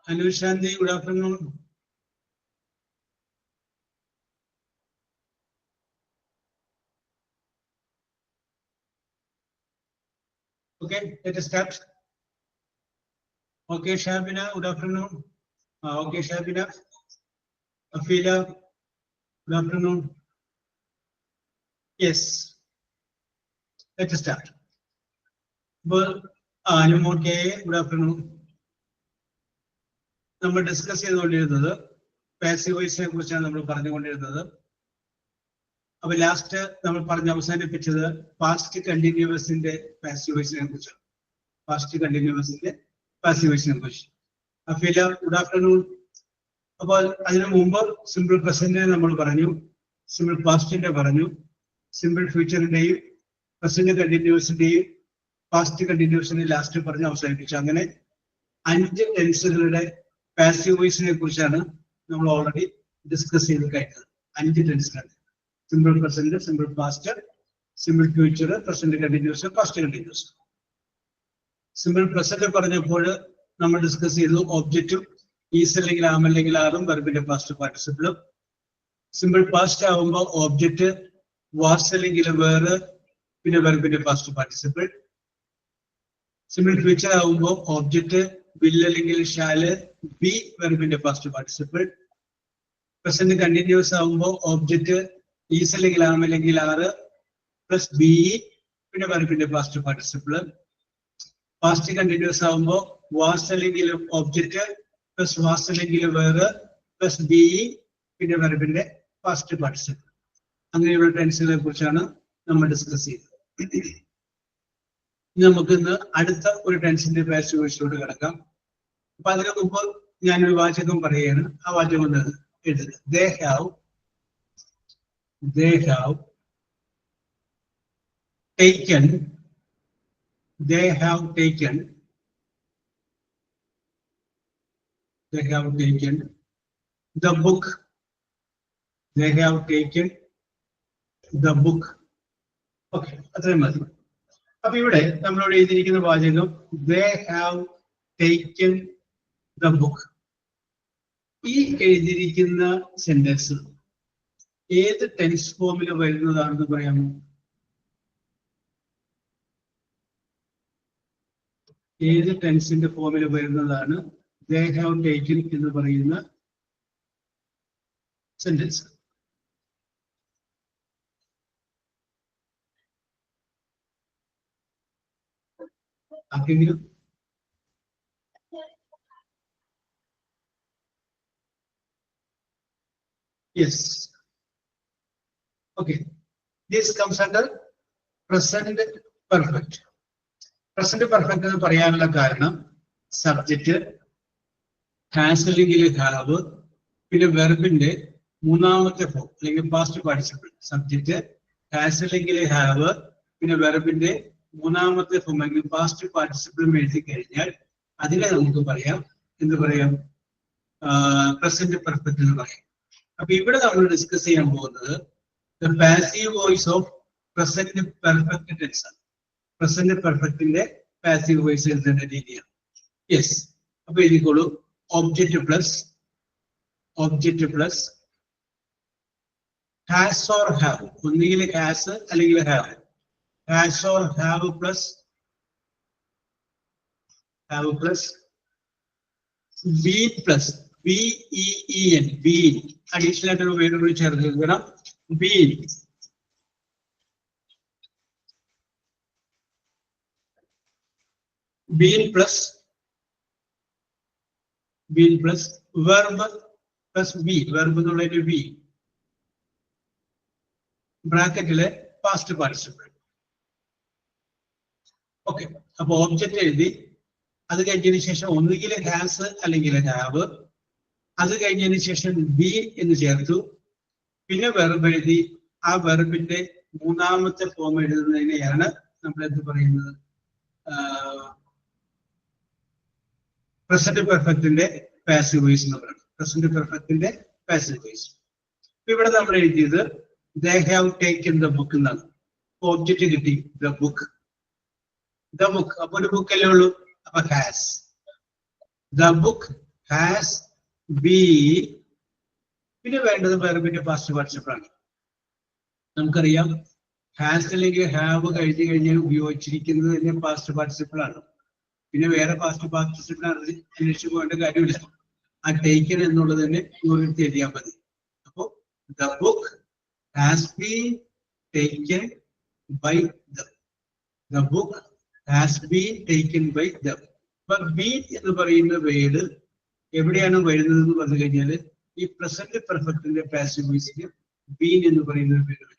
Anushanti, good afternoon. Okay, let us start. Okay, Shabina, good afternoon. Okay, Shabina. Afila, good afternoon. Yes, let us start. Well, Anumoke, good afternoon. നമ്മൾ discuss ചെയ്തുകൊണ്ടിരുന്നത് passive വോയിസിനെ കുറിച്ചാണ് നമ്മൾ പറഞ്ഞുകൊണ്ടിരുന്നത്. അപ്പൊ last നമ്മൾ പറഞ്ഞ് അവസാനിപ്പിച്ചത് past കണ്ടിന്യൂവസിന്റെ passive വോയിസിനെ കുറിച്ചാണ്. പാസ്റ്റ് കണ്ടിന്യൂവസിന്റെ പാസീവ് വോയിസിനെ കുറിച്ച്. Afeela, good afternoon. അപ്പോൾ അതിനു മുമ്പ് സിമ്പിൾ പ്രസന്റിനെ നമ്മൾ പറഞ്ഞു, സിമ്പിൾ പാസ്റ്റിന്റെ പറഞ്ഞു, സിമ്പിൾ ഫ്യൂച്ചറിന്റെയും പ്രസന്റ് കണ്ടിന്യൂവസിന്റെയും പാസ്റ്റ് കണ്ടിന്യൂവസിന്റെ ലാസ്റ്റ് പറഞ്ഞ് അവസാനിപ്പിച്ചു. അങ്ങനെ 5 ടെൻസുകളുടെ പാസീവ് വോയിസിനെ കുറിച്ചാണ് നമ്മൾ ഓൾറെഡി ഡിസ്കസ് ചെയ്ത് കഴിഞ്ഞത്. 5 ടെൻസുകൾ: simple present, simple past, simple future, present continuous, past continuous. Simple present പറഞ്ഞപ്പോൾ നമ്മൾ ഡിസ്കസ് ചെയ്തു ഒബ്ജക്റ്റും ഈസ് അല്ലെങ്കിൽ ആം അല്ലെങ്കിൽ ആറും വെർബിന്റെ പാസ്റ്റ് പാർട്ടിസിപ്പിളും. സിമ്പിൾ പാസ്റ്റ് ആവുമ്പോൾ ഒബ്ജക്റ്റ് വാസ് അല്ലെങ്കിൽ വേറെ പിന്നെ വെർബിന്റെ പാസ്റ്റ് പാർട്ടിസിപ്പിൾ. സിമ്പിൾ ഫ്യൂച്ചർ ആവുമ്പോൾ ഒബ്ജക്റ്റ് വിൽ അല്ലെങ്കിൽ ഷാല് ബി വെർബിന്റെ പാസ്റ്റ് പാർട്ടിസിപ്പിൾ. പ്രസന്റ് കണ്ടിന്യൂസ് ആവുമ്പോൾ ഒബ്ജക്റ്റ് ഈസ് അല്ലെങ്കിൽ ആം അല്ലെങ്കിൽ ആറ് പ്ലസ് ബി പിന്നെ വെർബിന്റെ പാസ്റ്റ് പാർട്ടിസിപ്പിൾ. പാസ്റ്റ് കണ്ടിന്യൂസ് ആവുമ്പോൾ വാസ് അല്ലെങ്കിൽ ഒബ്ജക്റ്റ് പ്ലസ് വാസ് അല്ലെങ്കിൽ വേറെ പ്ലസ് ബി പിന്നെ വെർബിന്റെ പാസ്റ്റ് പാർട്ടിസിപ്പിൾ. അങ്ങനെയുള്ള ടെൻസുകളെ കുറിച്ചാണ് നമ്മൾ ഡിസ്കസ് ചെയ്തത്. നമുക്ക് ഇന്ന് അടുത്ത ഒരു ടെൻസിന്റെ പാസീവ് വോയിസിലോട്ട് കിടക്കാം. അപ്പൊ അതിനു മുമ്പ് ഞാനൊരു വാചകം പറയുകയാണ്. ആ വാചകം ഒന്ന് എഴുതുക. They have taken the book. They have taken the book. Okay, അത്രയും മതി. അപ്പൊ ഇവിടെ നമ്മളോട് എഴുതിയിരിക്കുന്ന വാചകം they have taken the book. ഈ എഴുതിയിരിക്കുന്ന സെന്റൻസ് ഏത് ടെൻസ് ഫോമിൽ വരുന്നതാണെന്ന് പറയാമോ? ഏത് ടെൻസിന്റെ ഫോമിൽ വരുന്നതാണ് they have taken എന്ന് പറയുന്ന സെന്റൻസ്? ആർക്കെങ്കിലും? Yes. Okay. This comes under present perfect. Present perfect എന്ന് പറയാനുള്ള കാരണം സബ്ജക്റ്റ് ഹാസ് അല്ലെങ്കിൽ ഹാവ് പിന്നെ വെർബിന്റെ മൂന്നാമത്തെ ഫോം അല്ലെങ്കിൽ പാസ്റ്റ് പാർട്ടിസിപ്പിൾ. സബ്ജക്റ്റ് ഹാസ് അല്ലെങ്കിൽ ഹാവ് പിന്നെ വെർബിന്റെ മൂന്നാമത്തെ ഫോം അല്ലെങ്കിൽ പാസ്റ്റ് പാർട്ടിസിപ്പിളും എഴുതി കഴിഞ്ഞാൽ അതിനെ നമുക്ക് പറയാം എന്ത് പറയാം? പ്രസന്റ് പെർഫെക്റ്റ് എന്ന് പറയാം. അപ്പൊ ഇവിടെ നമ്മൾ ഡിസ്കസ് ചെയ്യാൻ പോകുന്നത് the passive voice of present perfect tense ആണ്. പ്രസന്റ് പെർഫെക്റ്റിന്റെ പാസീവ് വോയിസ് എഴുതേണ്ട രീതിയാണ്. യെസ്, അപ്പൊ എഴുതിക്കോളൂ. Object plus has or have. ഒന്നുകിൽ ഹാസ് അല്ലെങ്കിൽ have. Has or have plus been plus BEEN, been. Additional ആയിട്ട് വേറെ കൂടി ചേർക്കണം. Been. Been plus verb plus be. Verb എന്നുള്ളതിന്റെ ബി ബ്രാക്കറ്റിലെ പാസ്റ്റ് പാർട്ടിസിപ്പിൾ. ഓക്കെ, അപ്പൊ ഓബ്ജക്റ്റ് എഴുതി. അത് കഴിഞ്ഞതിന് ശേഷം ഒന്നുകിൽ ഹാസ് അല്ലെങ്കിൽ ഹാവ്. അത് കഴിഞ്ഞതിന് ശേഷം ബി എന്ന് ചേർത്തു. പിന്നെ വെർബ് എഴുതി. ആ വെർബിന്റെ മൂന്നാമത്തെ ഫോം എഴുതുന്നതിനെയാണ് നമ്മൾ എന്ത് പറയുന്നത്? പ്രസന്റ് പെർഫെക്റ്റിന്റെ പാസീവ് വോയിസ് എന്ന് പറയുന്നത്. പ്രസന്റ് പെർഫെക്റ്റിന്റെ പാസീവ് വോയിസ്. ഇവിടെ നമ്മൾ എഴുതിയത് they have taken the book എന്നാണ്. ഒബ്ജക്റ്റ് കിട്ടി, ദ ബുക്ക്. ദ ബുക്ക്, അപ്പൊ ഒരു ബുക്ക് അല്ലേ ഉള്ളൂ, അപ്പൊ has. The book has been. പിന്നെ വേണ്ടത് വെർബിന്റെ പാസ്റ്റ് പാർട്ടിസിപ്പിൾ ആണ്. നമുക്കറിയാം ഹാസ് അല്ലെങ്കിൽ ഹാവ് കഴിഞ്ഞു കഴിഞ്ഞാൽ ഉപയോഗിച്ചിരിക്കുന്നത് തന്നെ പാസ്റ്റ് പാർട്ടിസിപ്പിൾ ആണ്. പിന്നെ വേറെ പാസ്റ്റ് പാർട്ടിസിപ്പിൾ അന്വേഷിച്ച് പോകേണ്ട കാര്യമില്ല. ആ ടേക്കൻ എന്നുള്ളത് തന്നെ യൂണിറ്റ് എഴുതിയാൽ മതി. അപ്പോ the book has been taken by them. The book has been taken by them. അപ്പൊ ബീൻ എന്ന് പറയുന്ന വേർഡ് എവിടെയാണ് വരുന്നത് എന്ന് പറഞ്ഞു കഴിഞ്ഞാൽ ഈ പ്രസന്റ് പെർഫെക്റ്റിന്റെ പാസീവ് വോയിസിൽ ബീൻ എന്ന് പറയുന്ന വേർഡ് വരും.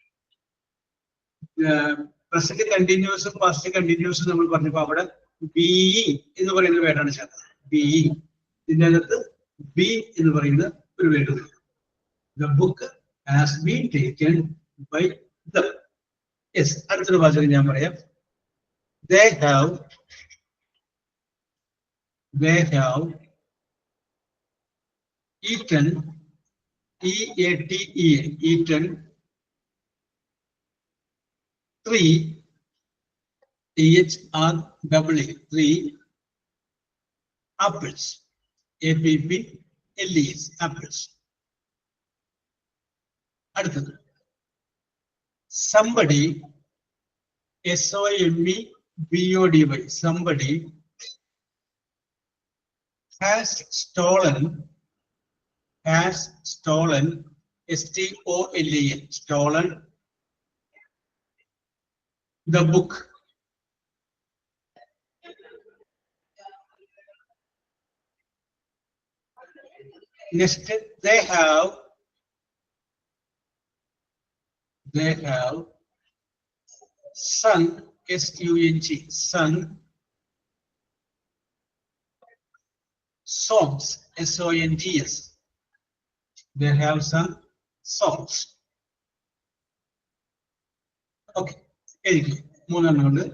പ്രസന്റ് കണ്ടിന്യൂസും പാസ്റ്റ് കണ്ടിന്യൂസും നമ്മൾ പറഞ്ഞപ്പോ അവിടെ ബീയിങ് എന്ന് പറയുന്ന വേർഡാണ് ചേർന്നത്. ബീയിങ്. ഇതിന്റെ അകത്ത് ബി എന്ന് പറയുന്ന ഒരു വേർഡ് വരും. The book has been taken by them. Yes, അടുത്തൊരു വാചകം ഞാൻ പറയാം. They have eaten, E-A-T-E-N, eaten 3, T-H-R-E-E, 3 apples, A-P-P-L-E-S, apples. അടുത്തത് somebody, S-O-M-E-B-O-D-Y, somebody has stolen, S-T-O-L-E-N, stolen the book. Next, they have sung, S-U-N-G, sung songs, S-O-N-G-S. They have sung songs. Okay, എനിക്ക് മൂന്നെണ്ണം ഉണ്ട്.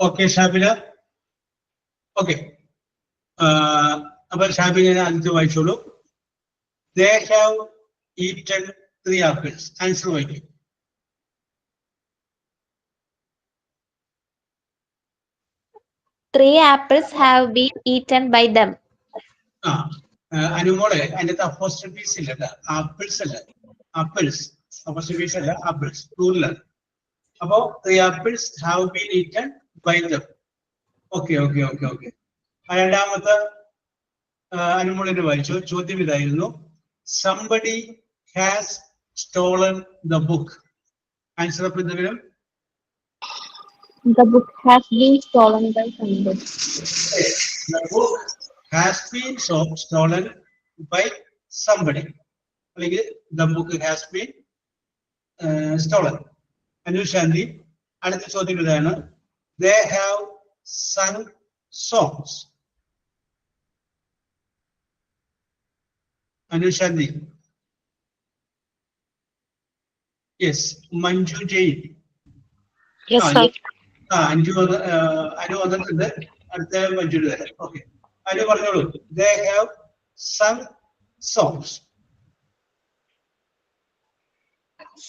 Okay, Shabila. Okay. അപ്പോൾ ഷാബിനെ ആദ്യത്തെ വായിച്ചോളൂ. They have eaten 3 apples. Answer വായിക്കും. Three apples have been eaten by them. അനുമോളെ അതിന്റെ അപ്പോസ്ട്രോഫീസ് ഇല്ല, ആപ്പിൾസ് അല്ല, ആപ്പിൾസ് അപ്പോസ്ട്രോഫീസ് അല്ല, ആപ്പിൾസ് പ്ലൂറലാണ്. അപ്പോ 3 apples have been eaten by them. Okay okay okay okay. രണ്ടാമത്തെ അനുമോളിനെ വായിച്ചു. ചോദ്യം ഇതായിരുന്നു, somebody has stolen the book. Answer അപ്പൊ എന്തെങ്കിലും? The book has been stolen by somebody. The book has been stolen by somebody. അല്ലെങ്കിൽ the book has been stolen. Anushanthi, അടുത്ത ചോദ്യം ഇതാണ്, they have sung songs. Anushanti. Yes, Manju Jain. Anu വന്നിട്ടുണ്ട്. അടുത്ത മഞ്ജുര് തരാം. ഓക്കെ, അനു പറഞ്ഞോളൂ. They have sung songs.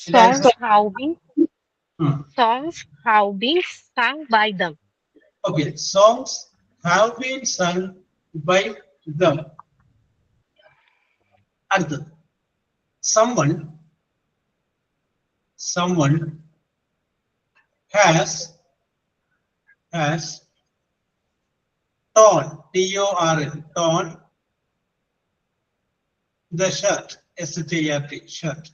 Songs have been sung by them. Okay, songs have been sung by them. അടുത്തത്, someone has torn, T-O-R-N, torn the shirt, S-T-R-T, shirt.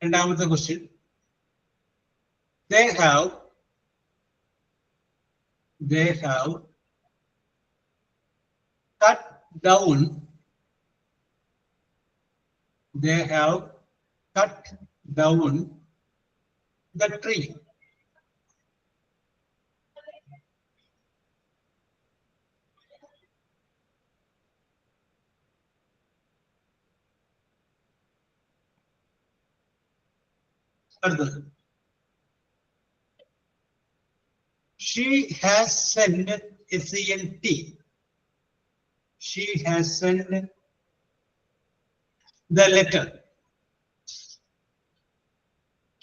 രണ്ടാമത്തെ question, they have cut down the tree. അടുത്തത്, she has sent, S-E-N-T, she has sent the letter.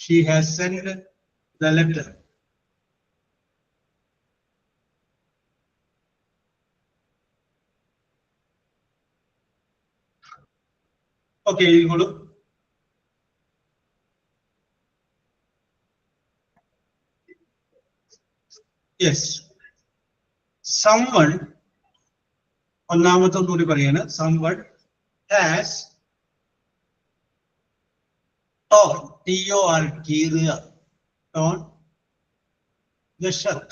She has sent the letter. Okay, Gulu. Yes. Someone, ഒന്നാമത്തെ ഒന്നുകൂടി പറയാണ്, someone has torn, T-O-R, കീറുക, torn the shirt.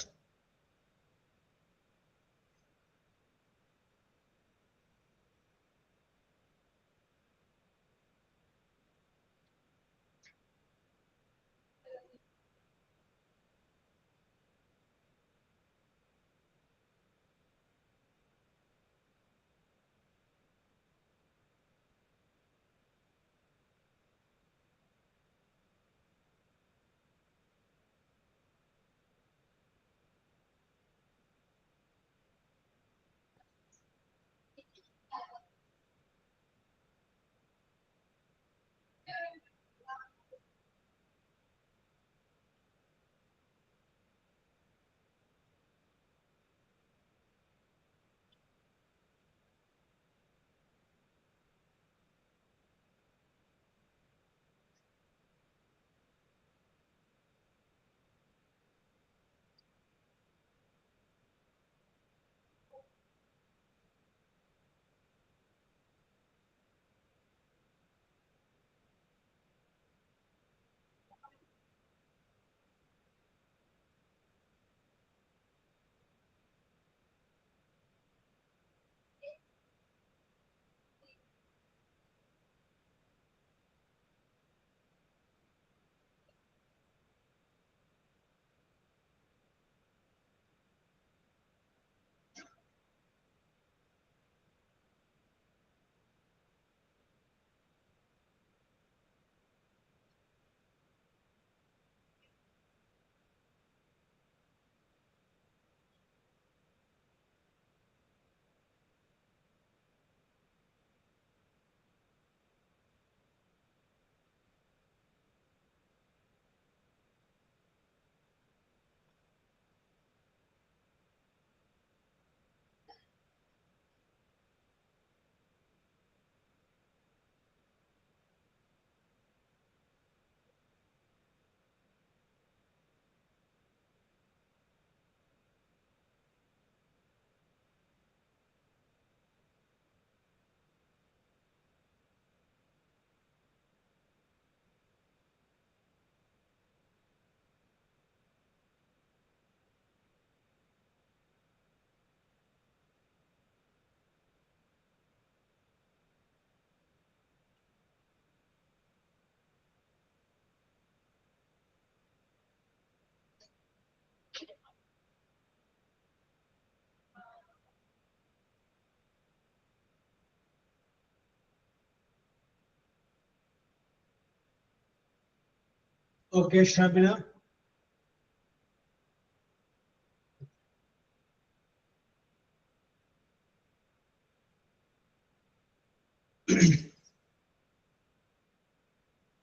Okay, Shabina.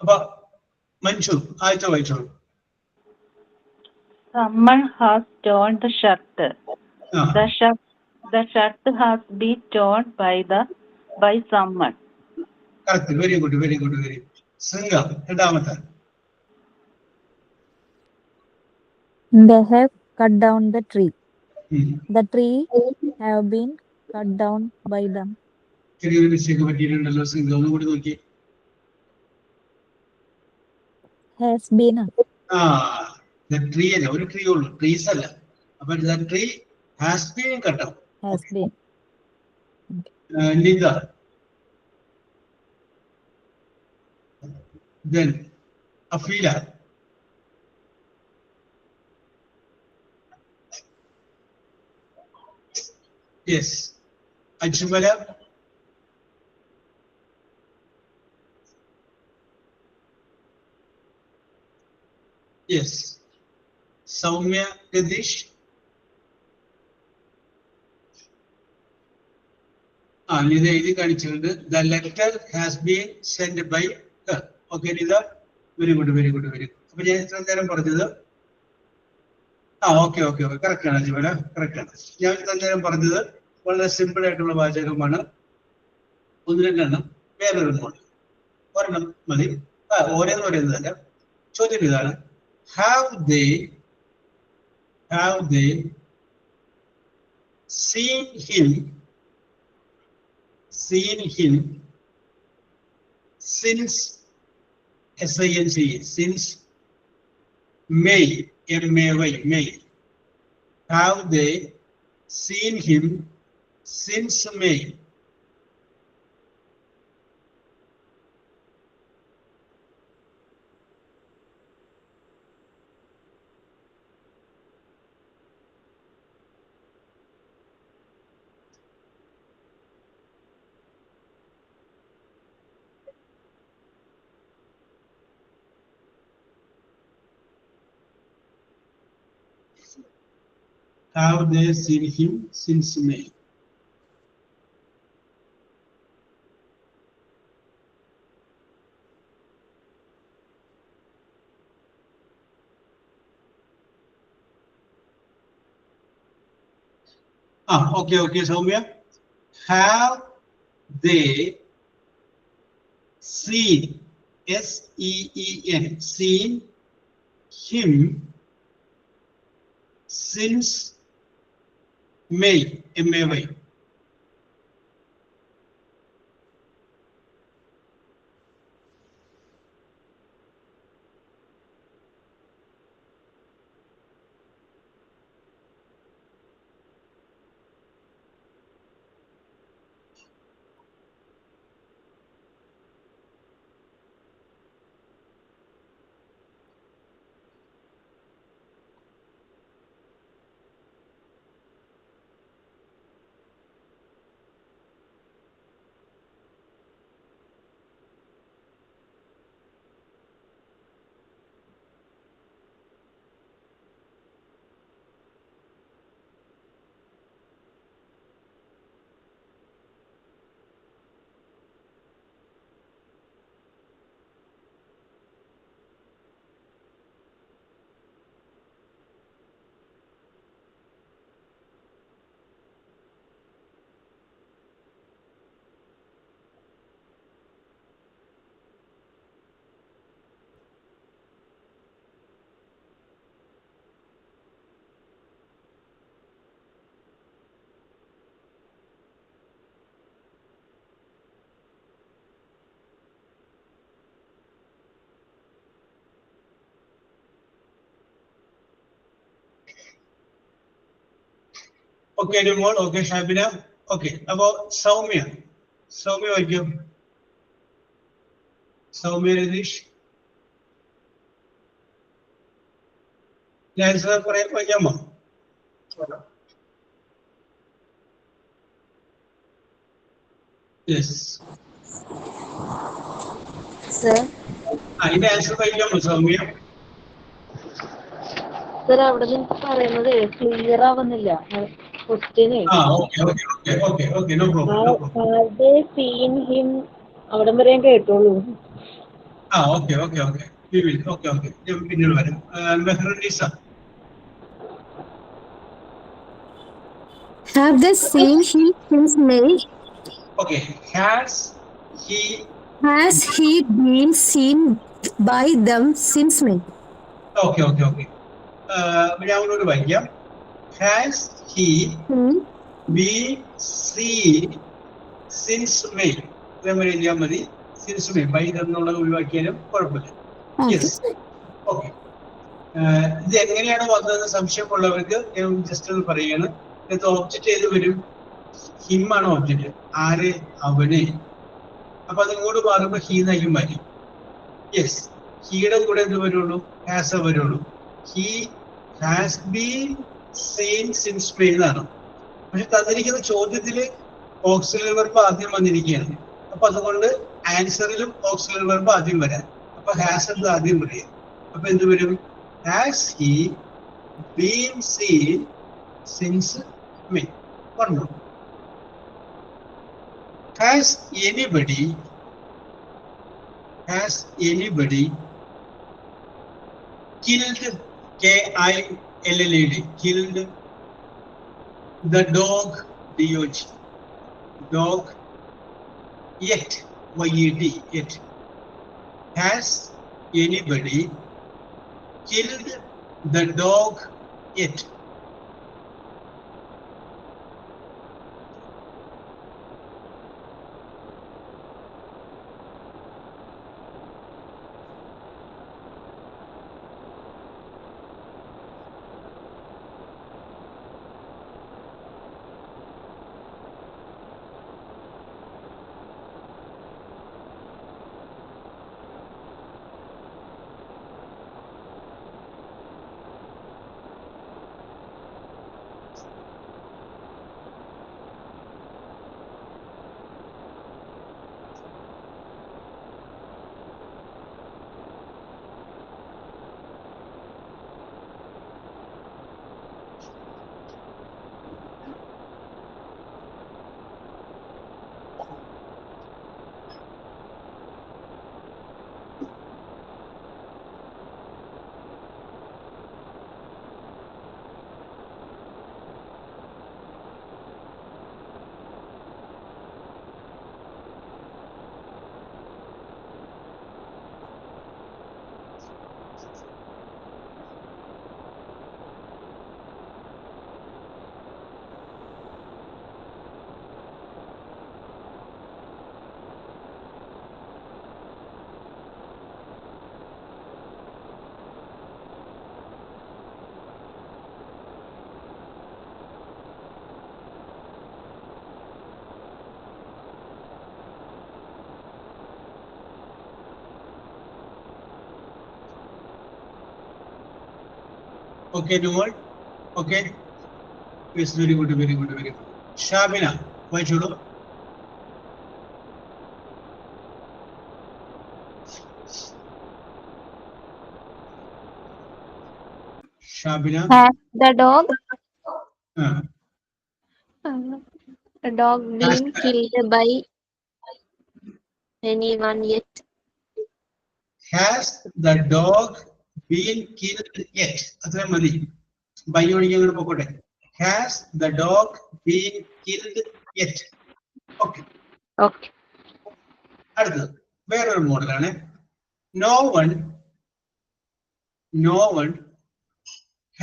അപ്പൊ മഞ്ജു ആഴ്ച വായിച്ചോളൂ. Someone has torn the shirt. ആ The shirt has been torn by someone. Correct. Very good, very good, very good. Shringa രണ്ടാമത്തെ. They have cut down the tree. ഉം. The tree have been cut down by them. ചെറിയൊരു mistake പറ്റിയിട്ടുണ്ടല്ലോ ശൃംഗ, ഒന്നുകൂടി നോക്കി. Has been. ആ tree അല്ല, ഒരു tree ഉള്ളൂ, trees അല്ല. അപ്പൊ tree has been cut out. Has been. Nitha. Then Afila. Yes. Ajmala. Yes. Soumya Gadish. Nida എഴുതി കാണിച്ചിട്ടുണ്ട്. The letter has been sent by her. Okay, Nida. Very good, very good, very good. അപ്പൊ ഞാൻ ഇത്ര നേരം പറഞ്ഞത് okay okay okay, correct ആണ് Ajmala, correct ആണ്. ഞാൻ ഇത്ര നേരം പറഞ്ഞത് വളരെ സിമ്പിൾ ആയിട്ടുള്ള വാചകമാണ്. ഒന്ന് രണ്ടെണ്ണം വേറൊരെണ്ണമാണ്. ഒരെണ്ണം മതി. ഓരോന്ന് പറയുന്നതല്ല. ചോദ്യം ഇതാണ്, have they seen him since since May, M-A-Y, May. Have they seen him since May? Have they seen him since May? Okay, okay, Soumya. Have they seen, S-E-E-N, seen him since May, M-A-Y? Okay, anymore? Okay, Shabina. Okay, about Soumya. Soumya, വായിക്കും. സൗമ്യ രതീഷ്. ഞാൻ കുറെ വായിക്കാമോ? Yes. Sir, അതിന്റെ answer വായിക്കാമോ Soumya? Sir അവിടെ നിന്ന് പറയുന്നത് clear ആവുന്നില്ല ക്വസ്റ്റ്യനെ. Okay, no problem. Have they seen him? അവിടം വരെ ഞാൻ കേട്ടോളൂ. Okay. We will. Okay. ഞാൻ പിന്നീട് വരും. മെഹ്റുന്നീസ. Have they seen him since May? Okay. Has he been seen by them since May? Okay. ഞാൻ ഒന്നുകൂടി വായിക്കാം. Has he been seen since May? ഇതേമാതിരി എഴുതിയാൽ മതി. Since May. ബൈ എന്നുള്ളത് ഒഴിവാക്കിയാലും കുഴപ്പമില്ല. യെസ്. ഓക്കെ. ഇത് എങ്ങനെയാണ് വന്നതെന്ന് സംശയമുള്ളവർക്ക് ഞാൻ ജസ്റ്റ് ഒന്ന് പറയുകയാണ്. ഇത് ഓബ്ജക്റ്റ് ഏത് വരും? ഹിമാണ് ഓബ്ജക്റ്റ്. ആര്? അവനെ. അപ്പൊ അത് ഇങ്ങോട്ട് മാറുമ്പോൾ ഹീ എന്നായിരിക്കും വരും. യെസ്. ഹീയുടെ കൂടെ എന്ത് വരുള്ളൂ? ഹാസ് വരുള്ളൂ. He has been seen since May എന്നാണ്. പക്ഷെ തന്നിരിക്കുന്ന ചോദ്യത്തില് ഓക്സിലറി വെർബ് ആദ്യം വന്നിരിക്കുകയാണ്. അപ്പൊ അതുകൊണ്ട് ആൻസറിലും ഓക്സിലറി വെർബ് ആദ്യം വരാൻ. അപ്പൊ ഹാസ് എന്ത് ആദ്യം പറയാം. അപ്പൊ എന്ത് വരും? Has he been seen since May. പറഞ്ഞു. Has anybody killed KILLED killed the dog dog yet yet. Has anybody killed the dog yet? Okay, no more. Okay. Yes, very good. Shabina, why should you? Shabina. Has the dog been killed by anyone yet? Has the dog been killed yet? Athra madi. Bayoni yangar pokote. Has the dog been killed yet? Okay. അടുത്തത് വേറൊരു മോഡലാണ്. No one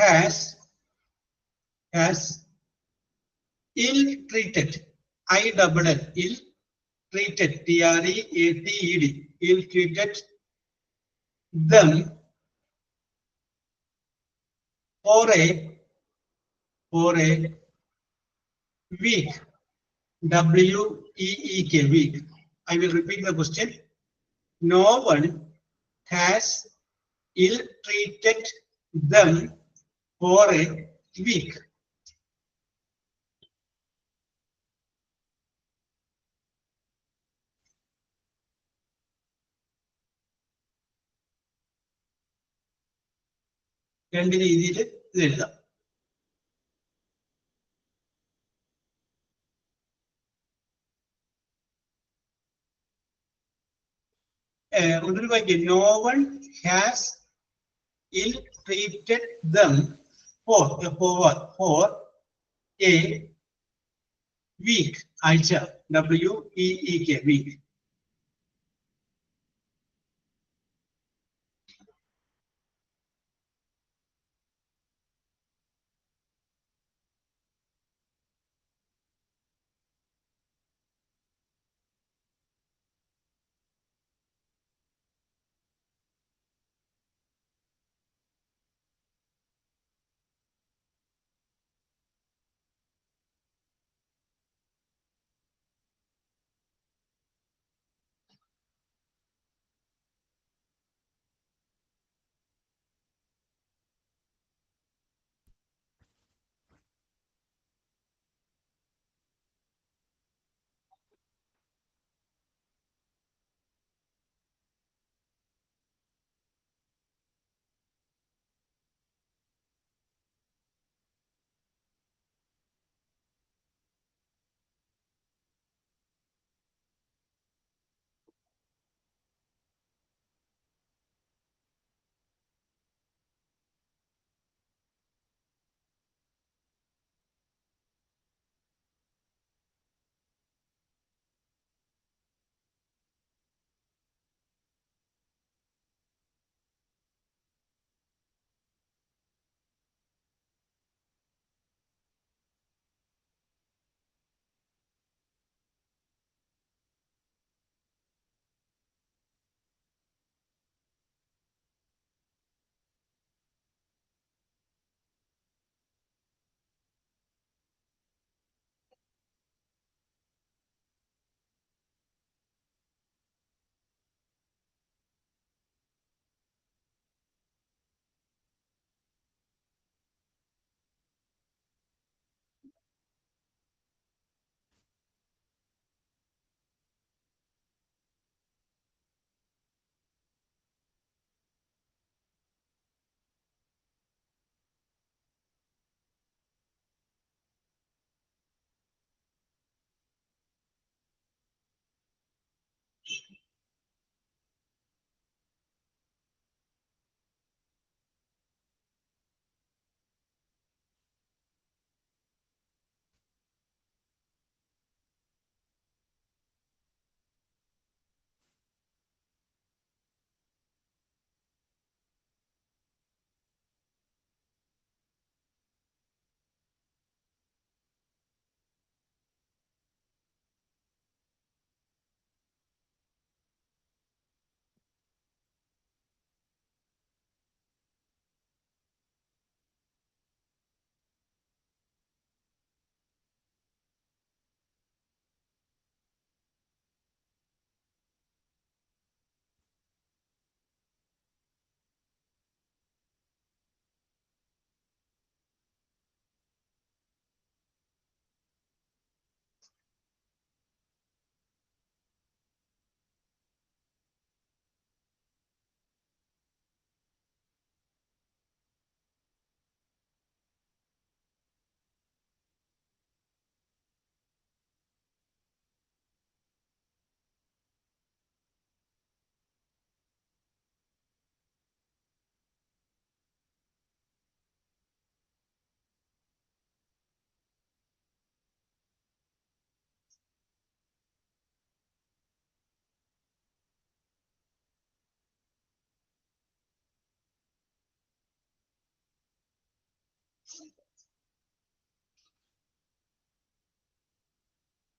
has ill-treated. Ill-treated. TREATED. Ill-treated them for a week. WEEK, week. I will repeat the question. No one has ill-treated them for a week. രണ്ട് രീതിയിൽ ഇത് എഴുതാം. ഒന്നൊരു വാക്യം. No one has ill-treated them for a week. ആഴ്ച, WEEK, week.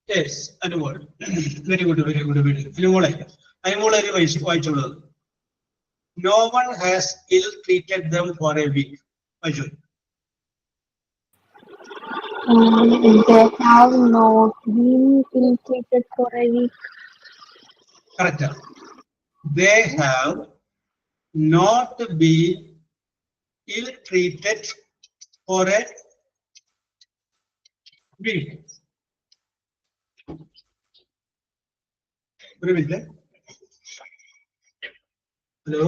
Yes, Anumol. Very good, very good, very good. അനുമോളെ ഒരു വായിച്ചുള്ളത്. No one has ill-treated them for a week. വായിച്ചു. They have not been ill-treated for a week. Correct. They have not been ill-treated for a week. ഒരു minute. Hello,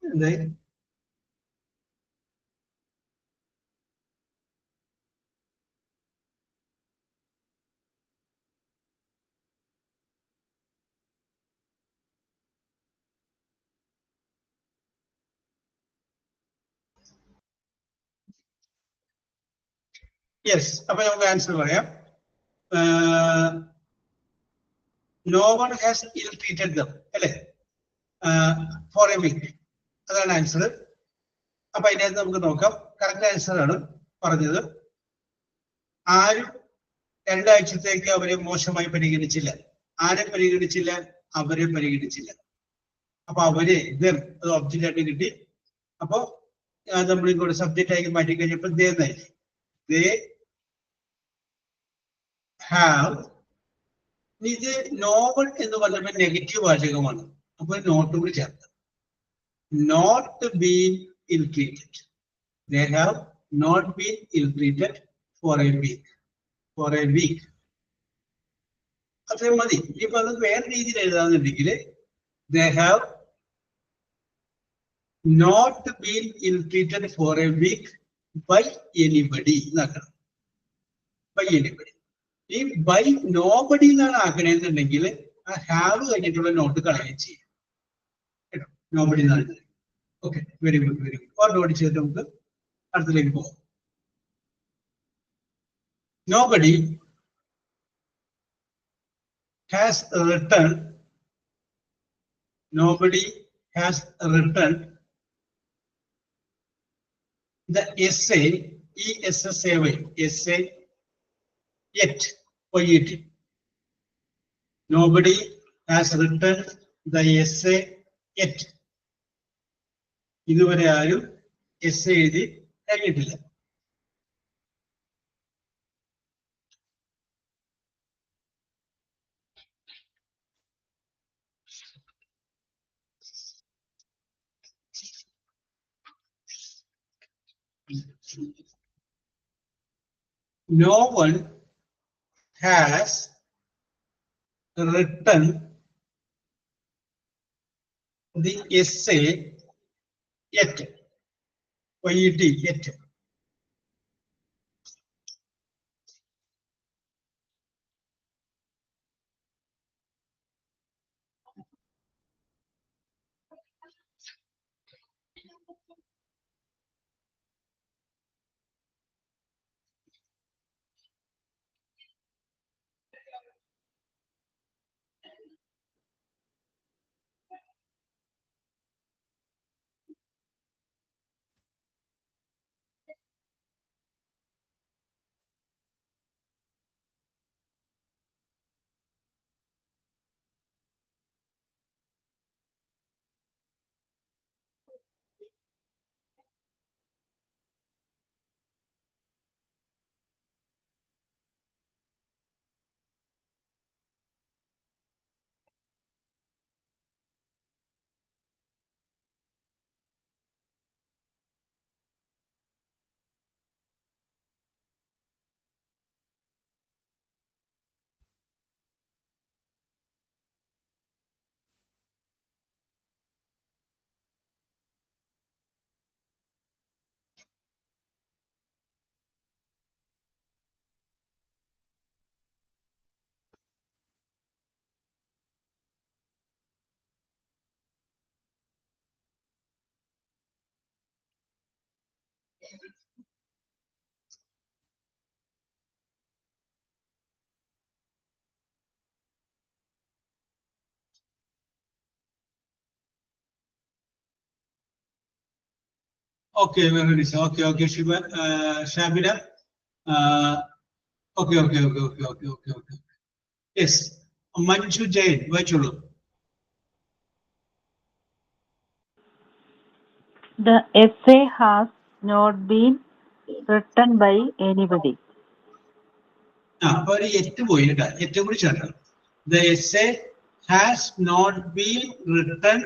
എന്തായി? Yes. അപ്പൊ നമുക്ക് answer പറയാം. No one has ഇൽ treated dum, അല്ലെ, four a week. അതാണ് answer. അപ്പൊ അതിനകത്ത് നമുക്ക് നോക്കാം. കറക്റ്റ് ആൻസർ ആണ് പറഞ്ഞത്. ആരും 2 ആഴ്ചത്തേക്ക് അവരെ മോശമായി പരിഗണിച്ചില്ല. ആരെ പരിഗണിച്ചില്ല? അവരെ പരിഗണിച്ചില്ല. അപ്പൊ അവരെ അത് ഒബ്ജക്റ്റ് ആയിട്ട് കിട്ടി. അപ്പൊ നമ്മൾ ഇങ്ങോട്ട് സബ്ജക്റ്റ് ആയി മാറ്റി കഴിഞ്ഞപ്പോ ദേ ഹാവ്. ഇത് നോവൺ എന്ന് പറഞ്ഞപ്പോൾ നെഗറ്റീവ് വാചകമാണ്. അപ്പൊ നോട്ട് കൂടി ചേർത്ത്. Not been ill treated. They have not been ill treated for a week. For a week അത്രയും മതി. ഇപ്പൊ അത് വേറെ രീതിയിൽ എഴുതാന്നുണ്ടെങ്കിൽ they have not been ill-treated for a week by anybody എന്നാക്കണം. By anybody. ഈ ബൈ നോബഡി എന്നാണ് ആക്കണേന്നുണ്ടെങ്കിൽ ആ ഹാവ് കഴിഞ്ഞിട്ടുള്ള നോട്ട് കളയുകയും ചെയ്യും കേട്ടോ. നോബഡി എന്നാണ്. Okay, very good, very good. Or note ചെയ്തിട്ട് നമുക്ക് അടുത്തിലേക്ക് പോകാം. Nobody has written. Nobody has written the essay, essay yet. Nobody has written the essay yet. ഇതുവരെ ആരും എസ്സേ എഴുതി കഴിഞ്ഞിട്ടില്ല. No one has written the essay yet. Yet. Okay, very nice. Okay, Shiva, Shabina. Okay. Yes, Manju Jain, Vachulu. The essay has not been written by anybody. The essay has not been written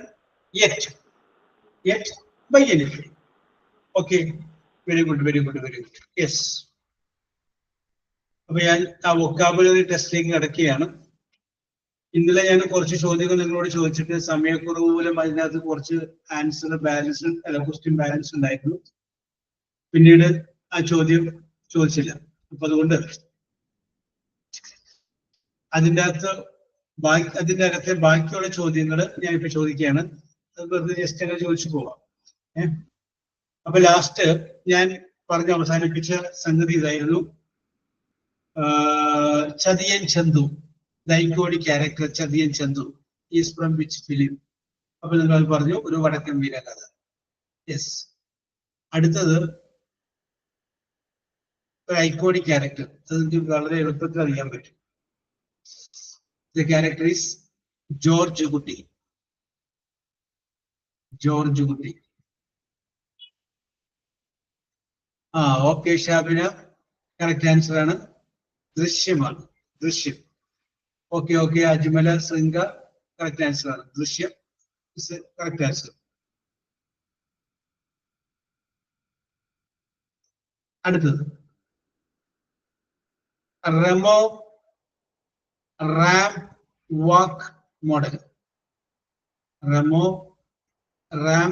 yet by anybody. Okay, very good. Yes. അപ്പൊ ഞാൻ ആ vocabulary ടെസ്റ്റിലേക്ക് കിടക്കുകയാണ്. ഇന്നലെ ഞാൻ കുറച്ച് ചോദ്യങ്ങൾ നിങ്ങളോട് ചോദിച്ചിട്ട് സമയക്കുറവ് മൂലം അതിനകത്ത് കുറച്ച് ക്വസ്റ്റ്യൻ ബാലൻസ് ഉണ്ടായിരുന്നു. പിന്നീട് ആ ചോദ്യം ചോദിച്ചില്ല. അപ്പൊ അതുകൊണ്ട് അതിൻ്റെ അകത്തെ ബാക്കിയുള്ള ചോദ്യങ്ങൾ ഞാൻ ഇപ്പൊ ചോദിക്കുകയാണ്. അത് വെറുതെ ജസ്റ്റ് അങ്ങനെ ചോദിച്ചു പോവാം. അപ്പൊ ലാസ്റ്റ് ഞാൻ പറഞ്ഞ് അവസാനിപ്പിച്ച സംഗതി ഇതായിരുന്നു. ചതിയൻ Chandu, the iconic character ചതിയൻ Chandu is from which film? അപ്പൊ നിങ്ങൾ പറഞ്ഞു ഒരു വടക്കൻ വീരകഥ. യെസ്. അടുത്തത് ഒരു ഐക്കോണിക് ക്യാരക്ടർ, അത് നിങ്ങൾക്ക് വളരെ എളുപ്പത്തിൽ അറിയാൻ പറ്റും. The character is George Kutty. George Kutty. Okay Shabina, correct answer ആണ്, ദൃശ്യമാണ്, Drishyam. Okay Ajmala Shringa, correct answer ആണ്, ദൃശ്യം കറക്റ്റ് ആൻസർ. അടുത്തത് Remo ramp walk model. Remo ramp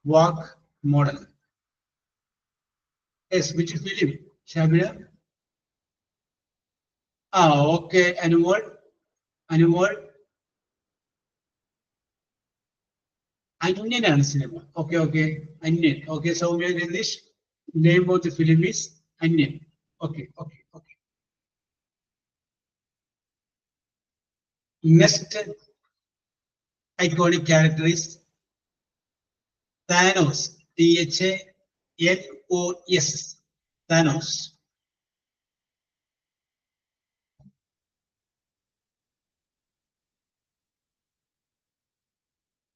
walk model. Yes, which film? Shabira? Okay, Anumol. Onion and cinema. Okay. Onion. Okay, Soumya English. Name of the film is Onion. Okay. Next iconic character is Thanos. THANOS. Thanos.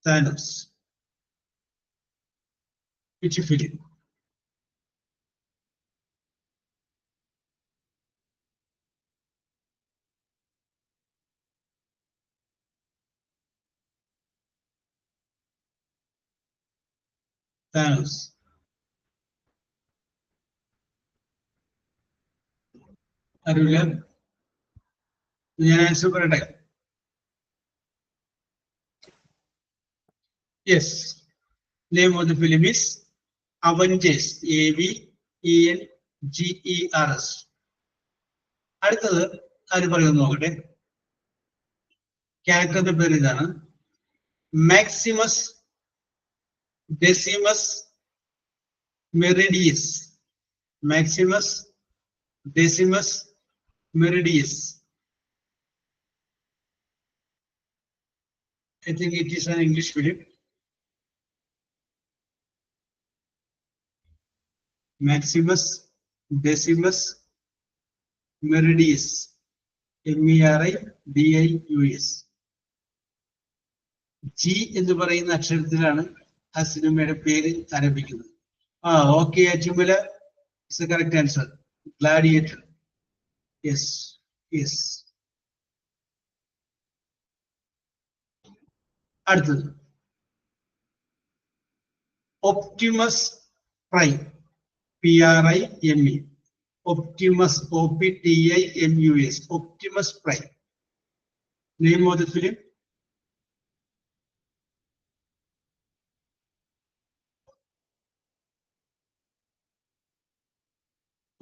Thanos. Which film? Thanos. അറിയില്ല, ഞാൻ answer പറയട്ടെ. Yes, name of the film is Avengers. AVENGERS. അടുത്തത് ആര് പറയുന്നു നോക്കട്ടെ. ക്യാരക്ടറിന്റെ പേര് ഇതാണ്, Maximus Decimus Meridius. Maximus Decimus Meridius. I think it is an English film. Maximus Decimus Meridius. MERIDIUS. G എന്ന് പറയുന്ന അക്ഷരത്തിലാണ് ആ സിനിമയുടെ പേര് ആരംഭിക്കുന്നത്. Okay Achumala, is the correct answer. Gladiator. Yes. അടുത്തത് Optimus Prime. PRIME. Optimus OPTIMUS. Optimus Prime. Name of the film?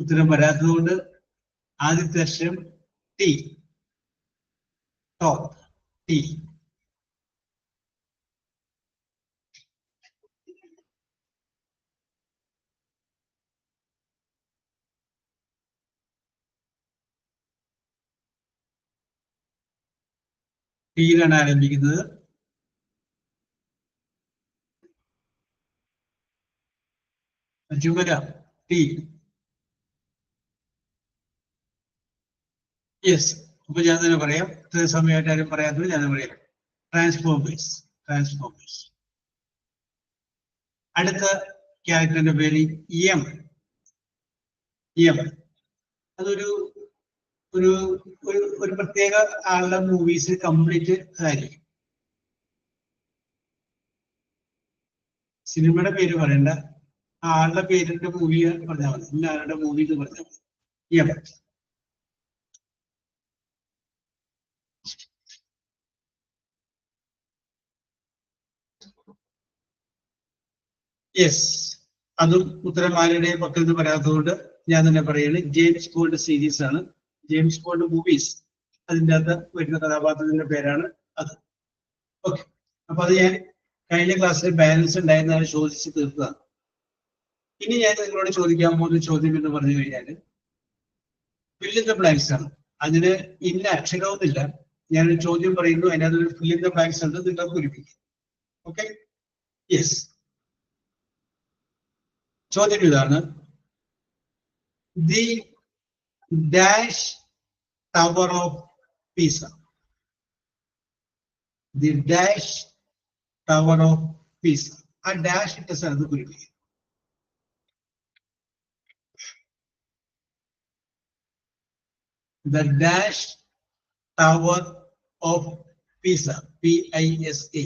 ഉത്തരം വരാത്തതുകൊണ്ട് ആദ്യത്തെ അക്ഷരം ടി. ടോപ്പ്. ടി. ടിയിലാണ് ആരംഭിക്കുന്നത്. അജുമല, ടി. യെസ്, അപ്പൊ ഞാൻ തന്നെ പറയാം. ഇത്ര സമയമായിട്ട് ആരും പറയാത്തത് ഞാൻ പറയാം. ട്രാൻസ്ഫോമേഴ്സ്. അടുത്ത ക്യാരക്ടറിന്റെ പേര് എം. അതൊരു ഒരു പ്രത്യേക ആളുടെ മൂവീസ് കംപ്ലീറ്റ് ആയിരിക്കും. സിനിമയുടെ പേര് പറയണ്ട, ആളുടെ പേരിന്റെ മൂവി പറഞ്ഞാൽ മതി. ഇന്ന ആളുടെ മൂവി എന്ന് പറഞ്ഞാൽ മതി. എം. യെസ്, അതും ഉത്തരമാരുടെ പക്കൽ നിന്ന് പറയാത്തതുകൊണ്ട് ഞാൻ തന്നെ പറയുന്നത് ജെയിംസ് ബോണ്ട് സീരീസ് ആണ്. ജെയിംസ് ബോണ്ട് മൂവീസ്, അതിൻ്റെ അകത്ത് വരുന്ന കഥാപാത്രത്തിന്റെ പേരാണ് അത്. ഓക്കെ, അപ്പൊ അത് ഞാൻ കഴിഞ്ഞ ക്ലാസ്സിൽ ബാലൻസ് ഉണ്ടായിരുന്നാണ് ചോദിച്ച് തീർത്തതാണ്. ഇനി ഞാൻ നിങ്ങളോട് ചോദിക്കാൻ പോകുന്ന ചോദ്യം എന്ന് പറഞ്ഞു കഴിഞ്ഞാൽ, ഫിൽ ഇൻ ദ ബ്ലാങ്ക്സ് ആണ്. അതിന് ഇന്ന അക്ഷരമൊന്നുമില്ല. ഞാനൊരു ചോദ്യം പറയുന്നു, അതിനകത്തൊരു ഫിൽ ഇൻ ദ ബ്ലാങ്ക്സ് ഉണ്ട്, നിങ്ങൾ പൂരിപ്പിക്കും. Okay, yes. ചോദ്യം ഇതാണ്, the dash tower of Pisa. The dash tower of Pisa. ആ ഡാഷ് ഇട്ട സ്ഥലത്ത് പൂരിപ്പിക്കും. The dash tower of Pisa, P-I-S-A.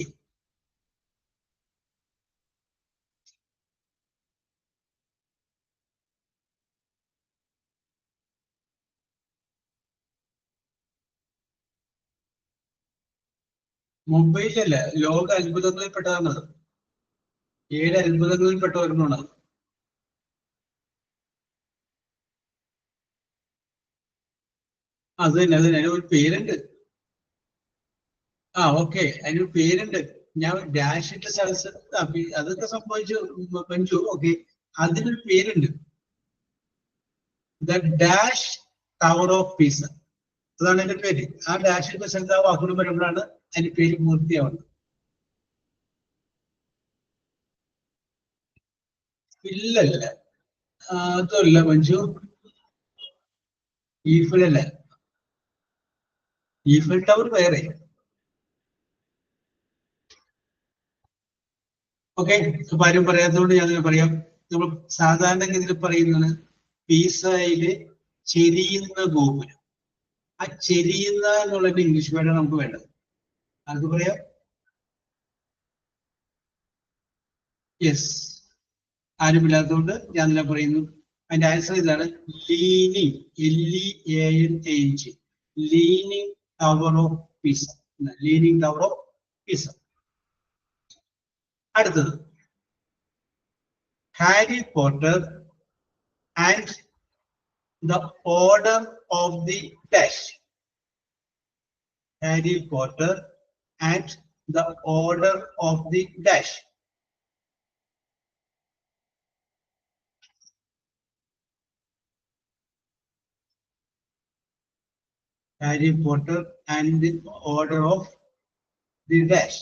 മുംബൈയിലല്ല, ലോക അത്ഭുതങ്ങളിൽപ്പെട്ടതാണ്. 7 അത്ഭുതങ്ങളിൽപ്പെട്ട ഒരെണ്ണമാണ്. അതിനൊരു പേരുണ്ട്. ഓക്കെ, അതിനൊരു പേരുണ്ട്. ഞാൻ ഡാഷ് ഇട്ട സ്ഥലത്ത് അതൊക്കെ സംഭവിച്ചു പഞ്ചു. ഓക്കെ, അതിനൊരു പേരുണ്ട്. ദ ഡാഷ് ടവർ ഓഫ് പീസ, അതാണ് എന്റെ പേര്. ആ ഡാഷ് ഇട്ട സ്ഥലത്ത് ആ വാക്കുകൾ വരുമ്പോഴാണ് അതിന്റെ പേര് പൂർത്തിയാവുന്നത്. ഇല്ലല്ല, അതല്ല മഞ്ജു, ഈഫിലല്ല. ഈഫിൽ ടവർ വേറെ. ഓക്കെ, അപ്പൊ ആരും പറയാത്തതുകൊണ്ട് ഞാനതിന് പറയാം. നമ്മൾ സാധാരണഗതിയിൽ പറയുന്നത് പീസയില് ചെരിയുന്ന ഗോപുരം. ആ ചെരിയുന്ന എന്നുള്ളതിന്റെ ഇംഗ്ലീഷ് വേർഡ് നമുക്ക് വേണ്ടത്. അത് പറയാം. യെസ്, ആരുമില്ലാത്തതുകൊണ്ട് ഞാൻ തന്നെ പറയുന്നു. അതിന്റെ ആൻസർ ഇതാണ്, leaning, LEANING, leaning tower of പീസ. Leaning tower of പീസ. അടുത്തത്, Harry Potter and the order of the dash. Harry Potter and the order of the dash. Harry Potter and the order of the dash.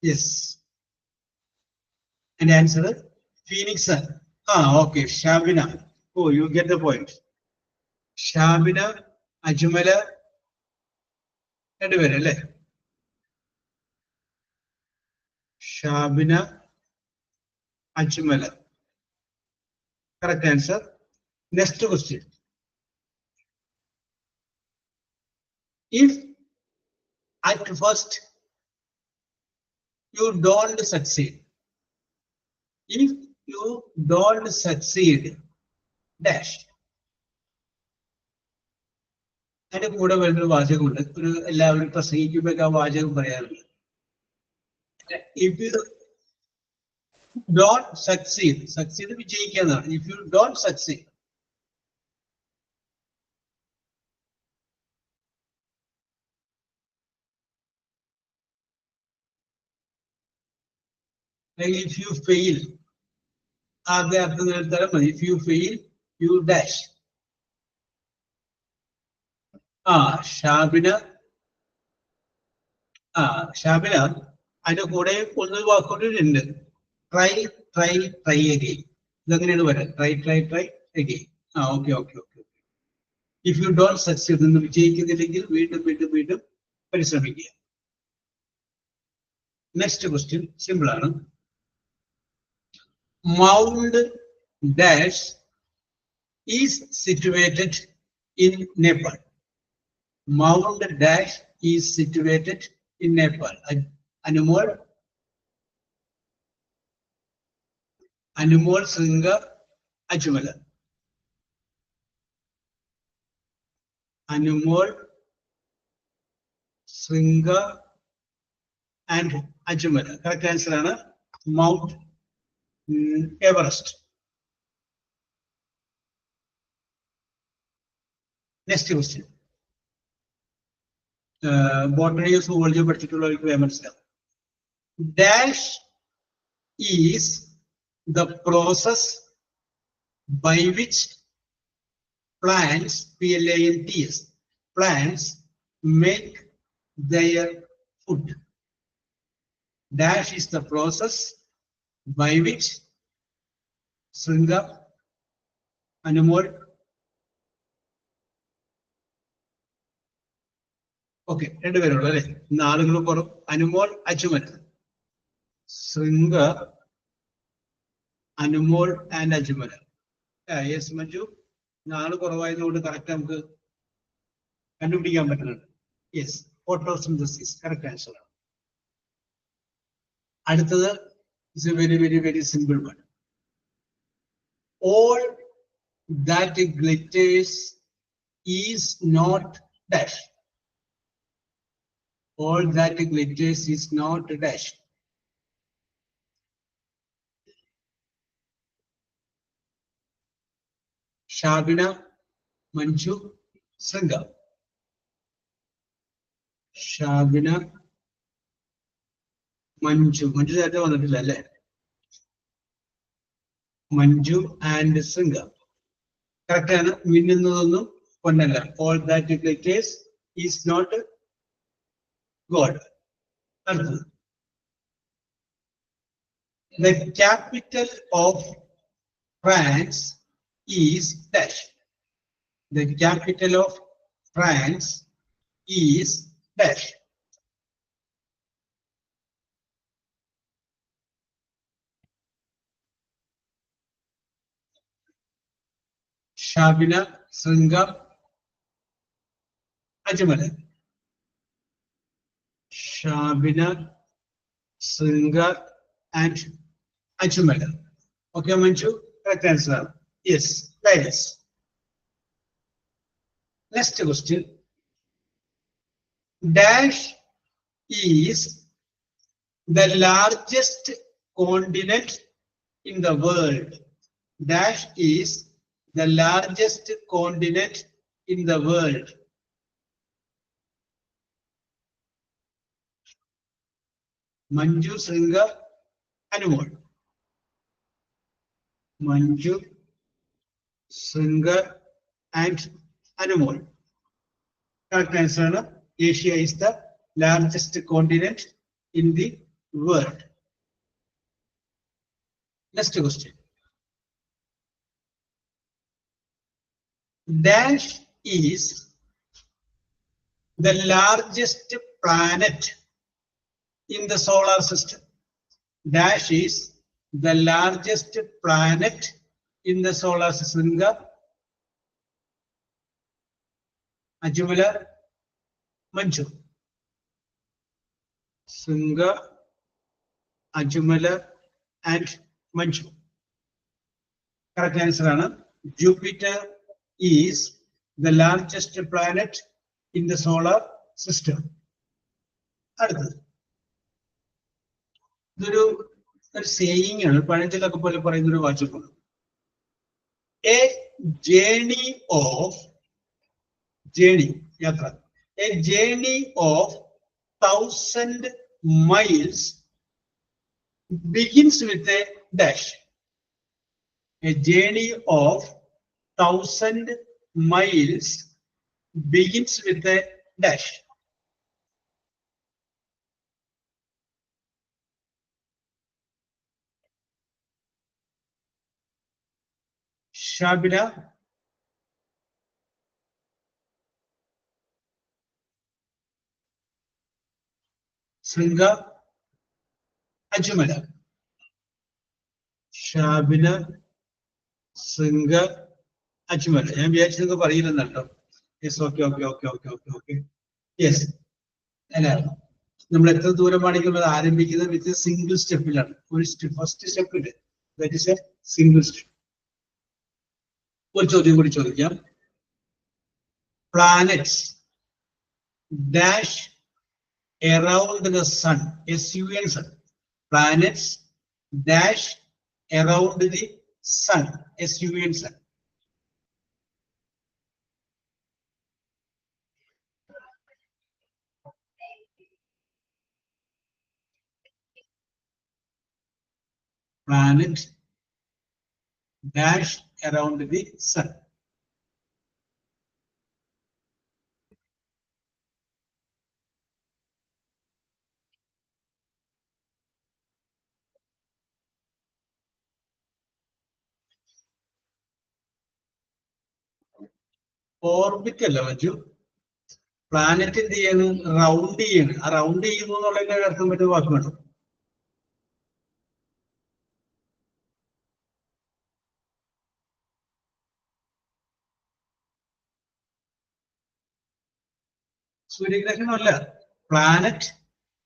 Yes. And answer is Phoenix Sun. Okay. Shabina. Oh, you get the point. Shabina, Ajmala, and Shabina, Ajmala. Correct answer. Next question. If at first you don't succeed, if you don't succeed, dash. അതിന്റെ കൂടെ വേറൊരു വാചകമുണ്ട്. എല്ലാവരും പ്രസംഗിക്കുമ്പോഴൊക്കെ ആ വാചകം പറയാറുണ്ട്. If you don't succeed, succeed വിജയിക്കാന്നാണ്. If you don't succeed, if you fail, ആദ്യ അർത്ഥം നിർത്താൻ മതി. If you fail, you dash. Shabina, Shabina അതിന്റെ കൂടെ ഒന്ന് വാക്കുകൊണ്ടുണ്ട്. Try try try again. ഇതെങ്ങനെയാണ് വരാൻ? Try try try again. Okay okay okay. If you don't succeed, എന്ന് വിജയിക്കുന്നില്ലെങ്കിൽ വീണ്ടും വീണ്ടും വീണ്ടും പരിശ്രമിക്കുക. നെക്സ്റ്റ് ക്വസ്റ്റ്യൻ സിമ്പിൾ ആണ്. Mount Dash is situated in Nepal. Mount Dash is situated in Nepal. Anumol Sringa Ajmala. Anumol Sringa and Ajmala. Correct answer ആണ് Mount Everest. Next question. Botany zoology പഠിച്ചിട്ടുള്ളവർക്ക് മനസ്സിലാവും. dash is the process by which plants, plants, plants make their food. Dash is the process by which Sringa, Anumol. Okay, Anumol, Achuman. Sringa, Anumol, and Ajumala. Yes, Maju. Nalu Koravai note correct. Yes, photosynthesis, correct answer. Another is a very simple one. All that glitters is not dash. All that glitters is not dash. Shabina, Manju, Sringa. Shabina, Manju. Manju is the one that is left. Manju and Sringa. Correct. All that glitters is not God. The capital of France is dash. The capital of France is dash. Shabina, Sringa, Ajamala. Shabina, Sringa, and Ajamala. Okay, Manju, correct answer. Yes, Ladies. Next question. Dash is the largest continent in the world. Dash is the largest continent in the world. Manju, Sringa, Anumol. Manju, Sringa, and Anumol. Correct answer. Asia is the largest continent in the world. Next question. Dash is the largest planet in the solar system. Dash is the largest planet in the solar system. Ajumala, Manju. Sringa, Ajumala, and Manju. Correct answer. Jupiter is the largest planet in the solar system. Saying a journey of 1,000 miles begins with a dash. A journey of 1,000 miles begins with a dash. Shabina, Sringa, Ajumala. Shabina, Sringa, Ajumala. Yes, okay. Yes. നമ്മൾ എത്ര ദൂരമാണെങ്കിലും അത് ആരംഭിക്കുന്നത് വിത്ത് single സ്റ്റെപ്പിലാണ്. ഒരു first step ഉണ്ട്, that is a single step. ഒരു ചോദ്യം കൂടി ചോദിക്കാം. Planets dash around the sun, SUN sun. Planets dash around the sun, SUN sun. planet dash around the sun. Orbit അല്ല മഞ്ജു, പ്ലാനറ്റ് എന്ത് ചെയ്യാണ്? റൗണ്ട് ചെയ്യാണ്. ആ റൗണ്ട് ചെയ്യുന്നു എന്നുള്ളതിന്റെ അർത്ഥം പറ്റുന്ന വാക്ക് വേണം. സൂര്യഗ്രഹണമല്ല, പ്ലാനറ്റ്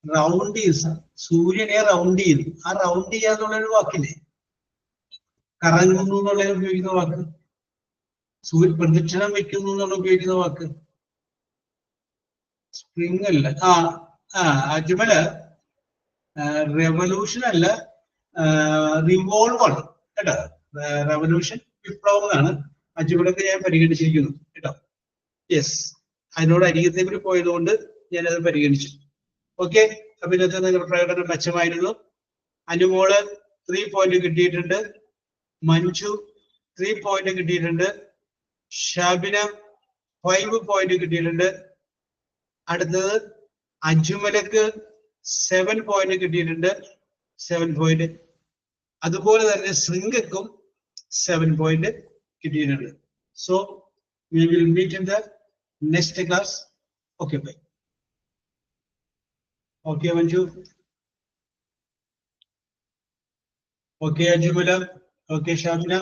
റൗണ്ട് ചെയ്യുക, സൂര്യനെ റൗണ്ട് ചെയ്യുന്നു. ആ റൗണ്ട് ചെയ്യാന്നുള്ളൊരു വാക്കില്ലേ, കറങ്ങുന്നു എന്നുള്ളതിന് ഉപയോഗിക്കുന്ന വാക്ക്, സൂര്യ പ്രദക്ഷിണം വെക്കുന്നു എന്നുള്ള ഉപയോഗിക്കുന്ന വാക്ക് സ്പ്രിംഗ് അല്ല. അജ്മല് റെവല്യൂഷൻ അല്ല, റിവോൾവ് ആണ് കേട്ടോ. റെവല്യൂഷൻ വിപ്ലവം എന്നാണ്. അജ്മലൊക്കെ ഞാൻ പരിഗണിച്ചിരിക്കുന്നു കേട്ടോ. യെസ്, അതിനോട് അരികത്തേക്ക് പോയതുകൊണ്ട് ഞാനത് പരിഗണിച്ചു. ഓക്കെ, അപ്പൊ ഇന്നത്തെ നിങ്ങളുടെ പ്രകടനം മെച്ചമായിരുന്നു. അനുമോള് 3 പോയിന്റ് കിട്ടിയിട്ടുണ്ട്, മഞ്ജു 3 പോയിന്റ് കിട്ടിയിട്ടുണ്ട്, ഷാബിന 5 പോയിന്റ് കിട്ടിയിട്ടുണ്ട്. അടുത്തത് അജ്മലക്ക് 7 പോയിന്റ് കിട്ടിയിട്ടുണ്ട്, 7 പോയിന്റ്. അതുപോലെ തന്നെ ശൃംഗക്കും 7 പോയിന്റ് കിട്ടിയിട്ടുണ്ട്. So we will meet in the next class. Okay, bye. Okay, Manju. Okay, Ajumala. Okay, Shamina.